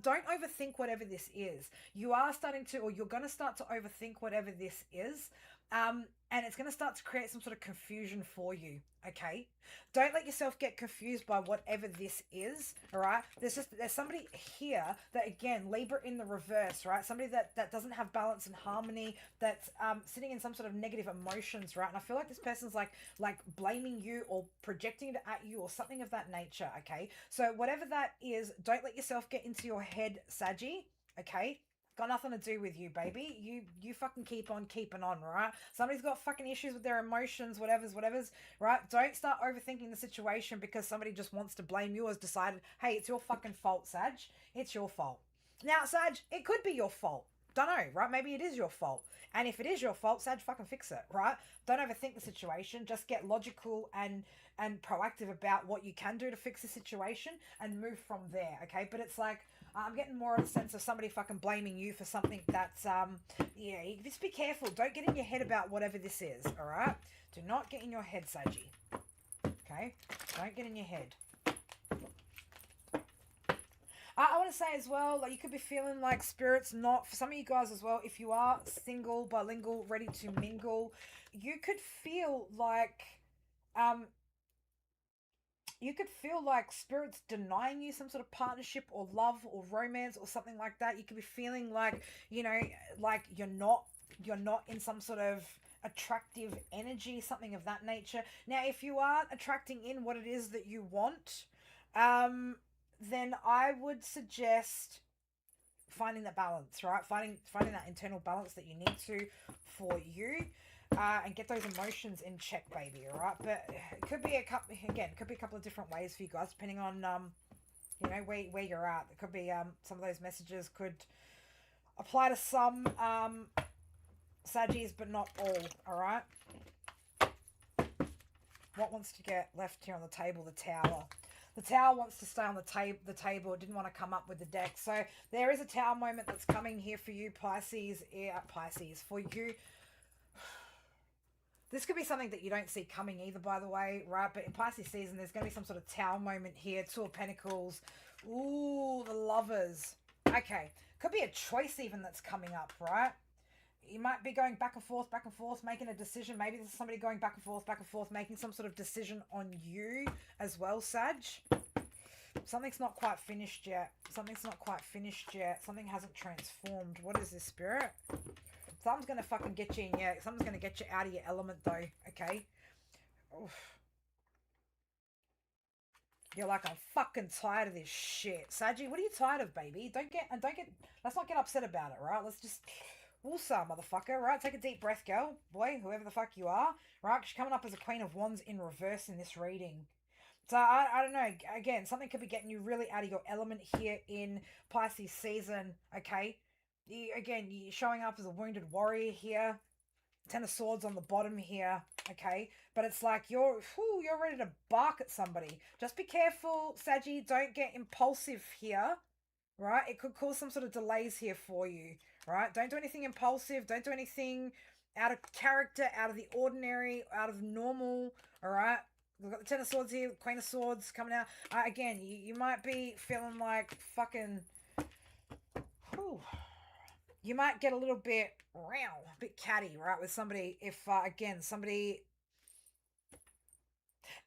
Don't overthink whatever this is. You are starting to, or you're going to start to overthink whatever this is. And it's going to start to create some sort of confusion for you, okay? Don't let yourself get confused by whatever this is, all right? There's somebody here that, again, Libra in the reverse, right? Somebody that doesn't have balance and harmony, that's sitting in some sort of negative emotions, right? And I feel like this person's like blaming you or projecting it at you or something of that nature, okay? So whatever that is, don't let yourself get into your head, Saggy, okay? Got nothing to do with you, baby. You fucking keep on keeping on, right? Somebody's got fucking issues with their emotions, whatever's, right? Don't start overthinking the situation because somebody just wants to blame you or has decided, hey, it's your fucking fault, Sag. It's your fault. Now, Sag, it could be your fault. Don't know, right? Maybe it is your fault. And if it is your fault, Sag, fucking fix it, right? Don't overthink the situation. Just get logical and proactive about what you can do to fix the situation and move from there, okay? But it's like, I'm getting more of a sense of somebody fucking blaming you for something that's, yeah, you just be careful. Don't get in your head about whatever this is, all right? Do not get in your head, Saggy. Okay? Don't get in your head. I want to say as well, like, you could be feeling like Spirit's not, for some of you guys as well, if you are single, bilingual, ready to mingle, you could feel like, Spirit's denying you some sort of partnership or love or romance or something like that. You could be feeling like, you know, like you're not in some sort of attractive energy, something of that nature. Now, if you are attracting in what it is that you want, then I would suggest finding that balance, right? Finding that internal balance that you need to for you. And get those emotions in check, baby, all right? But it could be a couple of different ways for you guys, depending on, you know, where you're at. It could be, some of those messages could apply to some, Saggies, but not all right? What wants to get left here on the table? The Tower. The Tower wants to stay on the table. It didn't want to come up with the deck. So there is a Tower moment that's coming here for you, Pisces. Yeah, Pisces, for you. This could be something that you don't see coming either, by the way, right? But in Pisces season, there's going to be some sort of Tower moment here. 2 of Pentacles. Ooh, the Lovers. Okay. Could be a choice even that's coming up, right? You might be going back and forth, making a decision. Maybe there's somebody going back and forth, making some sort of decision on you as well, Sag. Something's not quite finished yet. Something hasn't transformed. What is this, Spirit? Something's going to fucking get you in, yeah. Something's going to get you out of your element, though, okay? Oof. You're like, I'm fucking tired of this shit. Saggy, what are you tired of, baby? Let's not get upset about it, right? Let's just, woosah, motherfucker, right? Take a deep breath, girl, boy, whoever the fuck you are, right? She's coming up as a Queen of Wands in reverse in this reading. So, I don't know, again, something could be getting you really out of your element here in Pisces season, okay? You're showing up as a wounded warrior here. 10 of Swords on the bottom here, okay? But it's like you're ready to bark at somebody. Just be careful, Saggy. Don't get impulsive here, right? It could cause some sort of delays here for you, right? Don't do anything impulsive. Don't do anything out of character, out of the ordinary, out of normal. All right. We've got the Ten of Swords here, Queen of Swords coming out. Again, you might be feeling like fucking. Whew, you might get a little bit a bit catty, right, with somebody if again somebody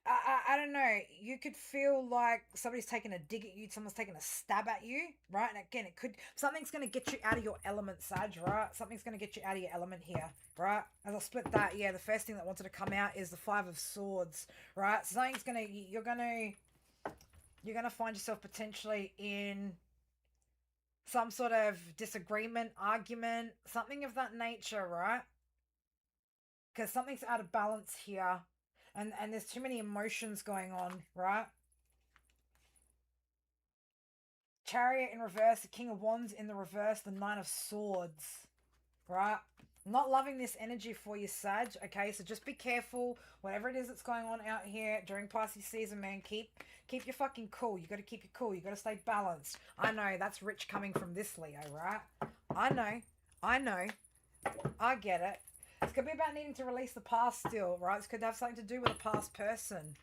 I don't know. You could feel like somebody's taking a dig at you, someone's taking a stab at you, right? And again, it could something's going to get you out of your element, Sag, right? Something's going to get you out of your element here, right? As I split that, yeah, the first thing that wanted to come out is the Five of Swords, right? Something's going to you're going to find yourself potentially in some sort of disagreement, argument, something of that nature, right? Because something's out of balance here, and there's too many emotions going on, right? Chariot in reverse, the King of Wands in the reverse, the Nine of Swords, right? Not loving this energy for you, Sag. Okay, so just be careful. Whatever it is that's going on out here during Pisces season, man, keep your fucking cool. You got to keep your cool. You got to stay balanced. I know that's rich coming from this Leo, right? I know. I get it. It's gonna be about needing to release the past still, right? This could have something to do with a past person.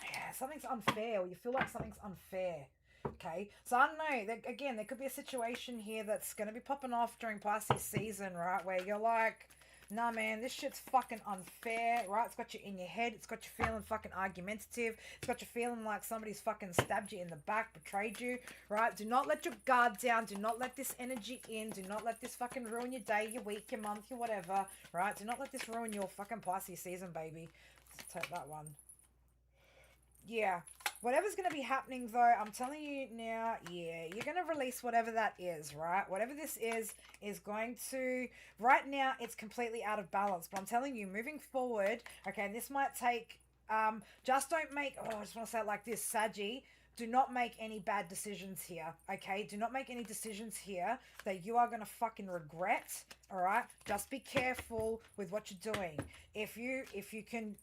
Yeah, something's unfair, or you feel like something's unfair. Okay, so I don't know. Again, there could be a situation here that's going to be popping off during Pisces season, right? Where you're like, nah, man, this shit's fucking unfair, right? It's got you in your head. It's got you feeling fucking argumentative. It's got you feeling like somebody's fucking stabbed you in the back, betrayed you, right? Do not let your guard down. Do not let this energy in. Do not let this fucking ruin your day, your week, your month, your whatever, right? Do not let this ruin your fucking Pisces season, baby. Let's take that one. Yeah. Whatever's going to be happening, though, I'm telling you now, yeah, you're going to release whatever that is, right? Whatever this is going to... Right now, it's completely out of balance. But I'm telling you, moving forward, okay, this might take... just don't make... Oh, I just want to say it like this, Saggy. Do not make any bad decisions here, okay? Do not make any decisions here that you are going to fucking regret, all right? Just be careful with what you're doing. If you can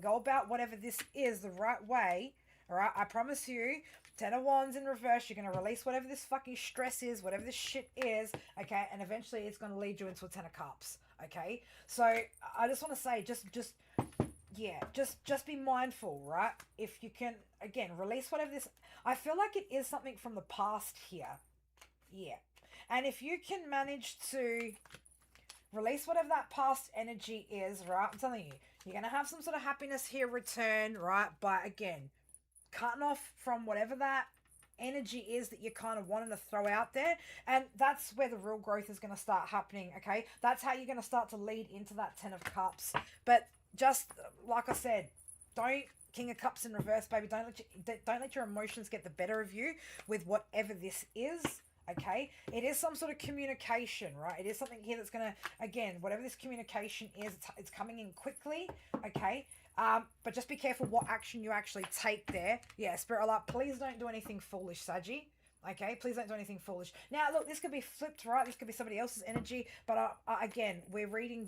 go about whatever this is the right way, all right? I promise you, Ten of Wands in reverse, you're going to release whatever this fucking stress is, whatever this shit is, okay? And eventually it's going to lead you into a Ten of Cups, okay? So I just want to say, yeah, just be mindful, right? If you can, again, release whatever this... I feel like it is something from the past here. Yeah. And if you can manage to release whatever that past energy is, right? I'm telling you, you're going to have some sort of happiness here return, right? But again, cutting off from whatever that energy is that you're kind of wanting to throw out there, and that's where the real growth is going to start happening, okay? That's how you're going to start to lead into that Ten of Cups. But just like I said, don't King of Cups in reverse, baby. Don't let your emotions get the better of you with whatever this is. Okay, it is some sort of communication, right? It is something here that's gonna, again, whatever this communication is, it's coming in quickly. Okay, but just be careful what action you actually take there. Yeah, Spirit Alert, please don't do anything foolish, Saggy. Okay, please don't do anything foolish. Now, look, this could be flipped, right? This could be somebody else's energy. But again, we're reading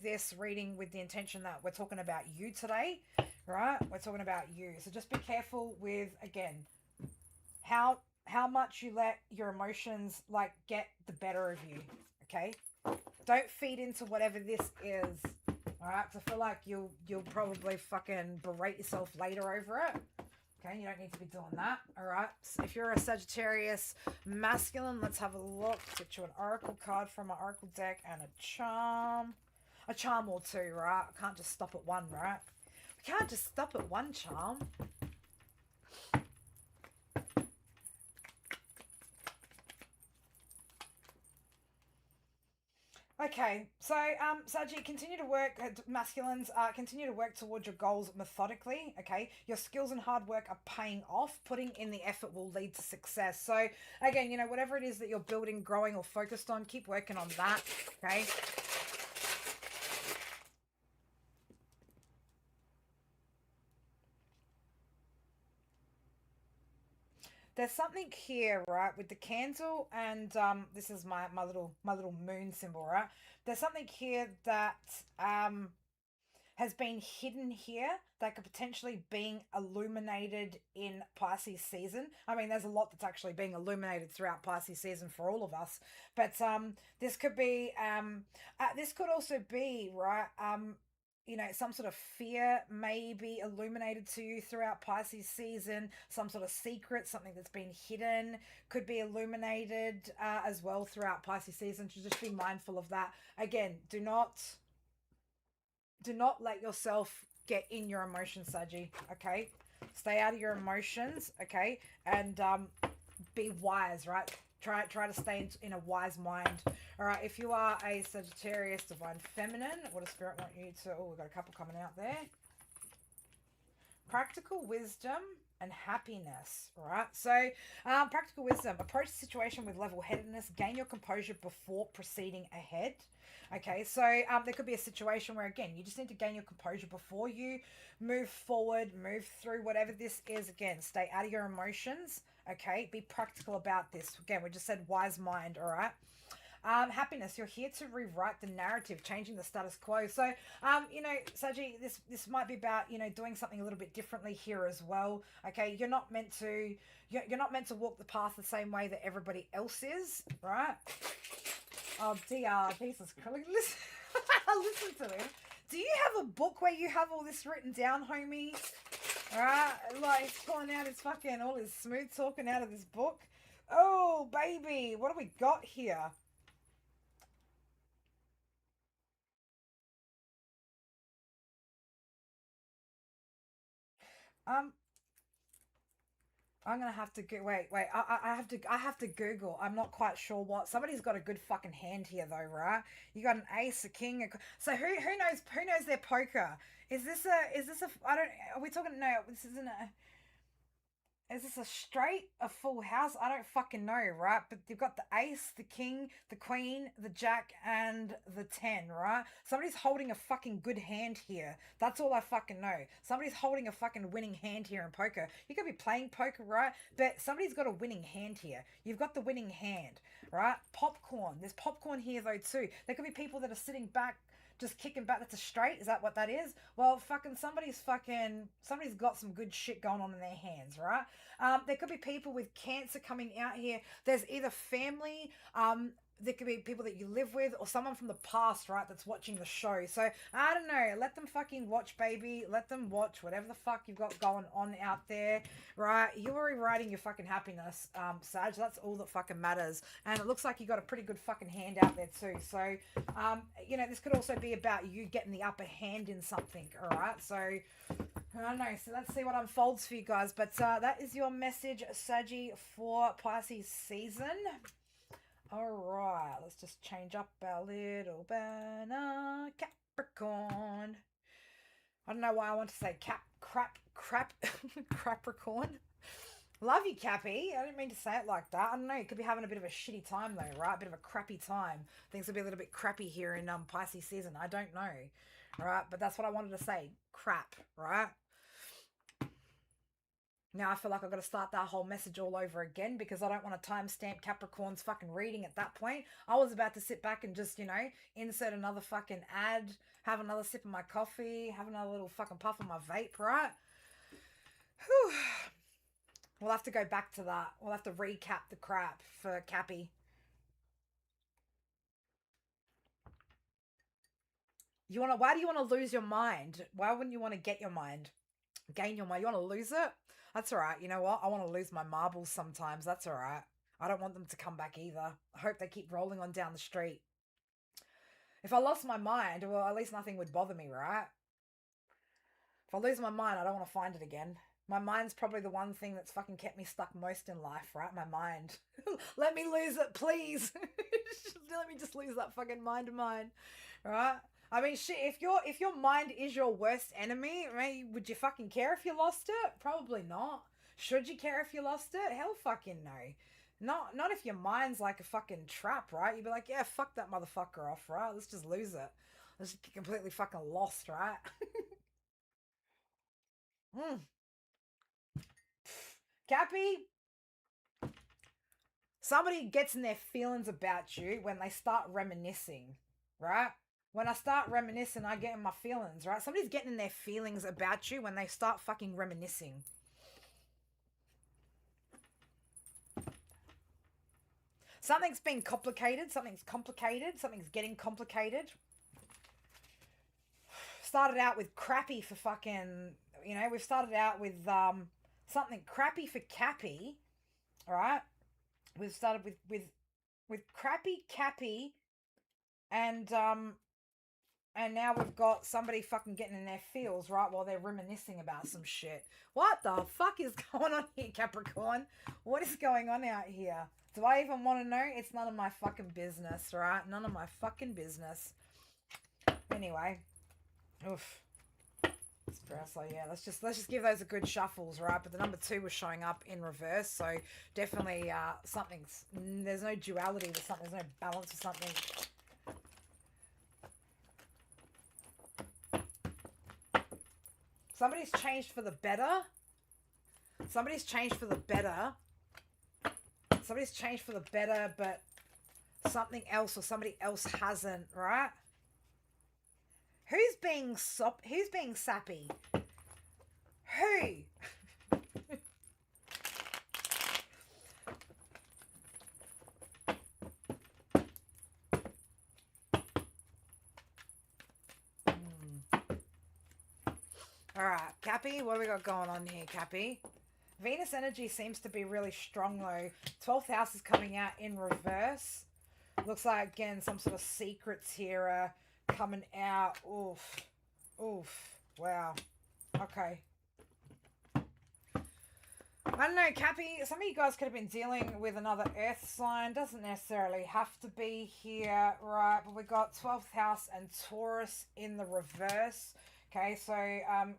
with the intention that we're talking about you today, right? We're talking about you. So just be careful with, again, how much you let your emotions, like, get the better of you, okay? Don't feed into whatever this is, all right? Because I feel like you'll probably fucking berate yourself later over it. Okay, you don't need to be doing that, all right? So if you're a Sagittarius masculine, let's have a look. Get you an oracle card from my oracle deck and a charm. A charm or two, right? I can't just stop at one, right? We can't just stop at one charm. Okay, so Saji, continue to work, masculines, continue to work towards your goals methodically, okay? Your skills and hard work are paying off. Putting in the effort will lead to success. So, again, you know, whatever it is that you're building, growing, or focused on, keep working on that, okay? There's something here, right, with the candle, and this is my little moon symbol, right? There's something here that has been hidden here that could potentially being illuminated in Pisces season. I mean, there's a lot that's actually being illuminated throughout Pisces season for all of us, but this could be this could also be right. You know, some sort of fear may be illuminated to you throughout Pisces season. Some sort of secret, something that's been hidden, could be illuminated as well throughout Pisces season. So just be mindful of that. Again, do not let yourself get in your emotions, Saji. Okay, stay out of your emotions. Okay, and be wise. Right. Try to stay in a wise mind. All right. If you are a Sagittarius, divine feminine, what does spirit want you to? Oh, we've got a couple coming out there. Practical wisdom and happiness, right? So, practical wisdom: approach the situation with level-headedness, gain your composure before proceeding ahead. Okay, so there could be a situation where, again, you just need to gain your composure before you move forward, move through whatever this is. Again, stay out of your emotions. Okay, be practical about this. Again, we just said wise mind. All right. Happiness, you're here to rewrite the narrative, changing the status quo. So, you know, Saji, this might be about, you know, doing something a little bit differently here as well. Okay, you're not meant to walk the path the same way that everybody else is, right? Oh, dear, Jesus Christ, listen, listen to him. Do you have a book where you have all this written down, homie? All right, like he's pulling out his fucking all his smooth talking out of this book. Oh, baby, what do we got here? Um, I'm gonna have to go. Wait. I have to Google. I'm not quite sure what. Somebody's got a good fucking hand here, though, right? You got an ace, a king. So who knows their poker? Is this a? I don't. Are we talking? No, this isn't a. Is this a straight, a full house? I don't fucking know, right? But you've got the ace, the king, the queen, the jack, and the 10, right? Somebody's holding a fucking good hand here. That's all I fucking know. Somebody's holding a fucking winning hand here in poker. You could be playing poker, right? But somebody's got a winning hand here. You've got the winning hand, right? Popcorn. There's popcorn here, though, too. There could be people that are sitting back just kicking back. That's a straight. Is that what that is? Well, somebody's got some good shit going on in their hands, right? There could be people with cancer coming out here. There's either family, there could be people that you live with or someone from the past, right, that's watching the show. So I don't know, let them fucking watch, baby. Let them watch whatever the fuck you've got going on out there, right? You're rewriting your fucking happiness, Sag. That's all that fucking matters. And it looks like you got a pretty good fucking hand out there too. So you know, this could also be about you getting the upper hand in something. All right, so I don't know. So let's see what unfolds for you guys. But that is your message, Saggy, for Pisces season. All right, let's just change up our little banner. Capricorn. I don't know why I want to say Capricorn. Love you, Cappy. I didn't mean to say it like that. I don't know. You could be having a bit of a shitty time though, right? A bit of a crappy time. Things will be a little bit crappy here in Pisces season. I don't know, right? But that's what I wanted to say. Crap, right? Now I feel like I've got to start that whole message all over again because I don't want to timestamp Capricorn's fucking reading at that point. I was about to sit back and just, you know, insert another fucking ad, have another sip of my coffee, have another little fucking puff of my vape, right? Whew. We'll have to go back to that. We'll have to recap the crap for Cappy. Why do you want to lose your mind? Why wouldn't you want to get your mind? Gain your mind? You want to lose it? That's all right. You know what? I want to lose my marbles sometimes. That's all right. I don't want them to come back either. I hope they keep rolling on down the street. If I lost my mind, well, at least nothing would bother me, right? If I lose my mind, I don't want to find it again. My mind's probably the one thing that's fucking kept me stuck most in life, right? My mind. Let me lose it, please. Let me just lose that fucking mind of mine, right? I mean, shit. If your mind is your worst enemy, right? Would you fucking care if you lost it? Probably not. Should you care if you lost it? Hell, fucking no. Not if your mind's like a fucking trap, right? You'd be like, yeah, fuck that motherfucker off, right? Let's just lose it. Let's just get completely fucking lost, right? mm. Cappy, somebody gets in their feelings about you when they start reminiscing, right? When I start reminiscing, I get in my feelings, right? Somebody's getting in their feelings about you when they start fucking reminiscing. Something's being complicated. Something's complicated. Something's getting complicated. Started out with crappy for fucking, you know, we've started out with something crappy for Cappy, all right? We've started with crappy Cappy, and now we've got somebody fucking getting in their feels, right, while they're reminiscing about some shit. What the fuck is going on here, Capricorn? What is going on out here? Do I even want to know? It's none of my fucking business, right? None of my fucking business. Anyway. Oof. So yeah, let's just give those a good shuffles, right? But the number 2 was showing up in reverse, so definitely there's no duality with something, there's no balance with something. Somebody's changed for the better. Somebody's changed for the better. Somebody's changed for the better, but something else or somebody else hasn't, right? Who's being sappy? Who? All right, Cappy, what have we got going on here, Cappy? Venus energy seems to be really strong, though. 12th house is coming out in reverse. Looks like, again, some sort of secrets here coming out. Oof. Oof. Wow. Okay. I don't know, Cappy, some of you guys could have been dealing with another earth sign. Doesn't necessarily have to be here, right? But we got 12th house and Taurus in the reverse. Okay, so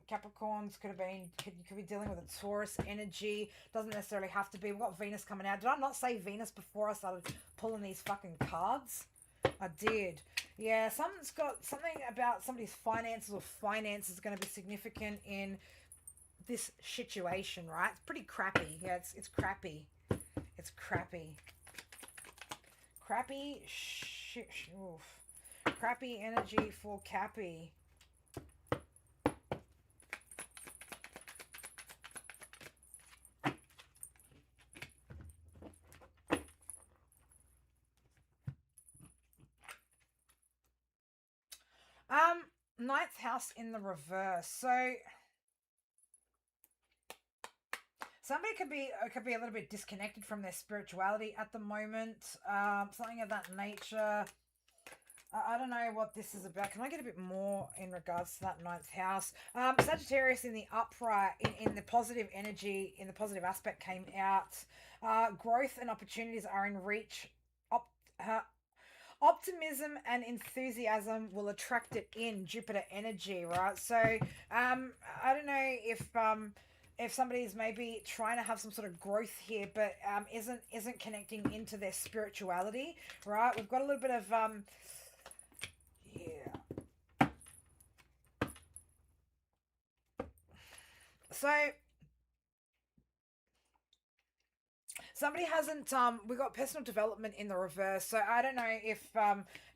Capricorns could be dealing with a Taurus energy. Doesn't necessarily have to be. We've got Venus coming out. Did I not say Venus before I started pulling these fucking cards? I did. Yeah, something's got something about somebody's finances or finance is going to be significant in this situation, right? It's pretty crappy. Yeah, it's crappy. It's crappy. Crappy shit. Oof. Crappy energy for Cappy. Ninth house in the reverse. So somebody could be a little bit disconnected from their spirituality at the moment. Something of that nature. I don't know what this is about. Can I get a bit more in regards to that ninth house? Sagittarius in the upright, in the positive energy, in the positive aspect came out. Growth and opportunities are in reach. Optimism and enthusiasm will attract it in Jupiter energy, right? So I don't know if somebody's maybe trying to have some sort of growth here, but isn't connecting into their spirituality, right? We've got a little bit of yeah. So somebody hasn't, we got personal development in the reverse. So I don't know if,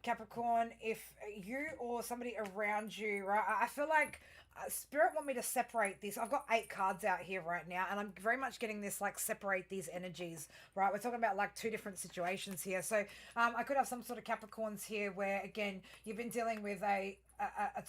Capricorn, if you or somebody around you, right? I feel like Spirit want me to separate this. I've got 8 cards out here right now, and I'm very much getting this, like, separate these energies, right? We're talking about, like, 2 different situations here. So I could have some sort of Capricorns here where, again, you've been dealing with a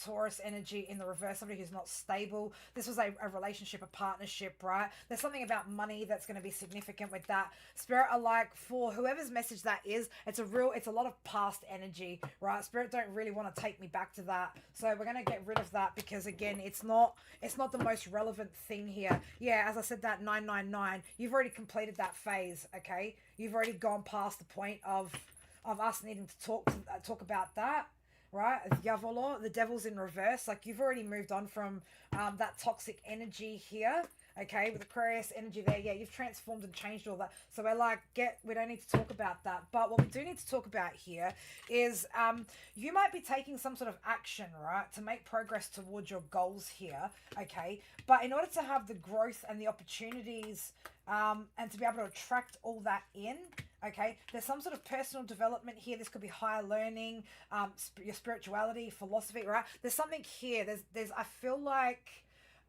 Taurus energy in the reverse, somebody who's not stable. This was a relationship, a partnership, right? There's something about money that's going to be significant with that. Spirit are like, for whoever's message that is, it's a lot of past energy, right? Spirit don't really want to take me back to that. So we're going to get rid of that because, again, it's not the most relevant thing here. Yeah, as I said, that 999, you've already completed that phase, okay? You've already gone past the point of us needing to talk about that. Right, Diavolo, the devil's in reverse. Like, you've already moved on from that toxic energy here. Okay, with Aquarius energy there, yeah, you've transformed and changed all that. So we're like, we don't need to talk about that. But what we do need to talk about here is you might be taking some sort of action, right, to make progress towards your goals here. Okay, but in order to have the growth and the opportunities and to be able to attract all that in, Okay, there's some sort of personal development here. This could be higher learning, your spirituality, philosophy, right? There's something here. There's. I feel like,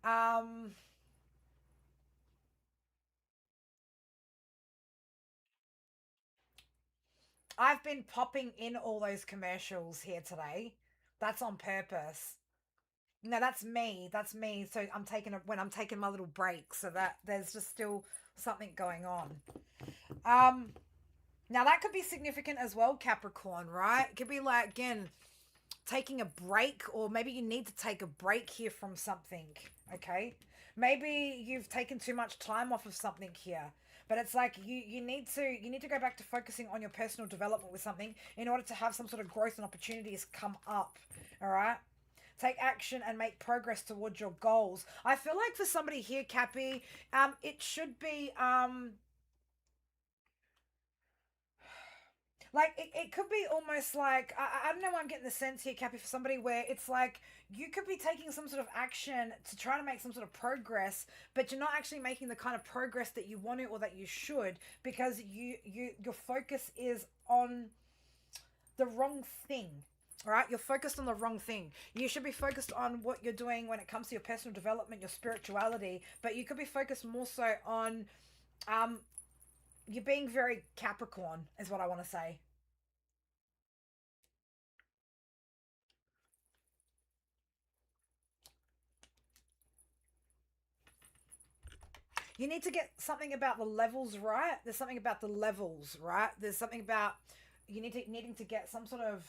I've been popping in all those commercials here today. That's on purpose. No, that's me. That's me. So I'm taking when I'm taking my little break, so that there's just still something going on. Um, Now that could be significant as well, Capricorn, right? It could be like, again, taking a break, or maybe you need to take a break here from something. Okay, maybe you've taken too much time off of something here, but it's like you need to go back to focusing on your personal development with something in order to have some sort of growth and opportunities come up. All right, take action and make progress towards your goals. I feel like for somebody here, Cappy, it should be like it could be almost like I don't know why I'm getting the sense here, Cappy, for somebody where it's like you could be taking some sort of action to try to make some sort of progress, but you're not actually making the kind of progress that you want to or that you should, because your focus is on the wrong thing. All right, you're focused on the wrong thing. You should be focused on what you're doing when it comes to your personal development, your spirituality, but you could be focused more so on um you're being very Capricorn, is what I want to say. You need to get something about the levels right. There's something about the levels, right? There's something about needing to get some sort of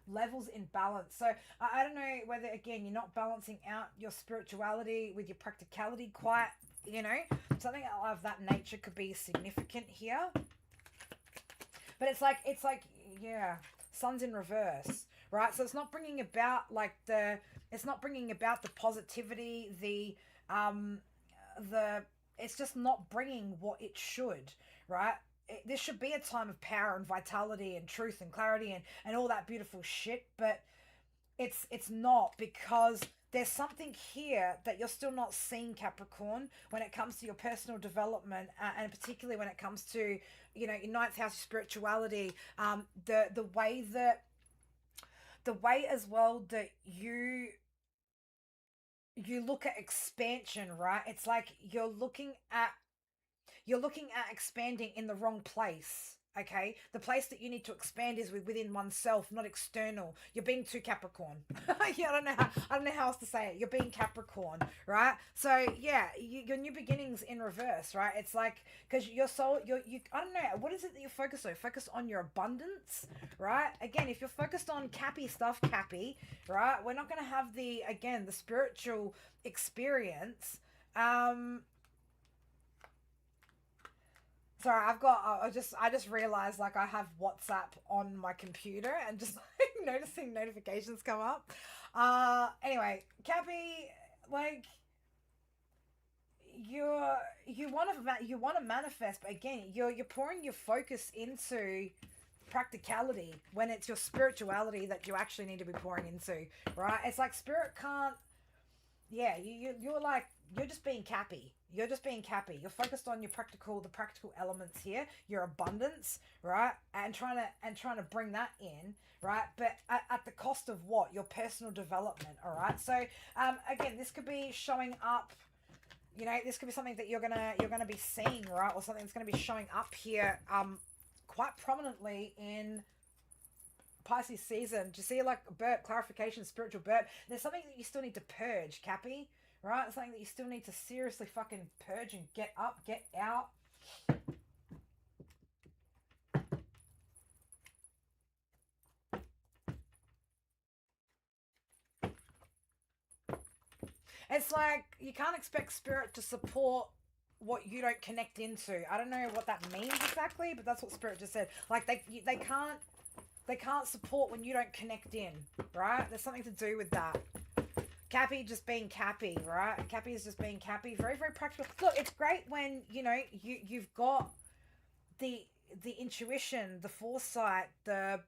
levels in balance. So I don't know whether, again, you're not balancing out your spirituality with your practicality quite. You know, something of that nature could be significant here. But it's like yeah, sun's in reverse, right? So it's not bringing about like it's not bringing about the positivity, the it's just not bringing what it should, right? This should be a time of power and vitality and truth and clarity and all that beautiful shit, but it's not, because there's something here that you're still not seeing, Capricorn, when it comes to your personal development, and particularly when it comes to, you know, your ninth house spirituality, the way that the way as well that you look at expansion, right? It's like you're looking at expanding in the wrong place. Okay, the place that you need to expand is within oneself, not external. You're being too Capricorn. Yeah, I don't know how else to say it. You're being Capricorn, right? So yeah, your new beginnings in reverse, right? It's like, because your soul, you I don't know, what is it that you focus on? Focus on your abundance, right? Again, if you're focused on Cappy stuff, Cappy, right? We're not going to have the spiritual experience. Um, Sorry, I just realized, like, I have WhatsApp on my computer and just like noticing notifications come up. Anyway, Cappy, like, you're you want to manifest, but again, you're pouring your focus into practicality when it's your spirituality that you actually need to be pouring into, right? It's like spirit can't, yeah, you're like, you're just being Cappy. You're just being Cappy. You're focused on the practical elements here, your abundance, right? And trying to bring that in, right? But at the cost of what? Your personal development, all right? So again, this could be showing up. You know, this could be something that you're gonna be seeing, right? Or something that's gonna be showing up here quite prominently in Pisces season. Do you see, like, birth clarification, spiritual birth? There's something that you still need to purge, Cappy. Right? Something that you still need to seriously fucking purge and get up, get out. It's like you can't expect spirit to support what you don't connect into. I don't know what that means exactly, but that's what spirit just said. Like they can't support when you don't connect in, right? There's something to do with that. Cappy just being Cappy, right? Cappy is just being Cappy. Very, very practical. Look, it's great when, you've got the the intuition, the foresight, the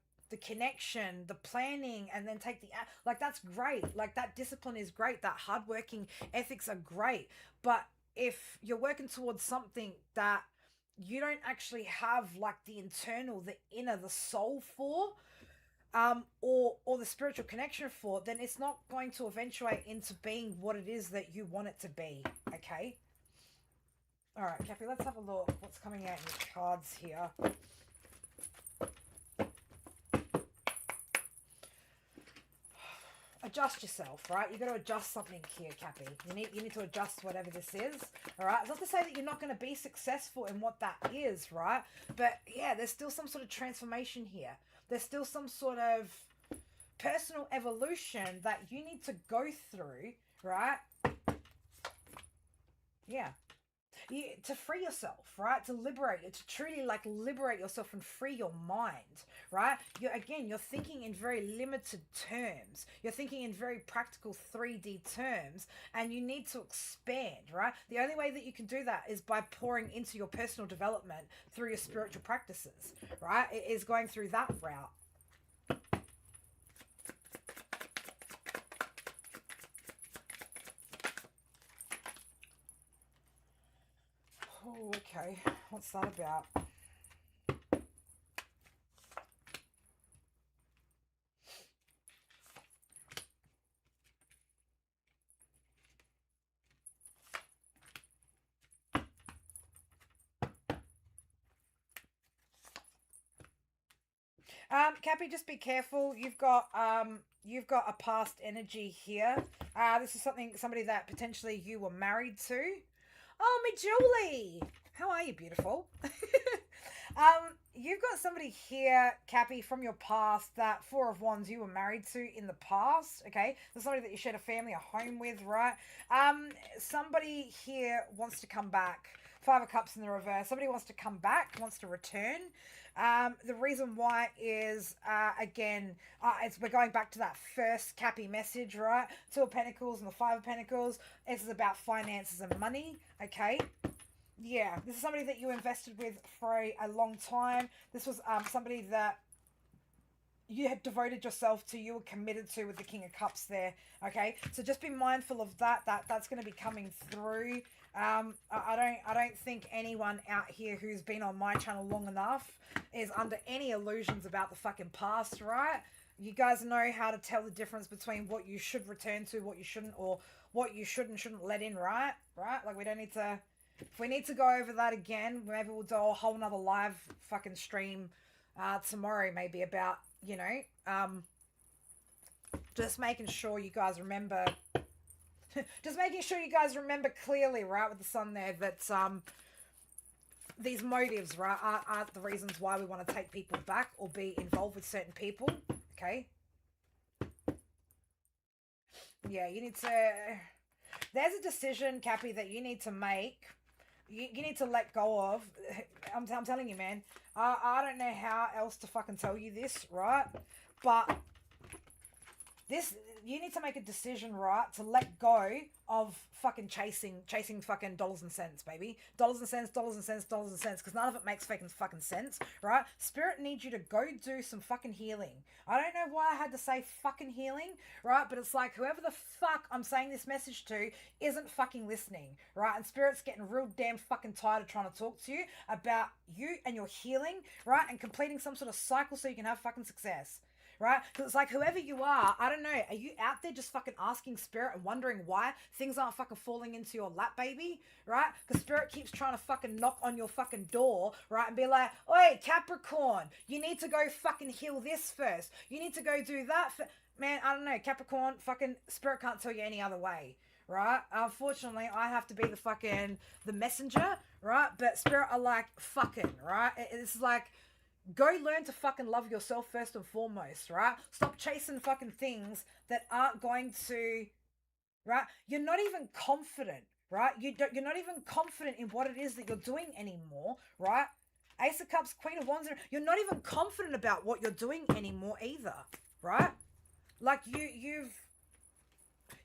connection, the planning, and then take like, that's great. Like, that discipline is great. That hardworking ethics are great. But if you're working towards something that you don't actually have like the internal, the inner, the soul for, or the spiritual connection for, then it's not going to eventuate into being what it is that you want it to be. Okay. All right, Cappy, let's have a look. What's coming out in your cards here? Adjust yourself, right? You've got to adjust something here, Cappy. You need to adjust whatever this is, all right? It's not to say that you're not going to be successful in what that is, right? But yeah, there's still some sort of transformation here. There's still some sort of personal evolution that you need to go through, right? Yeah. To free yourself, right? To liberate you, to truly like liberate yourself and free your mind, right? You're thinking in very limited terms. You're thinking in very practical 3D terms, and you need to expand, right? The only way that you can do that is by pouring into your personal development through your spiritual practices, right? It is going through that route. Oh, okay. What's that about? Cappy, just be careful. You've got a past energy here. This is somebody that potentially you were married to. Oh, me Julie. How are you, beautiful? You've got somebody here, Cappy, from your past, that Four of Wands you were married to in the past, okay? There's somebody that you shared a family, a home with, right? Somebody here wants to come back. Five of Cups in the reverse. Somebody wants to come back, wants to return. The reason why is, we're going back to that first Cappy message, right? Two of Pentacles and the Five of Pentacles. This is about finances and money, okay? Yeah, this is somebody that you invested with for a long time. This was somebody that you had devoted yourself to, you were committed to with the King of Cups there, okay? So just be mindful of that. That's going to be coming through. I don't think anyone out here who's been on my channel long enough is under any illusions about the fucking past, right? You guys know how to tell the difference between what you should return to, what you shouldn't, or what you should and shouldn't let in, right? Right? Like, we don't need to... If we need to go over that again, maybe we'll do a whole nother live fucking stream tomorrow, maybe about, you know, just making sure you guys remember... just making sure you guys remember clearly, right, with the sun there, that these motives, right, aren't the reasons why we want to take people back or be involved with certain people, okay? Yeah, you need to... There's a decision, Cappy, that you need to make. You need to let go of. I'm telling you, man. I don't know how else to fucking tell you this, right? But this... You need to make a decision, right, to let go of fucking chasing fucking dollars and cents, baby. Dollars and cents, dollars and cents, dollars and cents, because none of it makes fucking sense, right? Spirit needs you to go do some fucking healing. I don't know why I had to say fucking healing, right? But it's like, whoever the fuck I'm saying this message to isn't fucking listening, right? And Spirit's getting real damn fucking tired of trying to talk to you about you and your healing, right? And completing some sort of cycle so you can have fucking success. Right? Because it's like, whoever you are, I don't know, are you out there just fucking asking Spirit and wondering why things aren't fucking falling into your lap, baby? Right? Because Spirit keeps trying to fucking knock on your fucking door, right? And be like, oi, Capricorn, you need to go fucking heal this first. You need to go do that. Man, I don't know, Capricorn, fucking Spirit can't tell you any other way. Right? Unfortunately, I have to be the messenger, right? But Spirit are like, fucking, right? It's like... Go learn to fucking love yourself first and foremost, right? Stop chasing fucking things that aren't going to, right? You're not even confident, right? You're not even confident in what it is that you're doing anymore, right? Ace of Cups, Queen of Wands, you're not even confident about what you're doing anymore either, right? Like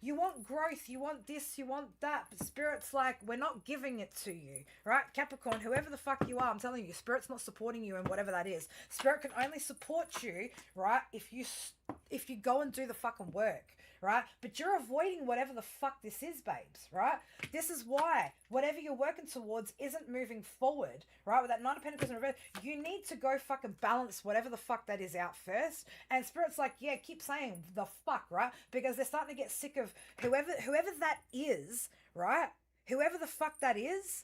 You want growth, you want this, you want that, but Spirit's like, we're not giving it to you, right? Capricorn, whoever the fuck you are, I'm telling you, Spirit's not supporting you in whatever that is. Spirit can only support you, right, if you go and do the fucking work, right? But you're avoiding whatever the fuck this is, babes, right? This is why whatever you're working towards isn't moving forward, right? With that Nine of Pentacles in reverse, you need to go fucking balance whatever the fuck that is out first. And Spirit's like, yeah, keep saying the fuck, right? Because they're starting to get sick of whoever that is, right? Whoever the fuck that is,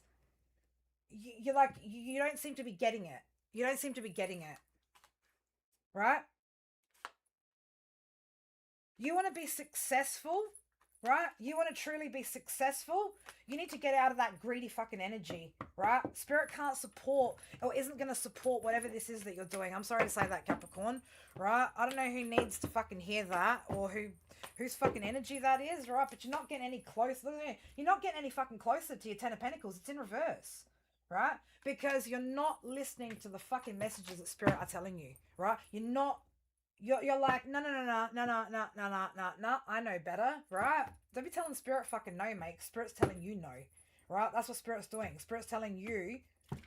you're like, you don't seem to be getting it. You don't seem to be getting it, right? You want to be successful, right? You want to truly be successful, you need to get out of that greedy fucking energy, right? Spirit can't support or isn't going to support whatever this is that you're doing. I'm sorry to say that, Capricorn, right? I don't know who needs to fucking hear that or whose fucking energy that is, right? But you're not getting any closer. You're not getting any fucking closer to your Ten of Pentacles. It's in reverse, right? Because you're not listening to the fucking messages that Spirit are telling you, right? You're like, no, I know better, right? Don't be telling Spirit fucking no, mate. Spirit's telling you no, right? That's what Spirit's doing. Spirit's telling you,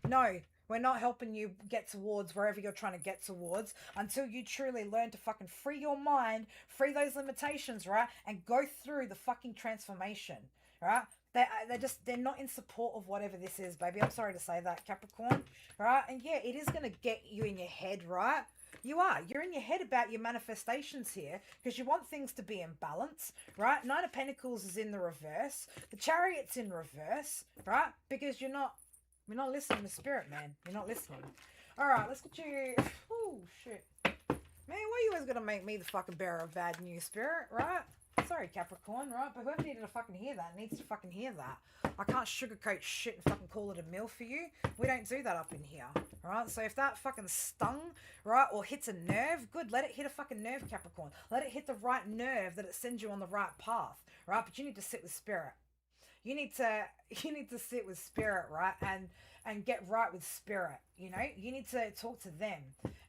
no, we're not helping you get towards wherever you're trying to get towards until you truly learn to fucking free your mind, free those limitations, right? And go through the fucking transformation, right? They're not in support of whatever this is, baby. I'm sorry to say that, Capricorn, right? And yeah, it is going to get you in your head, right? You're in your head about your manifestations here because you want things to be in balance, right? Nine of Pentacles is in the reverse. The Chariot's in reverse, right? Because you're not listening to Spirit, man. You're not listening. All right, let's get you. Oh, shit. Man, why are you always going to make me the fucking bearer of bad news, Spirit, right? Sorry, Capricorn, right? But whoever needed to fucking hear that needs to fucking hear that. I can't sugarcoat shit and fucking call it a meal for you. We don't do that up in here, right? So if that fucking stung, right, or hits a nerve, good, let it hit a fucking nerve, Capricorn. Let it hit the right nerve that it sends you on the right path, right? But you need to sit with Spirit. You need to sit with Spirit, right? And get right with Spirit, you know? You need to talk to them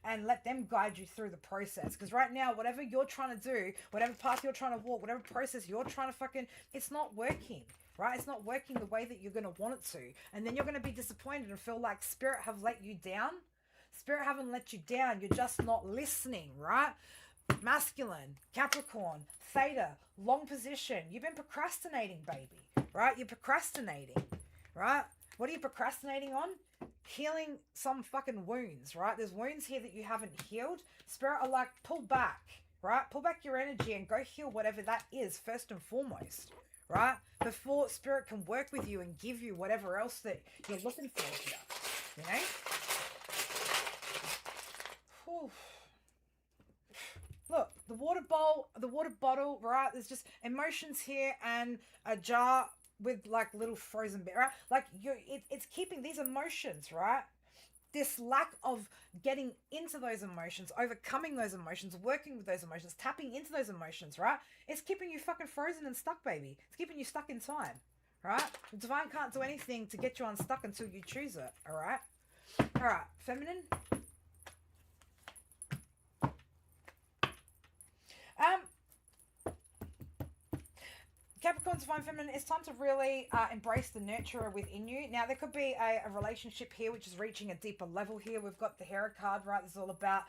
and let them guide you through the process. Because right now, whatever you're trying to do, whatever path you're trying to walk, whatever process you're trying to fucking, it's not working, right? It's not working the way that you're going to want it to. And then you're going to be disappointed and feel like Spirit have let you down. Spirit haven't let you down. You're just not listening, right? Masculine, Capricorn, Theta, long position. You've been procrastinating, baby, right? You're procrastinating, right? What are you procrastinating on? Healing some fucking wounds, right? There's wounds here that you haven't healed. Spirit are like, pull back, right? Pull back your energy and go heal whatever that is first and foremost, right? Before Spirit can work with you and give you whatever else that you're looking for here, you know? Whew. Look, the water bottle, right? There's just emotions here and a jar with like little frozen bit, right? Like it's keeping these emotions, right? This lack of getting into those emotions, overcoming those emotions, working with those emotions, tapping into those emotions, right? It's keeping you fucking frozen and stuck, baby. It's keeping you stuck in time, right? The divine can't do anything to get you unstuck until you choose it, all right? All right, feminine. Capricorn, Divine Feminine, it's time to really embrace the nurturer within you. Now, there could be a relationship here which is reaching a deeper level here. We've got the Hera card, right? This is all about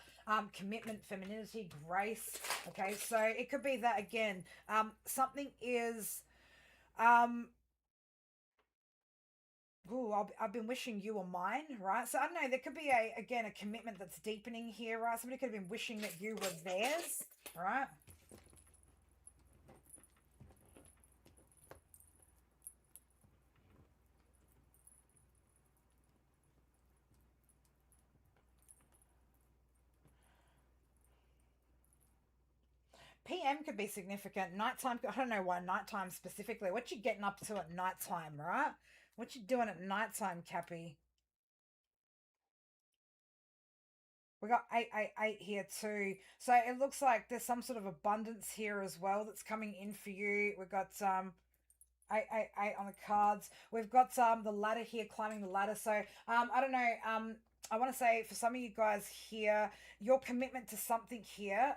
commitment, femininity, grace. Okay, so it could be that, again, something is... I've been wishing you were mine, right? So, I don't know, there could be, a commitment that's deepening here, right? Somebody could have been wishing that you were theirs, right? PM could be significant. Nighttime, I don't know why nighttime specifically. What you getting up to at nighttime, right? What you doing at nighttime, Cappy? We got 888 here too. So it looks like there's some sort of abundance here as well that's coming in for you. We've got 888 on the cards. We've got the ladder here, climbing the ladder. So I don't know. I want to say for some of you guys here, your commitment to something here,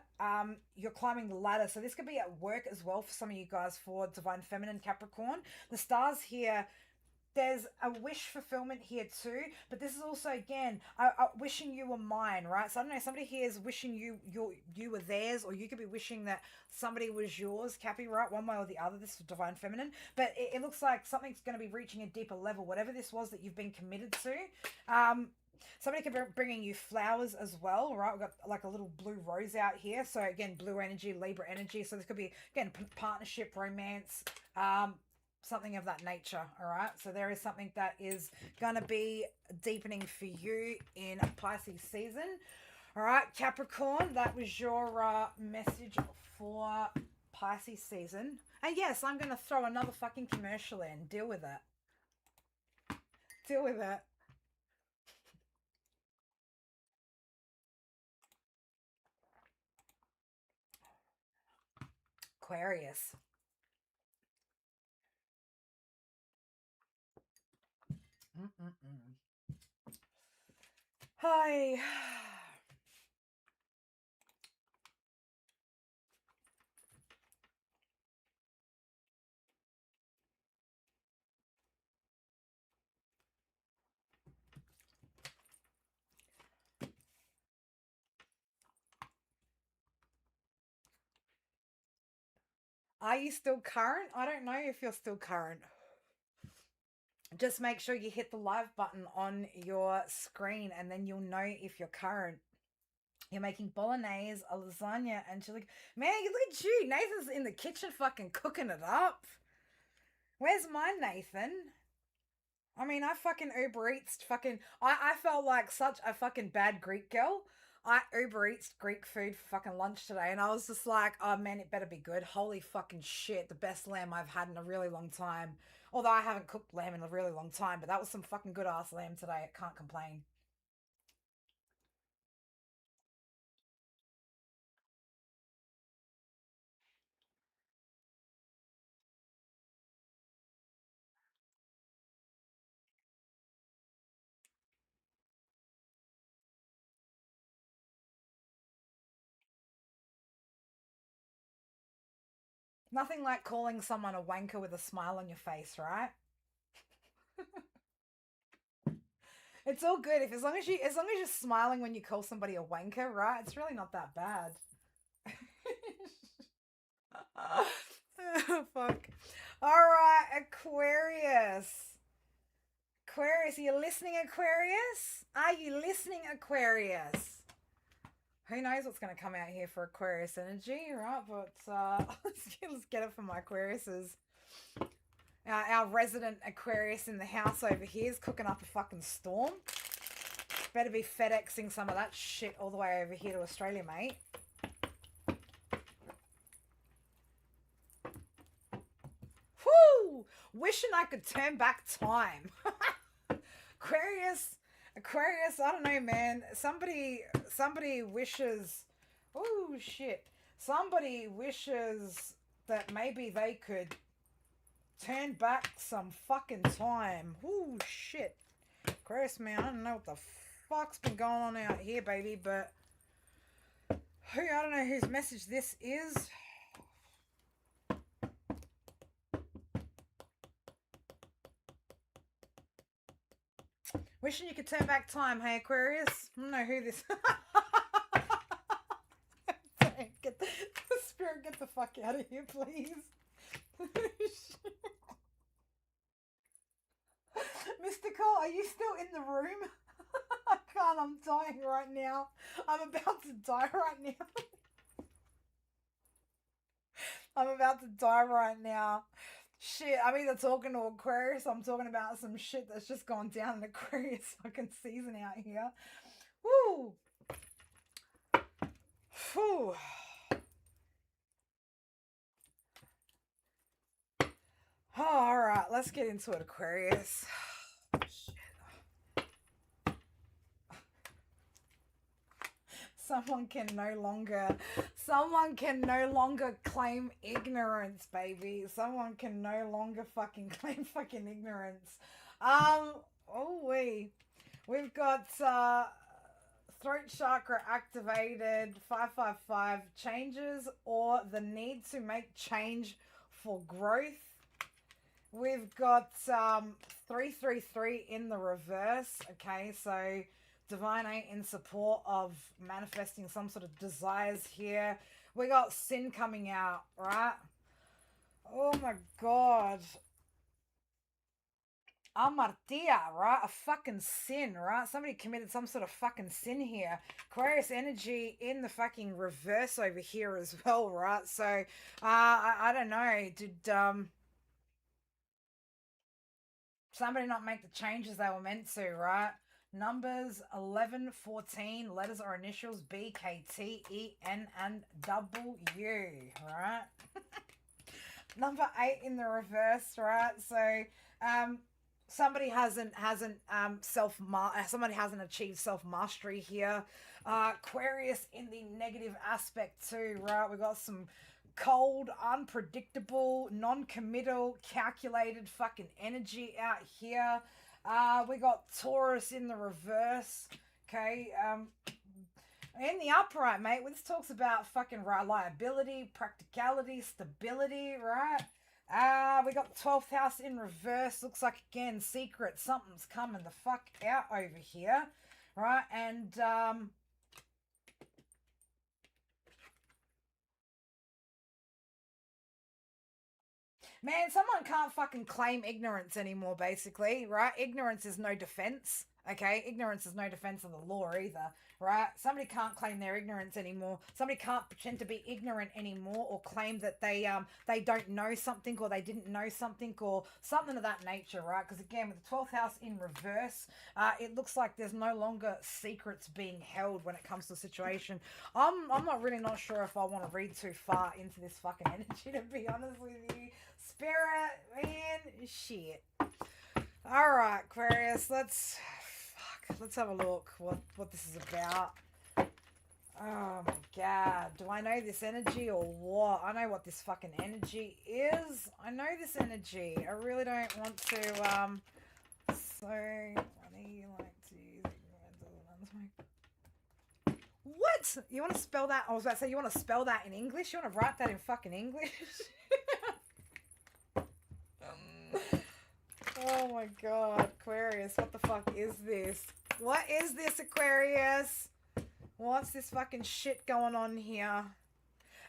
you're climbing the ladder. So this could be at work as well for some of you guys for Divine Feminine Capricorn. The stars here, there's a wish fulfillment here too, but this is also again wishing you were mine, right? So I don't know, somebody here is wishing you were theirs, or you could be wishing that somebody was yours, Cappy, right? One way or the other. This is Divine Feminine, but it looks like something's going to be reaching a deeper level, whatever this was that you've been committed to. Somebody could be bringing you flowers as well, right? We've got like a little blue rose out here. So again, blue energy, Libra energy. So this could be, again, partnership, romance, something of that nature. All right. So there is something that is going to be deepening for you in Pisces season. All right, Capricorn, that was your message for Pisces season. And yes, I'm going to throw another fucking commercial in. Deal with it. Deal with it. Aquarius. Hi. Are you still current? I don't know if you're still current. Just make sure you hit the live button on your screen and then you'll know if you're current. You're making bolognese, a lasagna, and she's like, man, look at you. Nathan's in the kitchen fucking cooking it up. Where's mine, Nathan? I mean, I fucking Uber Eats fucking... I felt like such a fucking bad Greek girl. I Uber Eats Greek food for fucking lunch today, and I was just like, oh man, it better be good. Holy fucking shit, the best lamb I've had in a really long time. Although I haven't cooked lamb in a really long time, but that was some fucking good ass lamb today. I can't complain. Nothing like calling someone a wanker with a smile on your face, right? It's all good if as long as you're smiling when you call somebody a wanker, right? It's really not that bad. Fuck. All right, Aquarius. Aquarius, are you listening, Aquarius? Are you listening, Aquarius? Who knows what's going to come out here for Aquarius energy, right? But let's get it for my Aquariuses. Our resident Aquarius in the house over here is cooking up a fucking storm. Better be FedExing some of that shit all the way over here to Australia, mate. Whoo! Wishing I could turn back time. Aquarius, I don't know, man. Somebody wishes. Oh shit! Somebody wishes that maybe they could turn back some fucking time. Oh shit! Aquarius, man, I don't know what the fuck's been going on out here, baby, but I don't know whose message this is. Wishing you could turn back time, hey Aquarius. I don't know who this. Get the spirit, get the fuck out of here, please. Mystical, are you still in the room? I can't. I'm dying right now. I'm about to die right now. I'm about to die right now. Shit, I'm either talking to Aquarius, I'm talking about some shit that's just gone down in Aquarius fucking season out here. Woo! Whew. Oh, alright, let's get into it, Aquarius. Someone can no longer claim ignorance, baby. Someone can no longer fucking claim fucking ignorance. Oh wait. We've got throat chakra activated, 555, changes or the need to make change for growth. We've got 333 in the reverse. Okay, so Divine 8 in support of manifesting some sort of desires here. We got sin coming out, right? Oh my god. Amartia, right? A fucking sin, right? Somebody committed some sort of fucking sin here. Aquarius energy in the fucking reverse over here as well, right? So, I don't know. Did, somebody not make the changes they were meant to, right? Numbers 11, 14, letters or initials B, K, T, E, N, and W, right? Number 8 in the reverse, right? So, somebody hasn't somebody hasn't achieved self-mastery here. Aquarius in the negative aspect too, right? We got some cold, unpredictable, non-committal, calculated fucking energy out here. We got Taurus in the reverse. Okay, in the upright, mate, this talks about fucking reliability, practicality, stability, right? We got the 12th house in reverse. Looks like, again, secret. Something's coming the fuck out over here, right? And, man, someone can't fucking claim ignorance anymore, basically, right? Ignorance is no defense. Okay, ignorance is no defense of the law either, right? Somebody can't claim their ignorance anymore. Somebody can't pretend to be ignorant anymore or claim that they don't know something or they didn't know something or something of that nature, right? Because again, with the 12th house in reverse, it looks like there's no longer secrets being held when it comes to the situation. I'm not sure if I want to read too far into this fucking energy, to be honest with you. Spirit, man, shit. All right, Aquarius, let's have a look what this is about. Oh my god, do I know this energy or what? I know what this fucking energy is. I know this energy. I really don't want to so funny, like to use what? You want to spell that? I was about to say, you want to spell that in English? You want to write that in fucking English? Oh my god, Aquarius, what the fuck is this? What is this, Aquarius? What's this fucking shit going on here?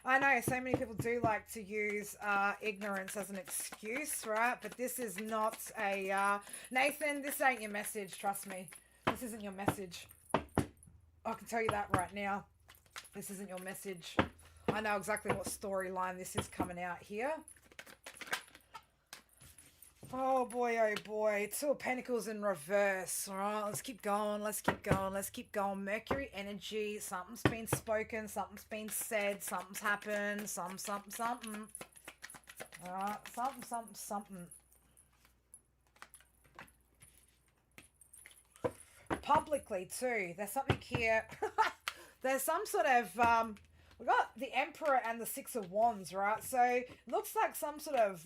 I know so many people do like to use ignorance as an excuse, right? But this is not a... Nathan, this ain't your message, trust me. This isn't your message. I can tell you that right now. This isn't your message. I know exactly what storyline this is coming out here. Oh boy, oh boy. 2 of Pentacles in reverse. All right, let's keep going. Let's keep going. Let's keep going. Mercury energy. Something's been spoken. Something's been said. Something's happened. Something. All right, something. Publicly too. There's something here. There's some sort of... we got the Emperor and the 6 of Wands, right? So, looks like some sort of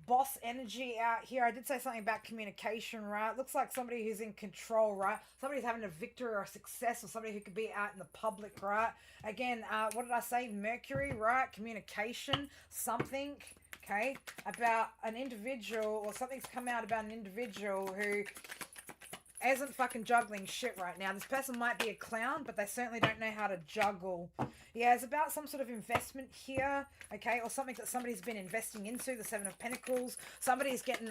boss energy out here. I did say something about communication, right? Looks like somebody who's in control, right? Somebody's having a victory or a success, or somebody who could be out in the public, right? Again, what did I say? Mercury, right? Communication, something, okay? About an individual, or something's come out about an individual who isn't fucking juggling shit right now. This person might be a clown, but they certainly don't know how to juggle. Yeah, it's about some sort of investment here, okay, or something that somebody's been investing into, the 7 of Pentacles. Somebody's getting,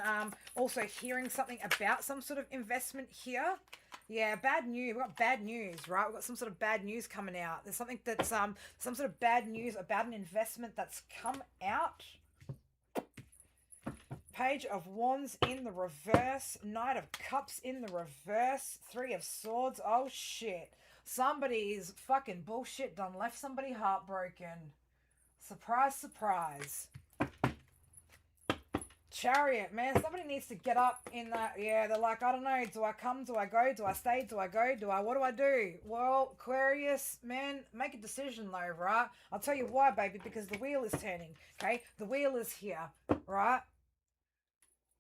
also hearing something about some sort of investment here. Yeah, bad news. We've got bad news, right? We've got some sort of bad news coming out. There's something that's, some sort of bad news about an investment that's come out. Page of Wands in the reverse. Knight of Cups in the reverse. 3 of Swords. Oh, shit. Somebody's fucking bullshit done left somebody heartbroken. Surprise, surprise. Chariot, man. Somebody needs to get up in that. Yeah, they're like, I don't know. Do I come? Do I go? Do I stay? Do I go? What do I do? Well, Aquarius, man, make a decision though, right? I'll tell you why, baby. Because the wheel is turning, okay? The wheel is here, right?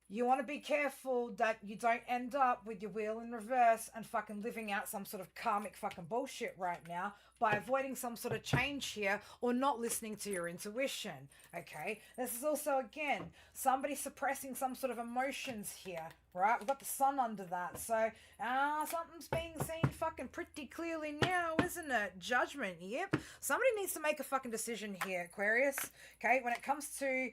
You want to be careful that you don't end up with your wheel in reverse and fucking living out some sort of karmic fucking bullshit right now by avoiding some sort of change here or not listening to your intuition, okay? This is also, again, somebody suppressing some sort of emotions here, right? We've got the sun under that, so something's being seen fucking pretty clearly now, isn't it? Judgment, yep. Somebody needs to make a fucking decision here, Aquarius, okay? When it comes to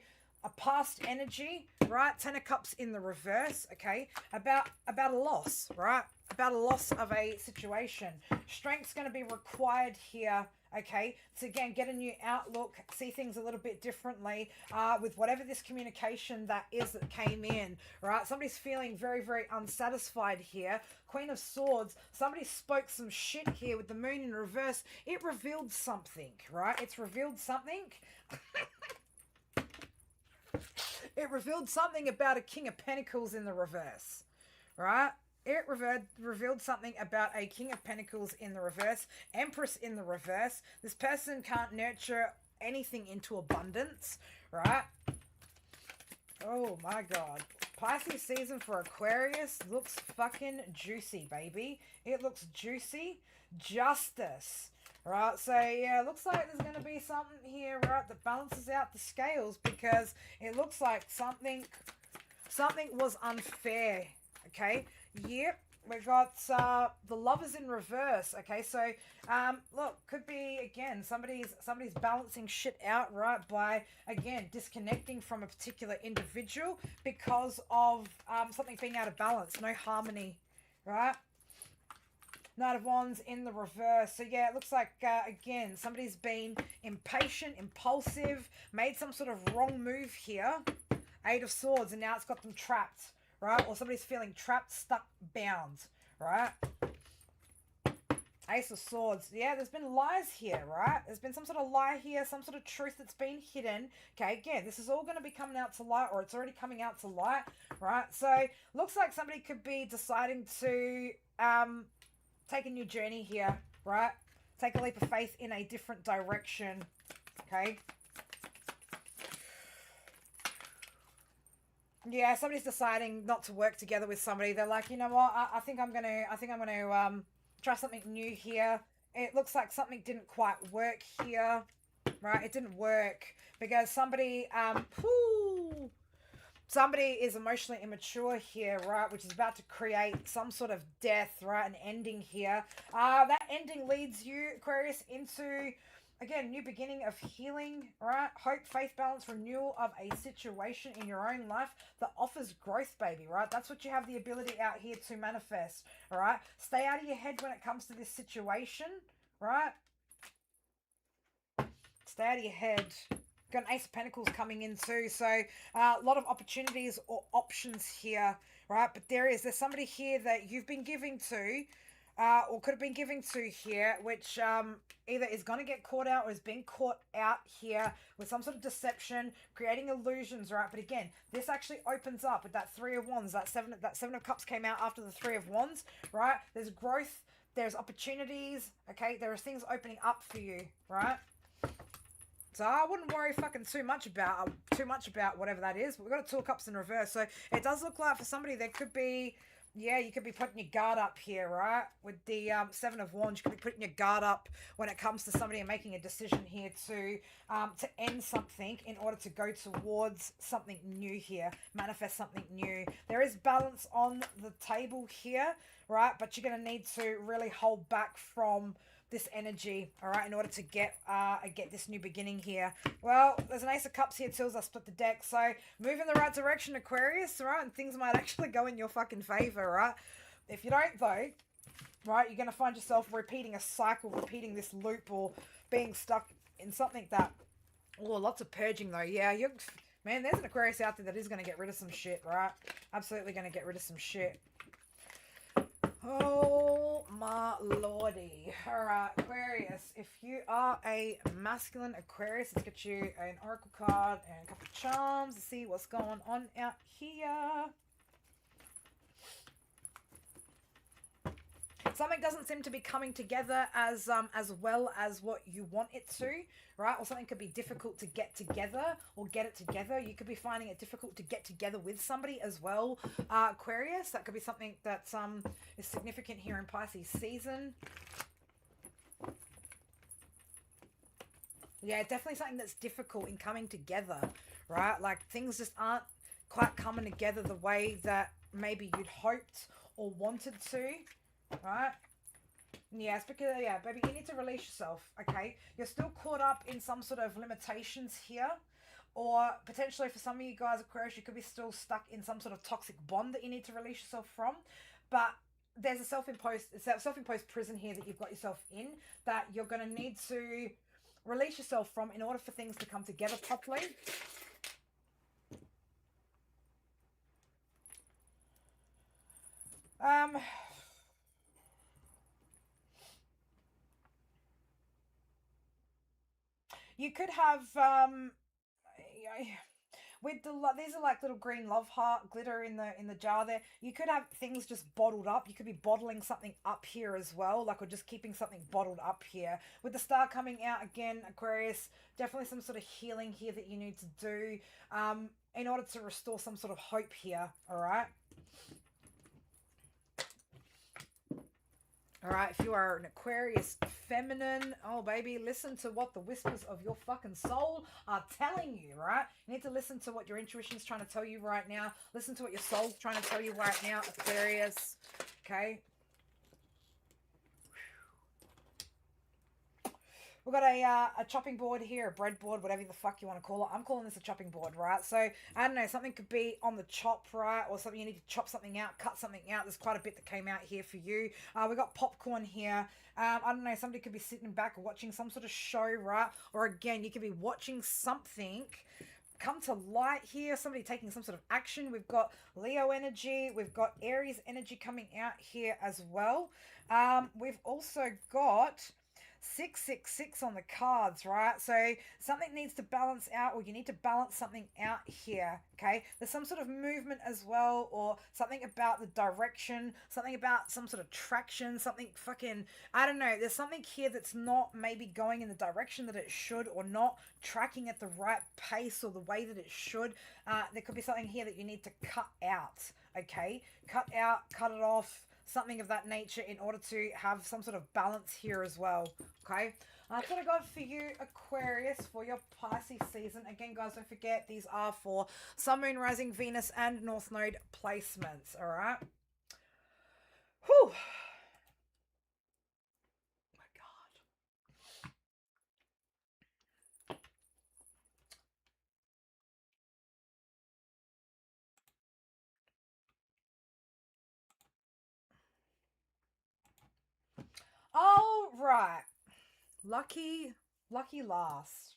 a past energy, right? 10 of Cups in the reverse, okay? About a loss, right? About a loss of a situation. Strength's going to be required here, okay? To, again, get a new outlook, see things a little bit differently with whatever this communication that is that came in, right? Somebody's feeling very, very unsatisfied here. Queen of Swords, somebody spoke some shit here with the moon in reverse. It revealed something, right? It's revealed something. It revealed something about a King of Pentacles in the reverse, right? It revealed something about a King of Pentacles in the reverse, Empress in the reverse. This person can't nurture anything into abundance, right? Oh my God. Pisces season for Aquarius looks fucking juicy, baby. It looks juicy. Justice. Right, so yeah, it looks like there's going to be something here, right, that balances out the scales, because it looks like something was unfair, okay? Yep, we got the Lovers in reverse, okay? So, look, could be, again, somebody's balancing shit out, right, by, again, disconnecting from a particular individual because of something being out of balance, no harmony, right? Knight of Wands in the reverse. So yeah, it looks like, again, somebody's been impatient, impulsive, made some sort of wrong move here. Eight of Swords, and now it's got them trapped, right? Or somebody's feeling trapped, stuck, bound, right? Ace of Swords. Yeah, there's been lies here, right? There's been some sort of lie here, some sort of truth that's been hidden. Okay, again, this is all going to be coming out to light, or it's already coming out to light, right? So, looks like somebody could be deciding to take a new journey here, right? Take a leap of faith in a different direction, okay? Yeah, somebody's deciding not to work together with somebody. They're like, you know what? I think I'm gonna try something new here. It looks like something didn't quite work here, right? It didn't work because somebody somebody is emotionally immature here, right? Which is about to create some sort of death, right? An ending here. That ending leads you, Aquarius, into, again, new beginning of healing, right? Hope, faith, balance, renewal of a situation in your own life that offers growth, baby, right? That's what you have the ability out here to manifest, all right? Stay out of your head when it comes to this situation, right? Stay out of your head. Got an Ace of Pentacles coming in too, so a lot of opportunities or options here, right? But there's somebody here that you've been giving to, or could have been giving to here, which either is going to get caught out or is being caught out here with some sort of deception, creating illusions, right? But again, this actually opens up with that Three of Wands. That seven of Cups came out after the Three of Wands, right? There's growth, there's opportunities, okay? There are things opening up for you, right? So I wouldn't worry fucking too much about whatever that is. But we've got a Two of Cups in reverse. So it does look like for somebody there could be, yeah, you could be putting your guard up here, right? With the Seven of Wands, you could be putting your guard up when it comes to somebody and making a decision here to end something in order to go towards something new here, manifest something new. There is balance on the table here, right? But you're going to need to really hold back from this energy, all right, in order to get this new beginning here. Well, there's an Ace of Cups here too as I split the deck, so move in the right direction, Aquarius, right, and things might actually go in your fucking favor, right? If you don't, though, right, you're going to find yourself repeating a cycle, repeating this loop, or being stuck in something that, oh, lots of purging, though. Yeah, man, there's an Aquarius out there that is going to get rid of some shit, right? Absolutely going to get rid of some shit. Oh my lordy. Alright, Aquarius, if you are a masculine Aquarius, let's get you an oracle card and a couple of charms to see what's going on out here. something doesn't seem to be coming together as well as what you want it to, right? Or something could be difficult to get together or get it together. You could be finding it difficult to get together with somebody as well, Aquarius. That could be something that is significant here in Pisces season. Yeah, definitely something that's difficult in coming together, right? Like things just aren't quite coming together the way that maybe you'd hoped or wanted to, right? Yeah, it's because, yeah, baby, you need to release yourself, okay? You're still caught up in some sort of limitations here. Or potentially for some of you guys, Aquarius, you could be still stuck in some sort of toxic bond that you need to release yourself from. But there's a self-imposed prison here that you've got yourself in that you're going to need to release yourself from in order for things to come together properly. You could have with the these are like little green love heart glitter in the jar there. You could have things just bottled up. You could be bottling something up here as well, like, or just keeping something bottled up here. With the star coming out again, Aquarius, definitely some sort of healing here that you need to do in order to restore some sort of hope here. All right. All right, if you are an Aquarius feminine, oh, baby, listen to what the whispers of your fucking soul are telling you, right? You need to listen to what your intuition is trying to tell you right now. Listen to what your soul's trying to tell you right now, Aquarius, okay? We've got a chopping board here, a bread board, whatever the fuck you want to call it. I'm calling this a chopping board, right? So, I don't know, something could be on the chop, right? Or something you need to chop something out, cut something out. There's quite a bit that came out here for you. We've got popcorn here. I don't know, somebody could be sitting back watching some sort of show, right? Or again, you could be watching something come to light here, somebody taking some sort of action. We've got Leo energy, we've got Aries energy coming out here as well. We've also got 666 on the cards, right? So something needs to balance out, or you need to balance something out here, okay? There's some sort of movement as well, or something about the direction, something about some sort of traction, something fucking, I don't know. There's something here that's not maybe going in the direction that it should, or not tracking at the right pace or the way that it should. There could be something here that you need to cut out, okay? Cut out, cut it off, something of that nature in order to have some sort of balance here as well, okay? That's what I got for you, Aquarius, for your Pisces season. Again, guys, don't forget, these are for Sun, Moon, Rising, Venus, and North Node placements, all right? Whew. My God. All right. Lucky last.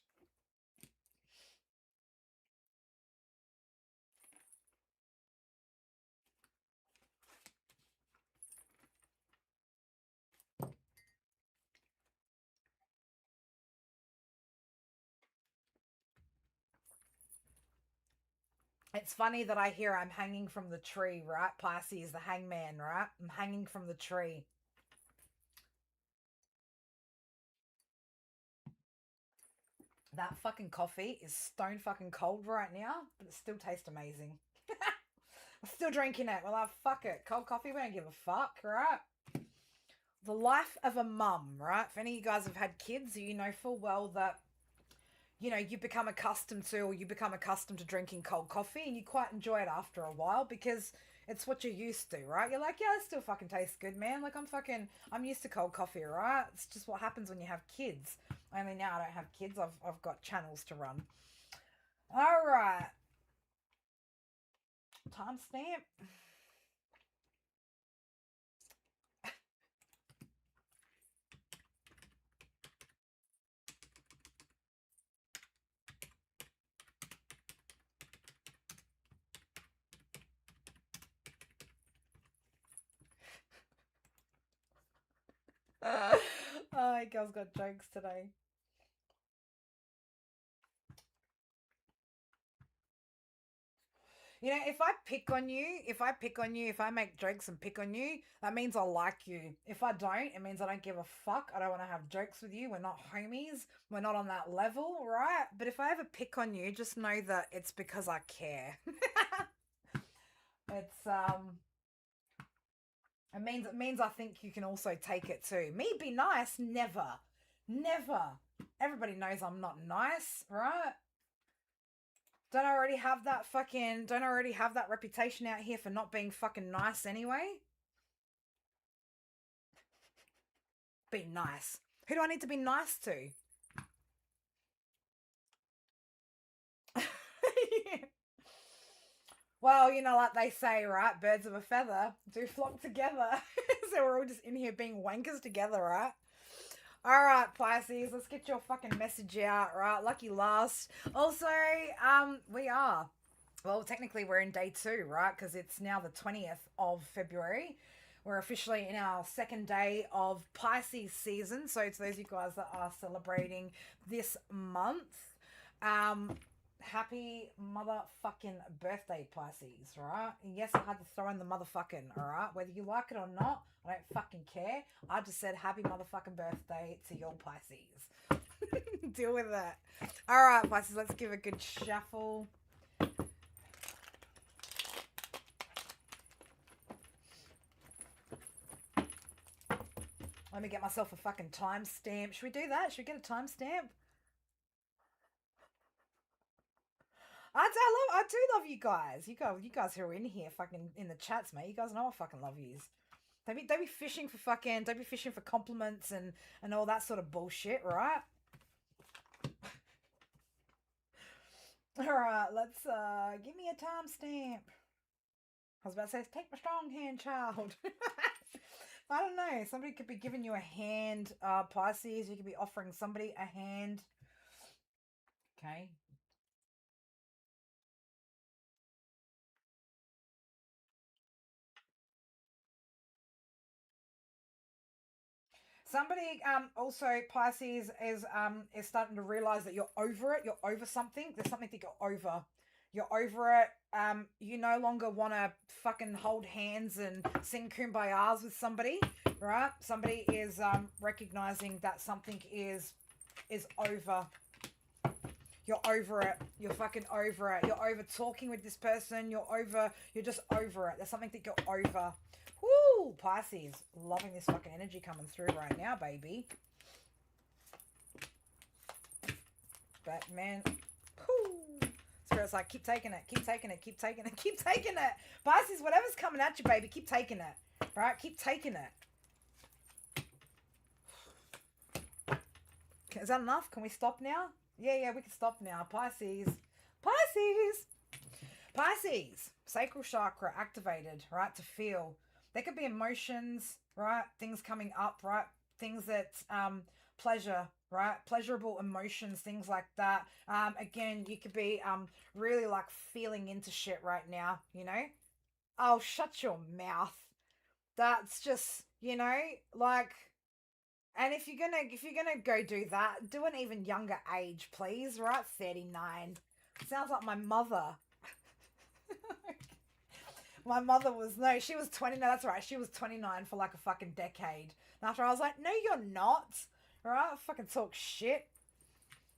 It's funny that I hear I'm hanging from the tree, right? Pisces, the hangman, right? I'm hanging from the tree. That fucking coffee is stone fucking cold right now, but it still tastes amazing. I'm still drinking it. Well, fuck it. Cold coffee, we don't give a fuck, right? The life of a mum, right? If any of you guys have had kids, you know full well that, you know, you become accustomed to, or you become accustomed to drinking cold coffee, and you quite enjoy it after a while because it's what you're used to, right? You're like, yeah, it still fucking tastes good, man. Like, I'm used to cold coffee, right? It's just what happens when you have kids. Only now I don't have kids. I've got channels to run. All right. Timestamp. Oh, girls got jokes today. You know, if I pick on you, if I make jokes and pick on you, that means I like you. If I don't, it means I don't give a fuck. I don't want to have jokes with you. We're not homies. We're not on that level, right? But if I ever pick on you, just know that it's because I care. It's it means I think you can also take it too. Me be nice, never. Never. Everybody knows I'm not nice, right? Don't I already have that reputation out here for not being fucking nice anyway? Be nice. Who do I need to be nice to? Well, you know, like they say, right? Birds of a feather do flock together. So we're all just in here being wankers together, right? All right, Pisces, let's get your fucking message out, right? Lucky last. Also, we are. Well, technically we're in day 2, right? Because it's now the 20th of February. We're officially in our second day of Pisces season. So to those of you guys that are celebrating this month, happy motherfucking birthday, Pisces, right? Yes, I had to throw in the motherfucking, all right? Whether you like it or not, I don't fucking care. I just said happy motherfucking birthday to your Pisces. Deal with that. All right, Pisces, let's give a good shuffle. Let me get myself a fucking timestamp. Should we do that? Should we get a timestamp? I do love you guys. You guys who are in here, fucking in the chats, mate. You guys know I fucking love yous. Don't be fishing for fucking. Don't be fishing for compliments and all that sort of bullshit, right? All right, let's give me a timestamp. I was about to say, take my strong hand, child. I don't know. Somebody could be giving you a hand, Pisces. You could be offering somebody a hand. Okay. Somebody also Pisces is starting to realize that you're over it. You're over something. There's something that you're over. You're over it. You no longer want to fucking hold hands and sing kumbayas with somebody, right? Somebody is recognizing that something is over. You're over it. You're fucking over it. You're over talking with this person. You're just over it. There's something that you're over. Woo! Pisces. Loving this fucking energy coming through right now, baby. Batman. Woo! Spirit's like, keep taking it. Keep taking it. Keep taking it. Keep taking it. Pisces, whatever's coming at you, baby, keep taking it. Right? Keep taking it. Is that enough? Can we stop now? Yeah, we can stop now. Pisces. Pisces. Sacral chakra activated, right? To feel. There could be emotions, right? Things coming up, right? Things that pleasure, right? Pleasurable emotions, things like that. Again, you could be really like feeling into shit right now, you know? Oh, shut your mouth. That's just, you know, like, and if you're gonna go do that, do an even younger age, please, right? 39. Sounds like my mother. My mother was, no, she was 20. No, that's right. She was 29 for like a fucking decade. And after I was like, no, you're not. Right? I fucking talk shit.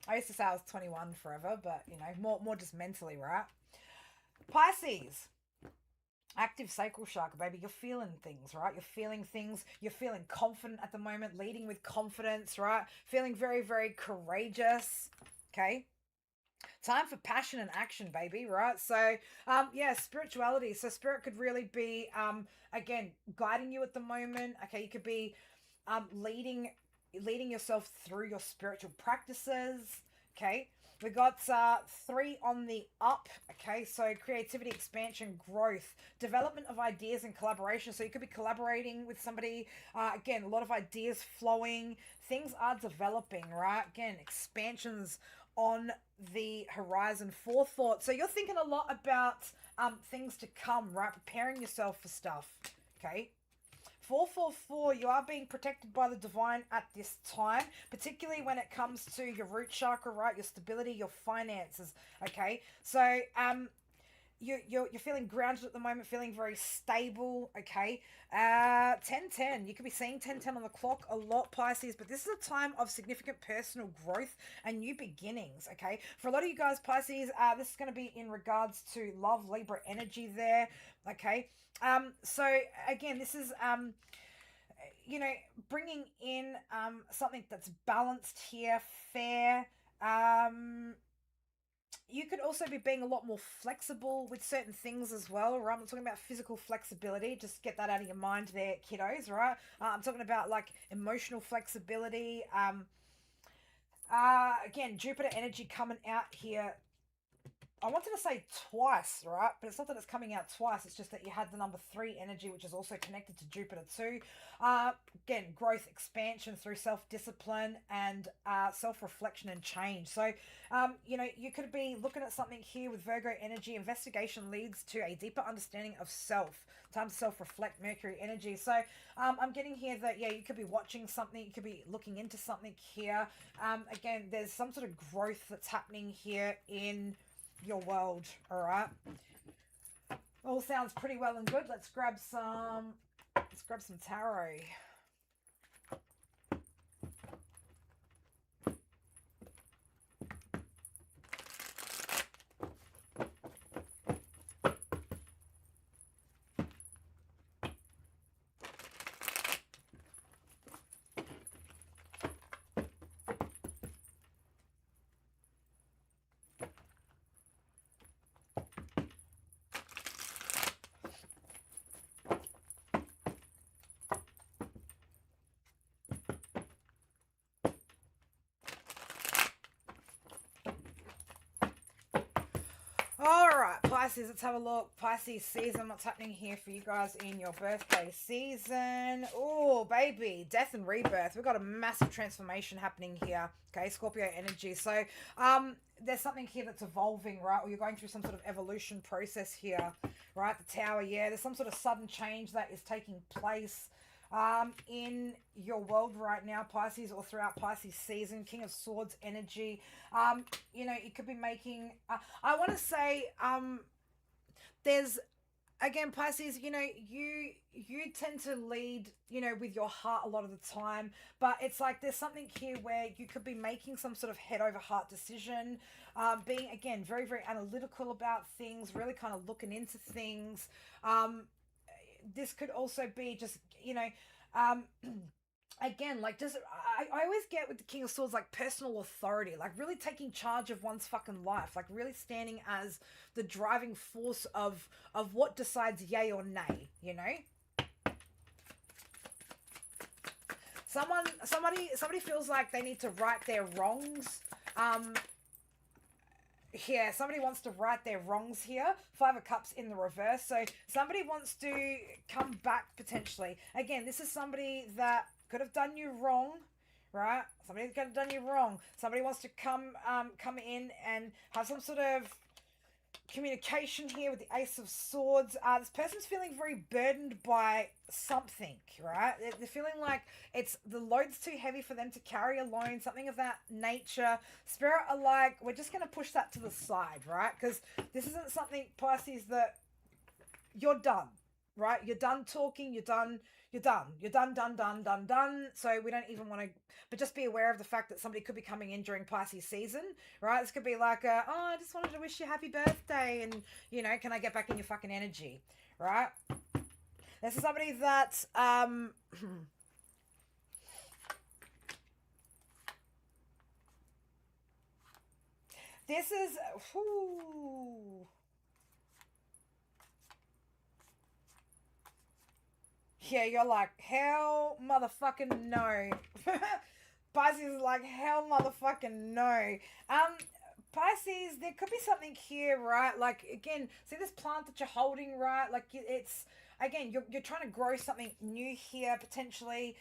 I used to say I was 21 forever, but, you know, more just mentally, right? Pisces. Active sacral chakra, baby. You're feeling things, right? You're feeling things. You're feeling confident at the moment, leading with confidence, right? Feeling very, very courageous. Okay? Time for passion and action, baby, right? So yeah, spirituality. So spirit could really be again guiding you at the moment. Okay, you could be leading yourself through your spiritual practices. Okay, we got 3 on the up. Okay, so creativity, expansion, growth, development of ideas and collaboration. So you could be collaborating with somebody. Again, a lot of ideas flowing. Things are developing, right? Again, expansions on the horizon, forethought. So you're thinking a lot about things to come, right? Preparing yourself for stuff. Okay. 444, you are being protected by the divine at this time, particularly when it comes to your root chakra, right? Your stability, your finances. Okay. So you're feeling grounded at the moment, feeling very stable. Okay, 10:10. You could be seeing 10:10 on the clock a lot, Pisces, but this is a time of significant personal growth and new beginnings. Okay, for a lot of you guys, Pisces, this is going to be in regards to love, Libra energy there. Okay, so again, this is you know, bringing in something that's balanced here, fair. You could also be being a lot more flexible with certain things as well, right? I'm not talking about physical flexibility. Just get that out of your mind there, kiddos, right? I'm talking about like emotional flexibility. Again, Jupiter energy coming out here. I wanted to say twice, right? But it's not that it's coming out twice. It's just that you had the number 3 energy, which is also connected to Jupiter too. Again, growth, expansion through self-discipline and self-reflection and change. So, you know, you could be looking at something here with Virgo energy. Investigation leads to a deeper understanding of self. Time to self-reflect, Mercury energy. So I'm getting here that, yeah, you could be watching something. You could be looking into something here. Again, there's some sort of growth that's happening here in your world. All right, all sounds pretty well and good. Let's grab some tarot. Alright, Pisces, let's have a look. Pisces season, what's happening here for you guys in your birthday season? Oh, baby, death and rebirth. We've got a massive transformation happening here. Okay, Scorpio energy. So, there's something here that's evolving, right? Or you're going through some sort of evolution process here, right? The Tower, yeah. There's some sort of sudden change that is taking place in your world right now, Pisces, or throughout Pisces season. King of Swords energy. You know, you could be making I want to say there's, again, Pisces, you know, you tend to lead, you know, with your heart a lot of the time, but it's like there's something here where you could be making some sort of head over heart decision, being, again, very, very analytical about things, really kind of looking into things. This could also be just, you know, again, like, just I always get with the King of Swords, like, personal authority, like really taking charge of one's fucking life, like really standing as the driving force of what decides yay or nay, you know. Somebody feels like they need to right their wrongs. Yeah, somebody wants to right their wrongs here. 5 of Cups in the reverse. So somebody wants to come back potentially. Again, this is somebody that could have done you wrong, right? Somebody could have done you wrong. Somebody wants to come in and have some sort of communication here with the Ace of Swords. This person's feeling very burdened by something, right? They're feeling like the load's too heavy for them to carry alone, something of that nature. Spirit are like, we're just going to push that to the side, right? Because this isn't something, Pisces, that you're done, right? You're done talking, you're done. Done. So we don't even want to, but just be aware of the fact that somebody could be coming in during Pisces season, right? This could be like, oh, I just wanted to wish you happy birthday, and, you know, can I get back in your fucking energy, right? This is somebody that, this is, whoo. Yeah, you're like, hell motherfucking no. Pisces is like, hell motherfucking no. Pisces, there could be something here, right? Like, again, see this plant that you're holding, right? Like, it's, again, you're trying to grow something new here, potentially,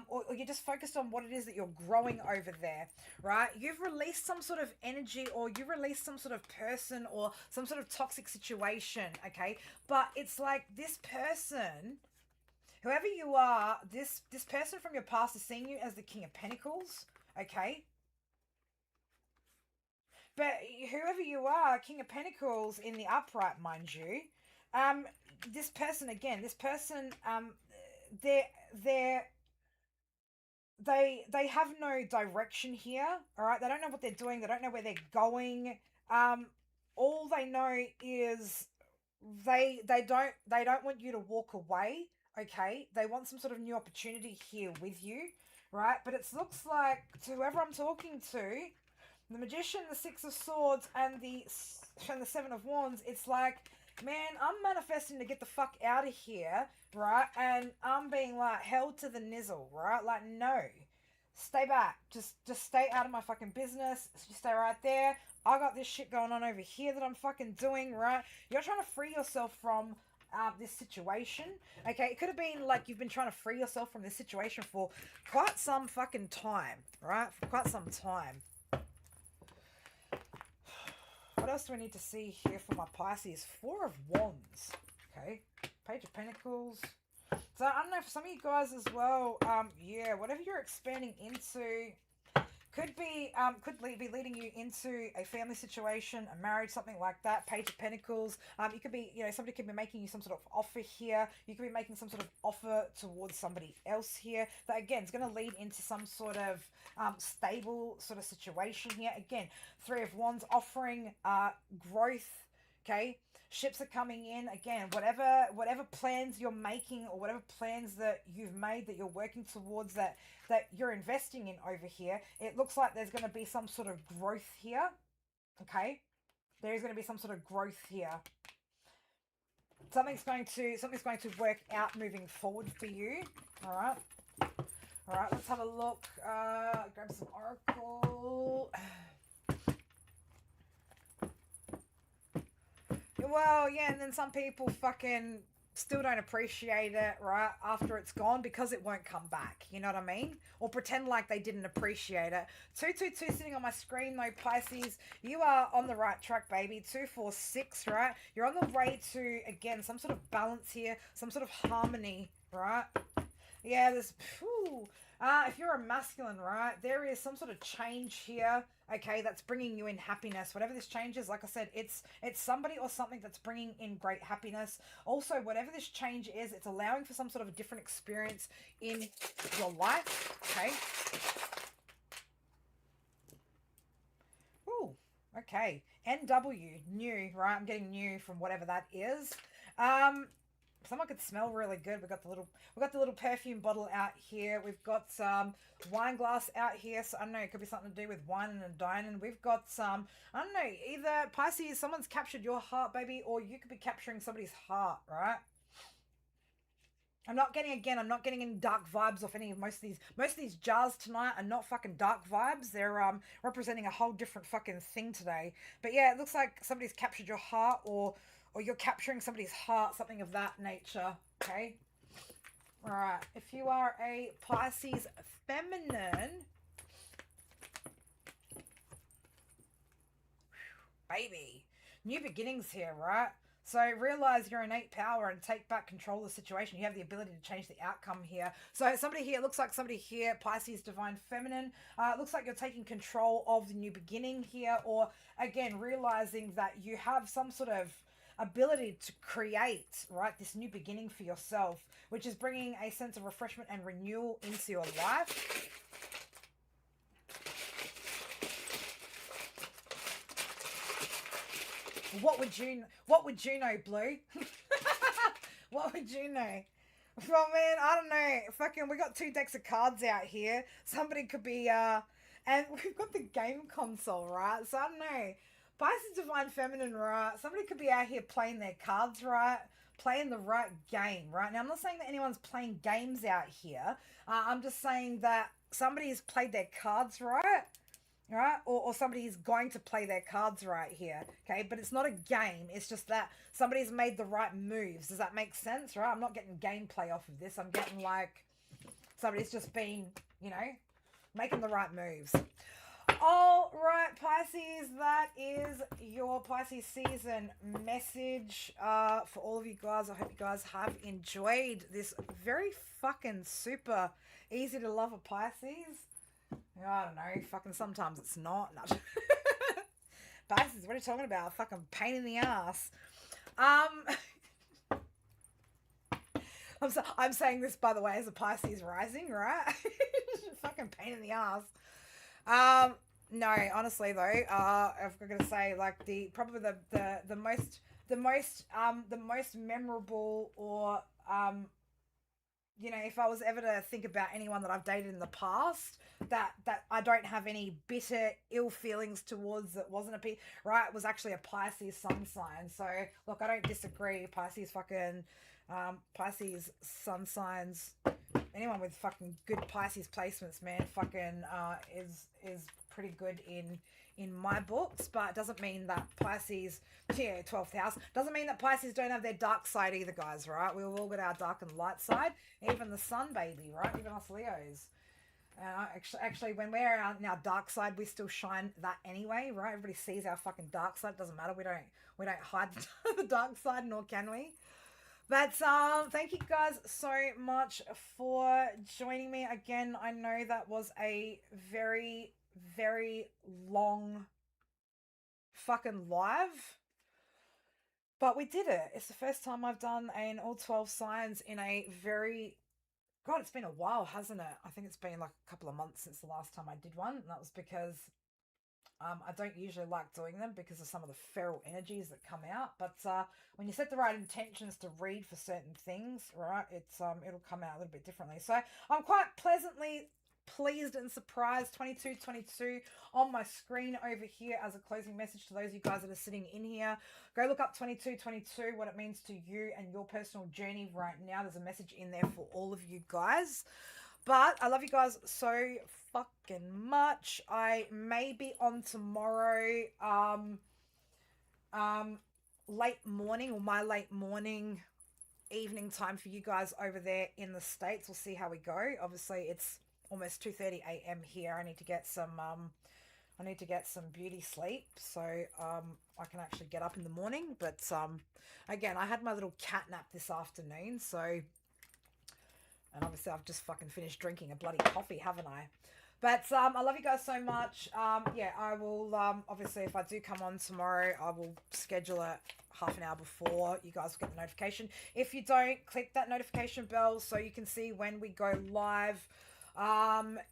or you're just focused on what it is that you're growing over there, right? You've released some sort of energy, or you released some sort of person or some sort of toxic situation, okay? But it's like this person, whoever you are, this person from your past is seeing you as the King of Pentacles, okay? But whoever you are, King of Pentacles in the upright, mind you, this person, again, this person, they're, they're, they have no direction here, all right? They don't know what they're doing. They don't know where they're going. All they know is they don't want you to walk away, okay? They want some sort of new opportunity here with you, right? But it looks like to whoever I'm talking to, the Magician, the Six of Swords, and the Seven of Wands, it's like, man, I'm manifesting to get the fuck out of here, right? And I'm being like held to the nizzle, right? Like, no, stay back. Just stay out of my fucking business. Just stay right there. I got this shit going on over here that I'm fucking doing, right? You're trying to free yourself from this situation, okay? It could have been like you've been trying to free yourself from this situation for quite some fucking time, right? For quite some time. What else do we need to see here for my Pisces? Four of Wands, okay? Page of Pentacles. So, I don't know, for some of you guys as well, yeah, whatever you're expanding into could be leading you into a family situation, a marriage, something like that. Page of Pentacles. You could be, you know, somebody could be making you some sort of offer here. You could be making some sort of offer towards somebody else here. That, again, is going to lead into some sort of stable sort of situation here. Again, Three of Wands offering growth, okay? Ships are coming in. Again, whatever plans you're making or whatever plans that you've made that you're working towards, that you're investing in over here, it looks like there's going to be some sort of growth here, okay? There is going to be some sort of growth here. Something's going to work out moving forward for you, all right? All right, let's have a look. Grab some Oracle. Well, yeah, and then some people fucking still don't appreciate it, right, after it's gone because it won't come back. You know what I mean? Or pretend like they didn't appreciate it. 222 sitting on my screen, though, Pisces. You are on the right track, baby. 246, right? You're on the way to, again, some sort of balance here, some sort of harmony, right? Yeah, there's... Whew. If you're a masculine, right, there is some sort of change here, okay, that's bringing you in happiness. Whatever this change is, like I said, it's somebody or something that's bringing in great happiness. Also, whatever this change is, it's allowing for some sort of a different experience in your life, okay? Ooh, okay. NW, new, right? I'm getting new from whatever that is. Someone could smell really good. We've got the little perfume bottle out here. We've got some wine glass out here. So I don't know, it could be something to do with wine and dining. We've got some, I don't know, either Pisces, someone's captured your heart, baby, or you could be capturing somebody's heart, right? I'm not getting any dark vibes off any of most of these jars tonight are not fucking dark vibes. They're representing a whole different fucking thing today. But yeah, it looks like somebody's captured your heart, or you're capturing somebody's heart, something of that nature, okay? All right, if you are a Pisces feminine, baby, new beginnings here, right? So realize your innate power and take back control of the situation. You have the ability to change the outcome here. So somebody here, looks like somebody here, Pisces Divine Feminine, looks like you're taking control of the new beginning here, or again, realizing that you have some sort of ability to create, right, this new beginning for yourself, which is bringing a sense of refreshment and renewal into your life. What would you know, Blue? What would you know? Well, man, I don't know. Fucking, we got 2 decks of cards out here. Somebody could be, and we've got the game console, right? So I don't know. Pisces Divine Feminine, right? Somebody could be out here playing their cards, right? Playing the right game, right? Now, I'm not saying that anyone's playing games out here. I'm just saying that somebody has played their cards right? Right? Or somebody is going to play their cards right here, okay? But it's not a game. It's just that somebody's made the right moves. Does that make sense, right? I'm not getting gameplay off of this. I'm getting, like, somebody's just been, you know, making the right moves. All right, Pisces, that is your Pisces season message for all of you guys. I hope you guys have enjoyed this very fucking super easy to love a Pisces. I don't know, fucking sometimes it's not. Pisces, what are you talking about? Fucking pain in the ass. I'm saying this, by the way, as a Pisces rising, right? Fucking pain in the ass. No, honestly though, I've got to say, like probably the most memorable, or you know, if I was ever to think about anyone that I've dated in the past, that I don't have any bitter ill feelings towards, that wasn't right, it was actually a Pisces sun sign. So look, I don't disagree. Pisces sun signs, anyone with fucking good Pisces placements, man, fucking is pretty good in my books. But it doesn't mean that Pisces, 12th house, doesn't mean that Pisces don't have their dark side either, guys, right? We've all got our dark and light side, even the sun, baby, right? Even us Leos. Actually, when we're out in our dark side, we still shine that anyway, right? Everybody sees our fucking dark side. It doesn't matter. We don't hide the dark side, nor can we. But thank you guys so much for joining me again. I know that was a very, very long fucking live, but we did it. It's the first time I've done an all 12 signs in a very... God, it's been a while, hasn't it? I think it's been like a couple of months since the last time I did one. And that was because I don't usually like doing them because of some of the feral energies that come out. But when you set the right intentions to read for certain things, right, it'll come out a little bit differently. So I'm quite pleasantly pleased and surprised. 2222 on my screen over here as a closing message to those of you guys that are sitting in here. Go look up 2222, what it means to you and your personal journey right now. There's a message in there for all of you guys. But I love you guys so fucking much. I may be on tomorrow, late morning, or my late morning, evening time for you guys over there in the States. We'll see how we go. Obviously, it's almost 2:30 a.m. here. I need to get some beauty sleep, so I can actually get up in the morning. But again, I had my little cat nap this afternoon, so... And obviously, I've just fucking finished drinking a bloody coffee, haven't I? But I love you guys so much. Yeah, I will, obviously, if I do come on tomorrow, I will schedule it half an hour before. You guys will get the notification. If you don't, click that notification bell so you can see when we go live.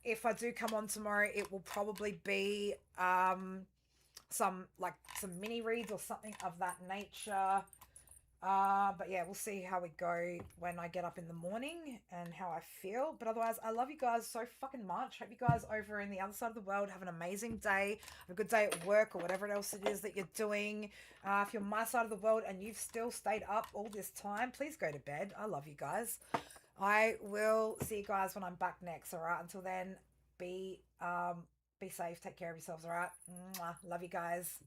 If I do come on tomorrow, it will probably be some mini reads or something of that nature. But yeah, we'll see how we go when I get up in the morning and how I feel. But otherwise, I love you guys so fucking much. Hope you guys over in the other side of the world have an amazing day, have a good day at work or whatever else it is that you're doing. If you're my side of the world and you've still stayed up all this time, please go to bed. I love you guys. I will see you guys when I'm back next. All right. Until then, be safe. Take care of yourselves. All right. Mwah. Love you guys.